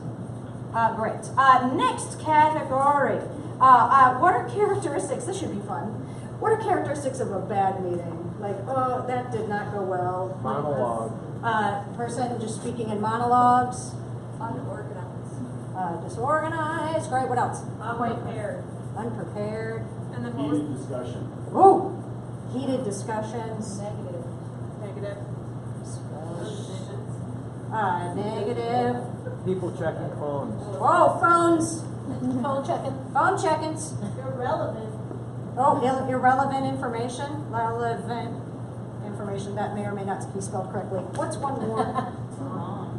Great. Next category. What are characteristics? This should be fun. What are characteristics of a bad meeting? Like, oh, that did not go well. Monologue. Person just speaking in monologues. Unorganized. Disorganized. Great. What else? Unprepared. Unprepared. And then Heated discussion. Whoa. Heated discussions. Negative. Negative. Negative. People checking phones. Oh, phones. Phone checking. Phone check-ins. Irrelevant. Oh, irrelevant information. Relevant information that may or may not be spelled correctly. What's one more?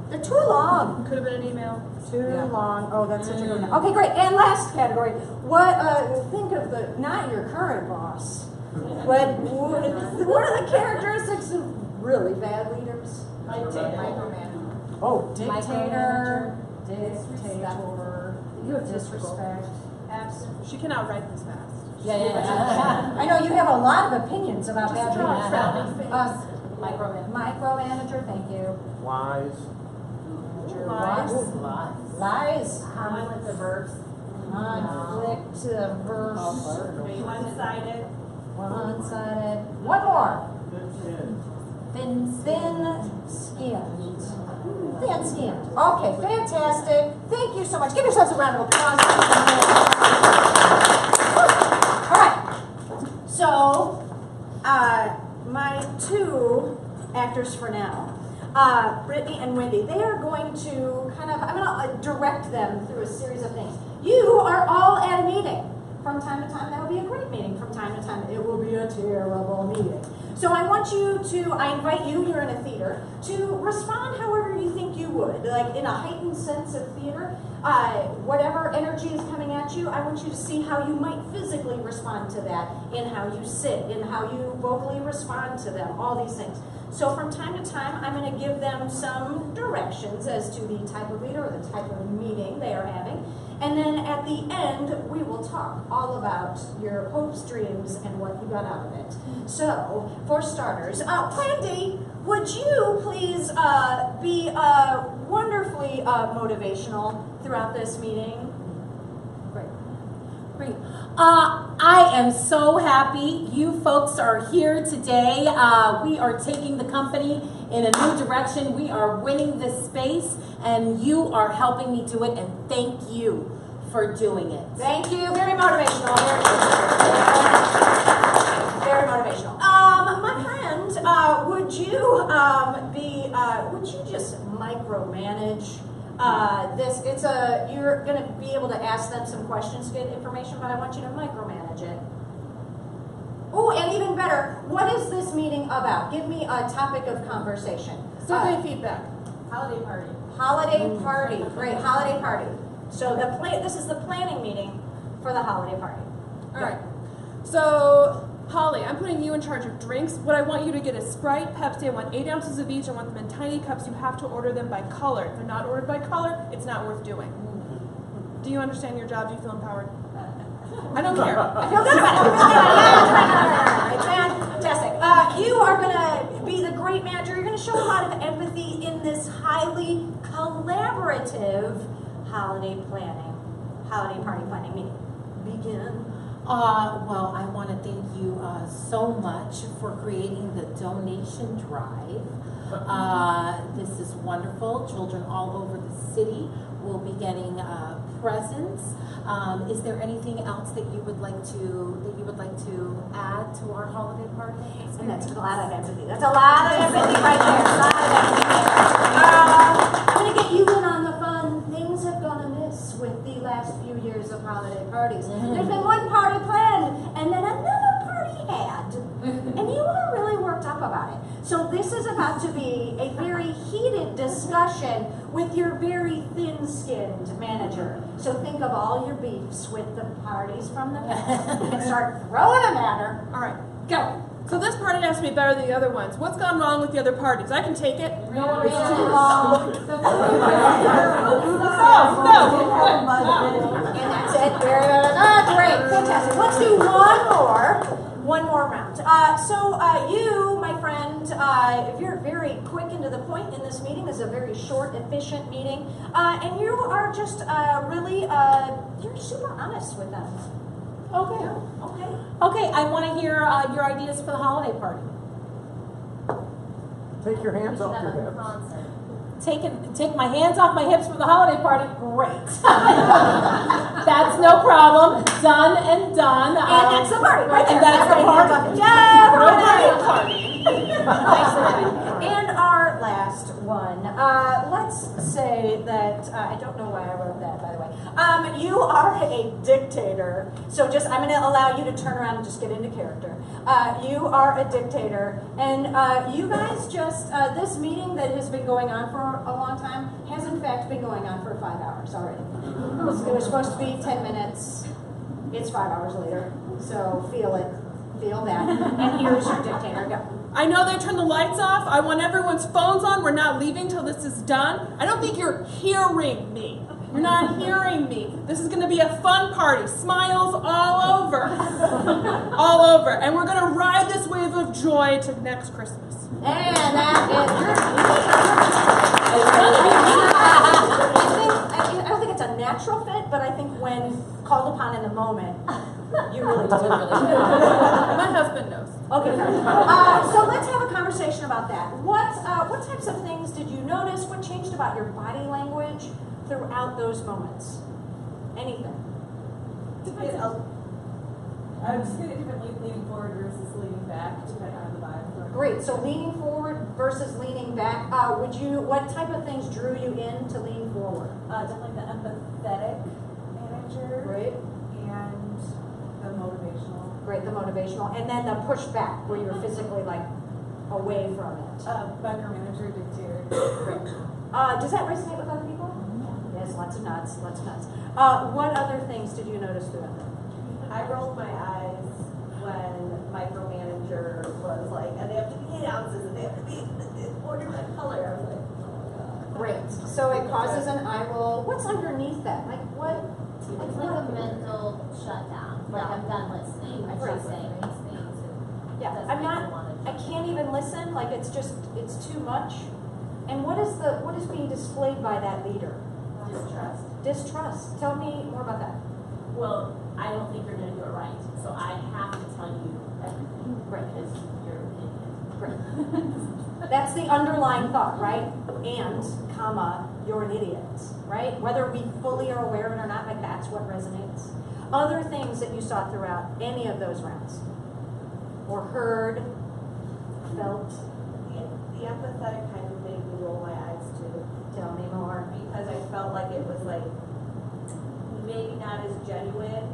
They're too long. Could have been an email. Too long. Oh, that's such a good one. Okay, great. And last category. What? Think of the not your current boss. What are the characteristics of really bad leaders? Micromanagement. Oh, dictator. Dictator. Disrespect. Absolutely. She cannot write this fast. Yeah. I know you have a lot of opinions about bad leaders. Micromanager. Thank you. Lies. Lies. Conflict averse. Conflict averse. One-sided. One-sided. One more. Thin. Thin-skinned. Thin-skinned. Okay, fantastic. Thank you so much. Give yourselves a round of applause. All right. So, my 2 actors for now, Brittany and Wendy, they are going to I'm going to direct them through a series of things. You are all at a meeting. From time to time, that will be a great meeting. From time to time, it will be a terrible meeting. So I invite you here in a theater to respond however you think you would. Like in a heightened sense of theater, whatever energy is coming at you, I want you to see how you might physically respond to that in how you sit, in how you vocally respond to them, all these things. So from time to time, I'm going to give them some directions as to the type of leader or the type of meeting they are having. And then at the end, we will talk all about your hopes, dreams, and what you got out of it. So, for starters, Wendy, would you please be wonderfully motivational throughout this meeting? Great. I am so happy you folks are here today. We are taking the company in a new direction. We are winning this space, and you are helping me do it, and thank you for doing it. Thank you. Very motivational. Very motivational. My friend, would you just micromanage this? You're going to be able to ask them some questions to get information, but I want you to micromanage it. Oh, and even better, what is this meeting about? Give me a topic of conversation. Survey feedback. Holiday party. Holiday party. Great, holiday party. So this is the planning meeting for the holiday party. All right. So, Holly, I'm putting you in charge of drinks. What I want you to get is Sprite, Pepsi. I want 8 ounces of each. I want them in tiny cups. You have to order them by color. If they're not ordered by color, it's not worth doing. Do you understand your job? Do you feel empowered? I don't care. I feel good about it. Fantastic. You are going to be the great manager. You're going to show a lot of empathy in this highly collaborative holiday party planning meeting. Begin. Well, I want to thank you so much for creating the donation drive. This is wonderful. Children all over the city will be getting presents. Is there anything else that you would like to add to our holiday party? And that's a lot of empathy. That's a lot of empathy right there. A lot of empathy. I'm going to get you in on the fun. Things have gone amiss with the last few years of holiday parties. There's been one party planned, and then another party had. And you are really worked up about it. So this is about to be a very heated discussion with your very thin-skinned manager. So think of all your beefs with the parties from the past and start throwing them at her. All right. Go. So this party has to be better than the other ones. What's gone wrong with the other parties? I can take it. No, it's too long. And that's it. Very good. Great. Fantastic. Let's do one more round. You, my friend, if you're very quick and to the point in this meeting, this is a very short, efficient meeting, and you are just really, you're super honest with them. Okay. Okay. Okay, I want to hear your ideas for the holiday party. Take your hands off your hips. Take my hands off my hips for the holiday party? Great. That's no problem. Done and done. And that's the party, right there. And that's the party. Yeah, party. And our last one. Let's say that, I don't know why I wrote that, by the way. You are a dictator. So I'm going to allow you to turn around and just get into character. You are a dictator. And you guys this meeting that has been going on for a long time has in fact been going on for 5 hours already. It was supposed to be 10 minutes. It's 5 hours later. So feel it. Feel that. And here's your dictator. Go. I know they turned the lights off. I want everyone's phones on. We're not leaving till this is done. I don't think you're hearing me. You're not hearing me. This is going to be a fun party. Smiles all over. All over. And we're going to ride this wave of joy to next Christmas. And that is I don't think it's a natural fit, but I think when called upon in the moment, you really do. My husband knows. Okay, so let's have a conversation about that. What types of things did you notice? What changed about your body language throughout those moments? Anything? I'm just going to differently leaning forward versus leaning back, depending on the vibe. Great. So leaning forward versus leaning back. What type of things drew you in to lean forward? Definitely the empathetic manager. Great. And the motivational. Great, the motivational. And then the push back, where you're physically away from it. Micromanager, dictator. Great. Does that resonate with other people? Yeah. Yes, lots of nods, lots of nods. What other things did you notice throughout that? I rolled my eyes when micromanager was like, and they have to be 8 ounces, and they have to be ordered by color. I was like, oh my god. Great. So it causes an eye roll. What's underneath that? What? It's like a mental shutdown. Like I'm done listening. I'm just saying these things. Yeah, I can't even listen. It's too much. And what is being displayed by that leader? Distrust. Distrust. Tell me more about that. Well, I don't think you're going to do it right. So I have to tell you everything because you're an idiot. That's the underlying thought, right? And, comma, you're an idiot, right? Whether we fully are aware of it or not, like that's what resonates. Other things that you saw throughout any of those rounds, or heard, felt. The empathetic kind of made me roll my eyes too. Tell me more. Because I felt like it was like maybe not as genuine,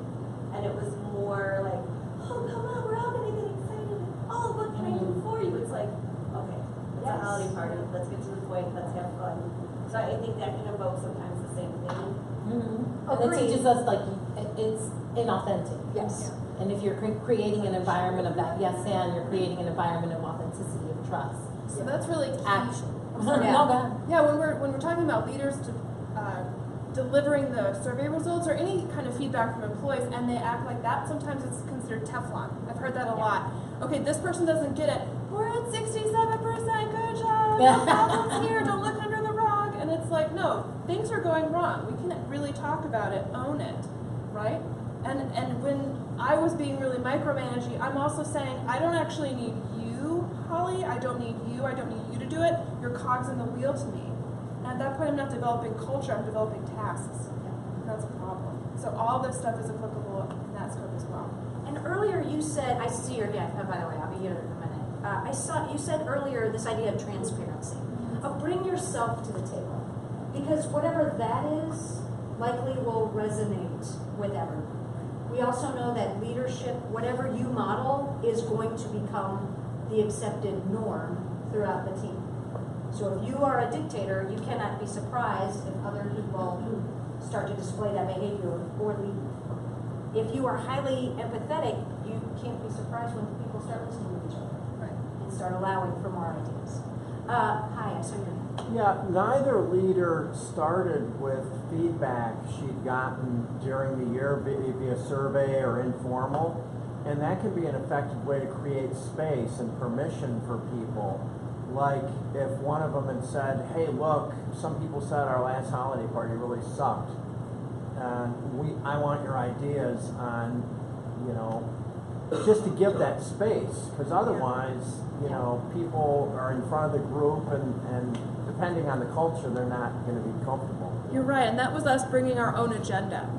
and it was more like, oh come on, we're all gonna get excited. Oh, what can I do for you? It's like, okay, it's a holiday party. Let's get to the point. Let's have fun. So I think that can evoke sometimes the same thing. And that teaches us like it's inauthentic. Yes. And if you're creating an environment of that, yes, and you're creating an environment of authenticity, of trust. So that's really key. Action. Yeah. No, go ahead. Yeah, when we're talking about leaders delivering the survey results or any kind of feedback from employees, and they act like that, sometimes it's considered Teflon. I've heard that a lot. Okay, this person doesn't get it. We're at 67%. Good job. No problems here. Don't look under the rug. And it's like, no, things are going wrong. We can really talk about it, own it, right? And when I was being really micromanaging, I'm also saying I don't actually need you, Holly. I don't need you. I don't need you to do it. You're cogs in the wheel to me. And at that point, I'm not developing culture. I'm developing tasks. And that's a problem. So all this stuff is applicable in that scope as well. And earlier you said, I see your hand. Oh, by the way, I'll be here in a minute. I saw you said earlier this idea of transparency, of bring yourself to the table, because whatever that is likely will resonate with everyone. We also know that leadership, whatever you model, is going to become the accepted norm throughout the team. So if you are a dictator, you cannot be surprised if other people start to display that behavior or lead. If you are highly empathetic, you can't be surprised when people start listening to each other and start allowing for more ideas. Hi, I saw your hand. Yeah, neither leader started with feedback she'd gotten during the year via survey or informal, and that can be an effective way to create space and permission for people. Like if one of them had said, hey look, some people said our last holiday party really sucked, and I want your ideas on, you know, just to give that space, because otherwise, you know, people are in front of the group and depending on the culture, they're not going to be comfortable. You're right, and that was us bringing our own agenda.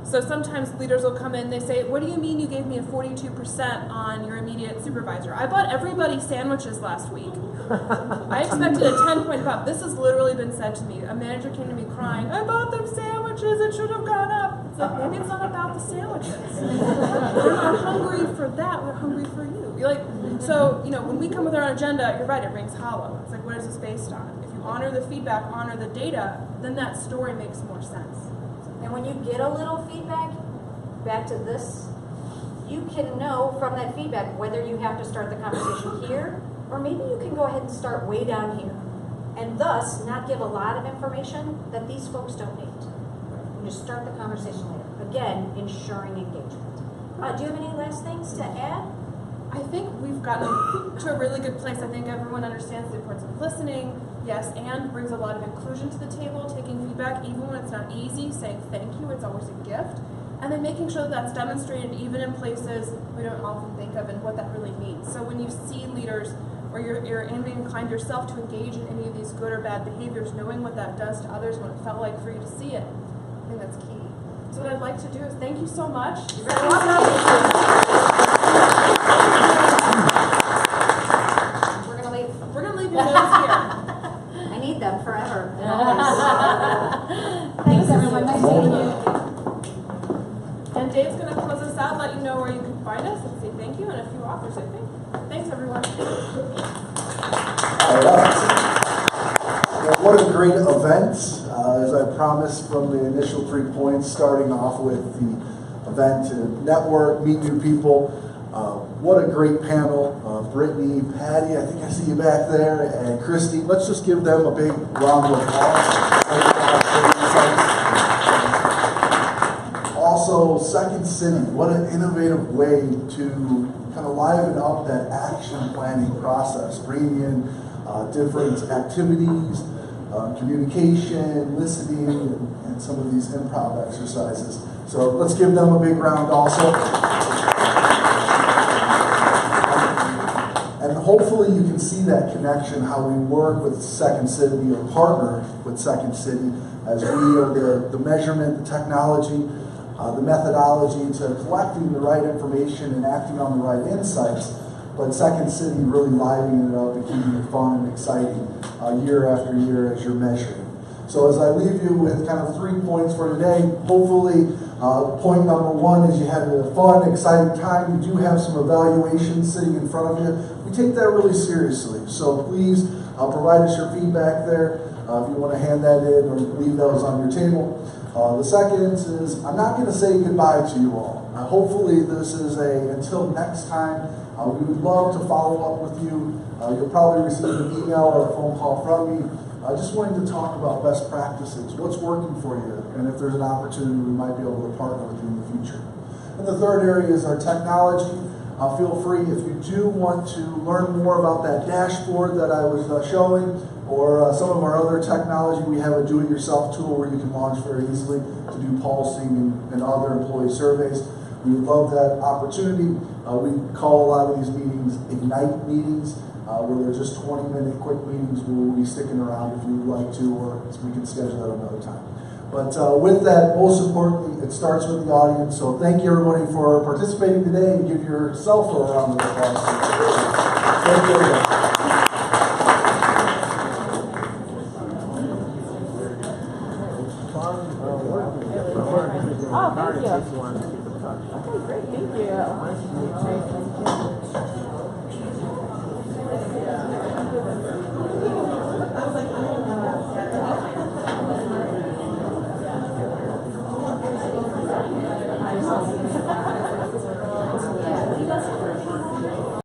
So sometimes leaders will come in, they say, what do you mean you gave me a 42% on your immediate supervisor? I bought everybody sandwiches last week. I expected a 10-point bump. This has literally been said to me. A manager came to me crying, I bought them sandwiches, it should have gone up. It's like, maybe it's not about the sandwiches. We're not hungry for that, we're hungry for you. You're like, so, you know, when we come with our own agenda, you're right, it rings hollow. It's like, what is this based on? If you honor the feedback, honor the data, then that story makes more sense. And when you get a little feedback, back to this, you can know from that feedback whether you have to start the conversation here, or maybe you can go ahead and start way down here, and thus not give a lot of information that these folks don't need. You just start the conversation later. Again, ensuring engagement. Do you have any last things to add? I think we've gotten to a really good place. I think everyone understands the importance of listening, yes, and brings a lot of inclusion to the table, taking feedback even when it's not easy, saying thank you, it's always a gift, and then making sure that that's demonstrated even in places we don't often think of and what that really means. So when you see leaders or you're inclined yourself to engage in any of these good or bad behaviors, knowing what that does to others, what it felt like for you to see it, I think that's key. So what I'd like to do is thank you so much. You're very welcome. We're gonna leave your notes here. I need them forever. Thanks everyone. Nice meeting you. And Dave's gonna close us out, let you know where you can find us, and say thank you, and a few offers, I think. Thanks everyone. All right. Well, what a great event. As I promised from the initial 3 points, starting off with the event to network, meet new people. What a great panel. Brittany, Patty, I think I see you back there, and Christy. Let's just give them a big round of applause. Also, Second City, what an innovative way to kind of liven up that action planning process, bringing in different activities, communication, listening, and some of these improv exercises. So let's give them a big round also. hopefully you can see that connection, how we work with Second City or partner with Second City as we are the measurement, the technology, the methodology to collecting the right information and acting on the right insights, but Second City really livening it up and keeping it fun and exciting year after year as you're measuring. So as I leave you with kind of 3 points for today, hopefully point number 1 is you had a fun, exciting time. You do have some evaluations sitting in front of you. We take that really seriously. So please provide us your feedback there if you want to hand that in or leave those on your table. The second is I'm not going to say goodbye to you all. Hopefully this is until next time. We would love to follow up with you. You'll probably receive an email or a phone call from me. Just wanting to talk about best practices, what's working for you, and if there's an opportunity we might be able to partner with you in the future. And the third area is our technology. Feel free if you do want to learn more about that dashboard that I was showing, or some of our other technology. We have a do-it-yourself tool where you can launch very easily to do pulsing and other employee surveys. We would love that opportunity. We call a lot of these meetings Ignite meetings, where they're just 20-minute quick meetings. We'll be sticking around if you would like to, or we can schedule that another time. But with that, most importantly, it starts with the audience. So thank you everybody for participating today, and give yourself a round of applause. Thank you everybody. Oh, thank you. Okay, great, thank you.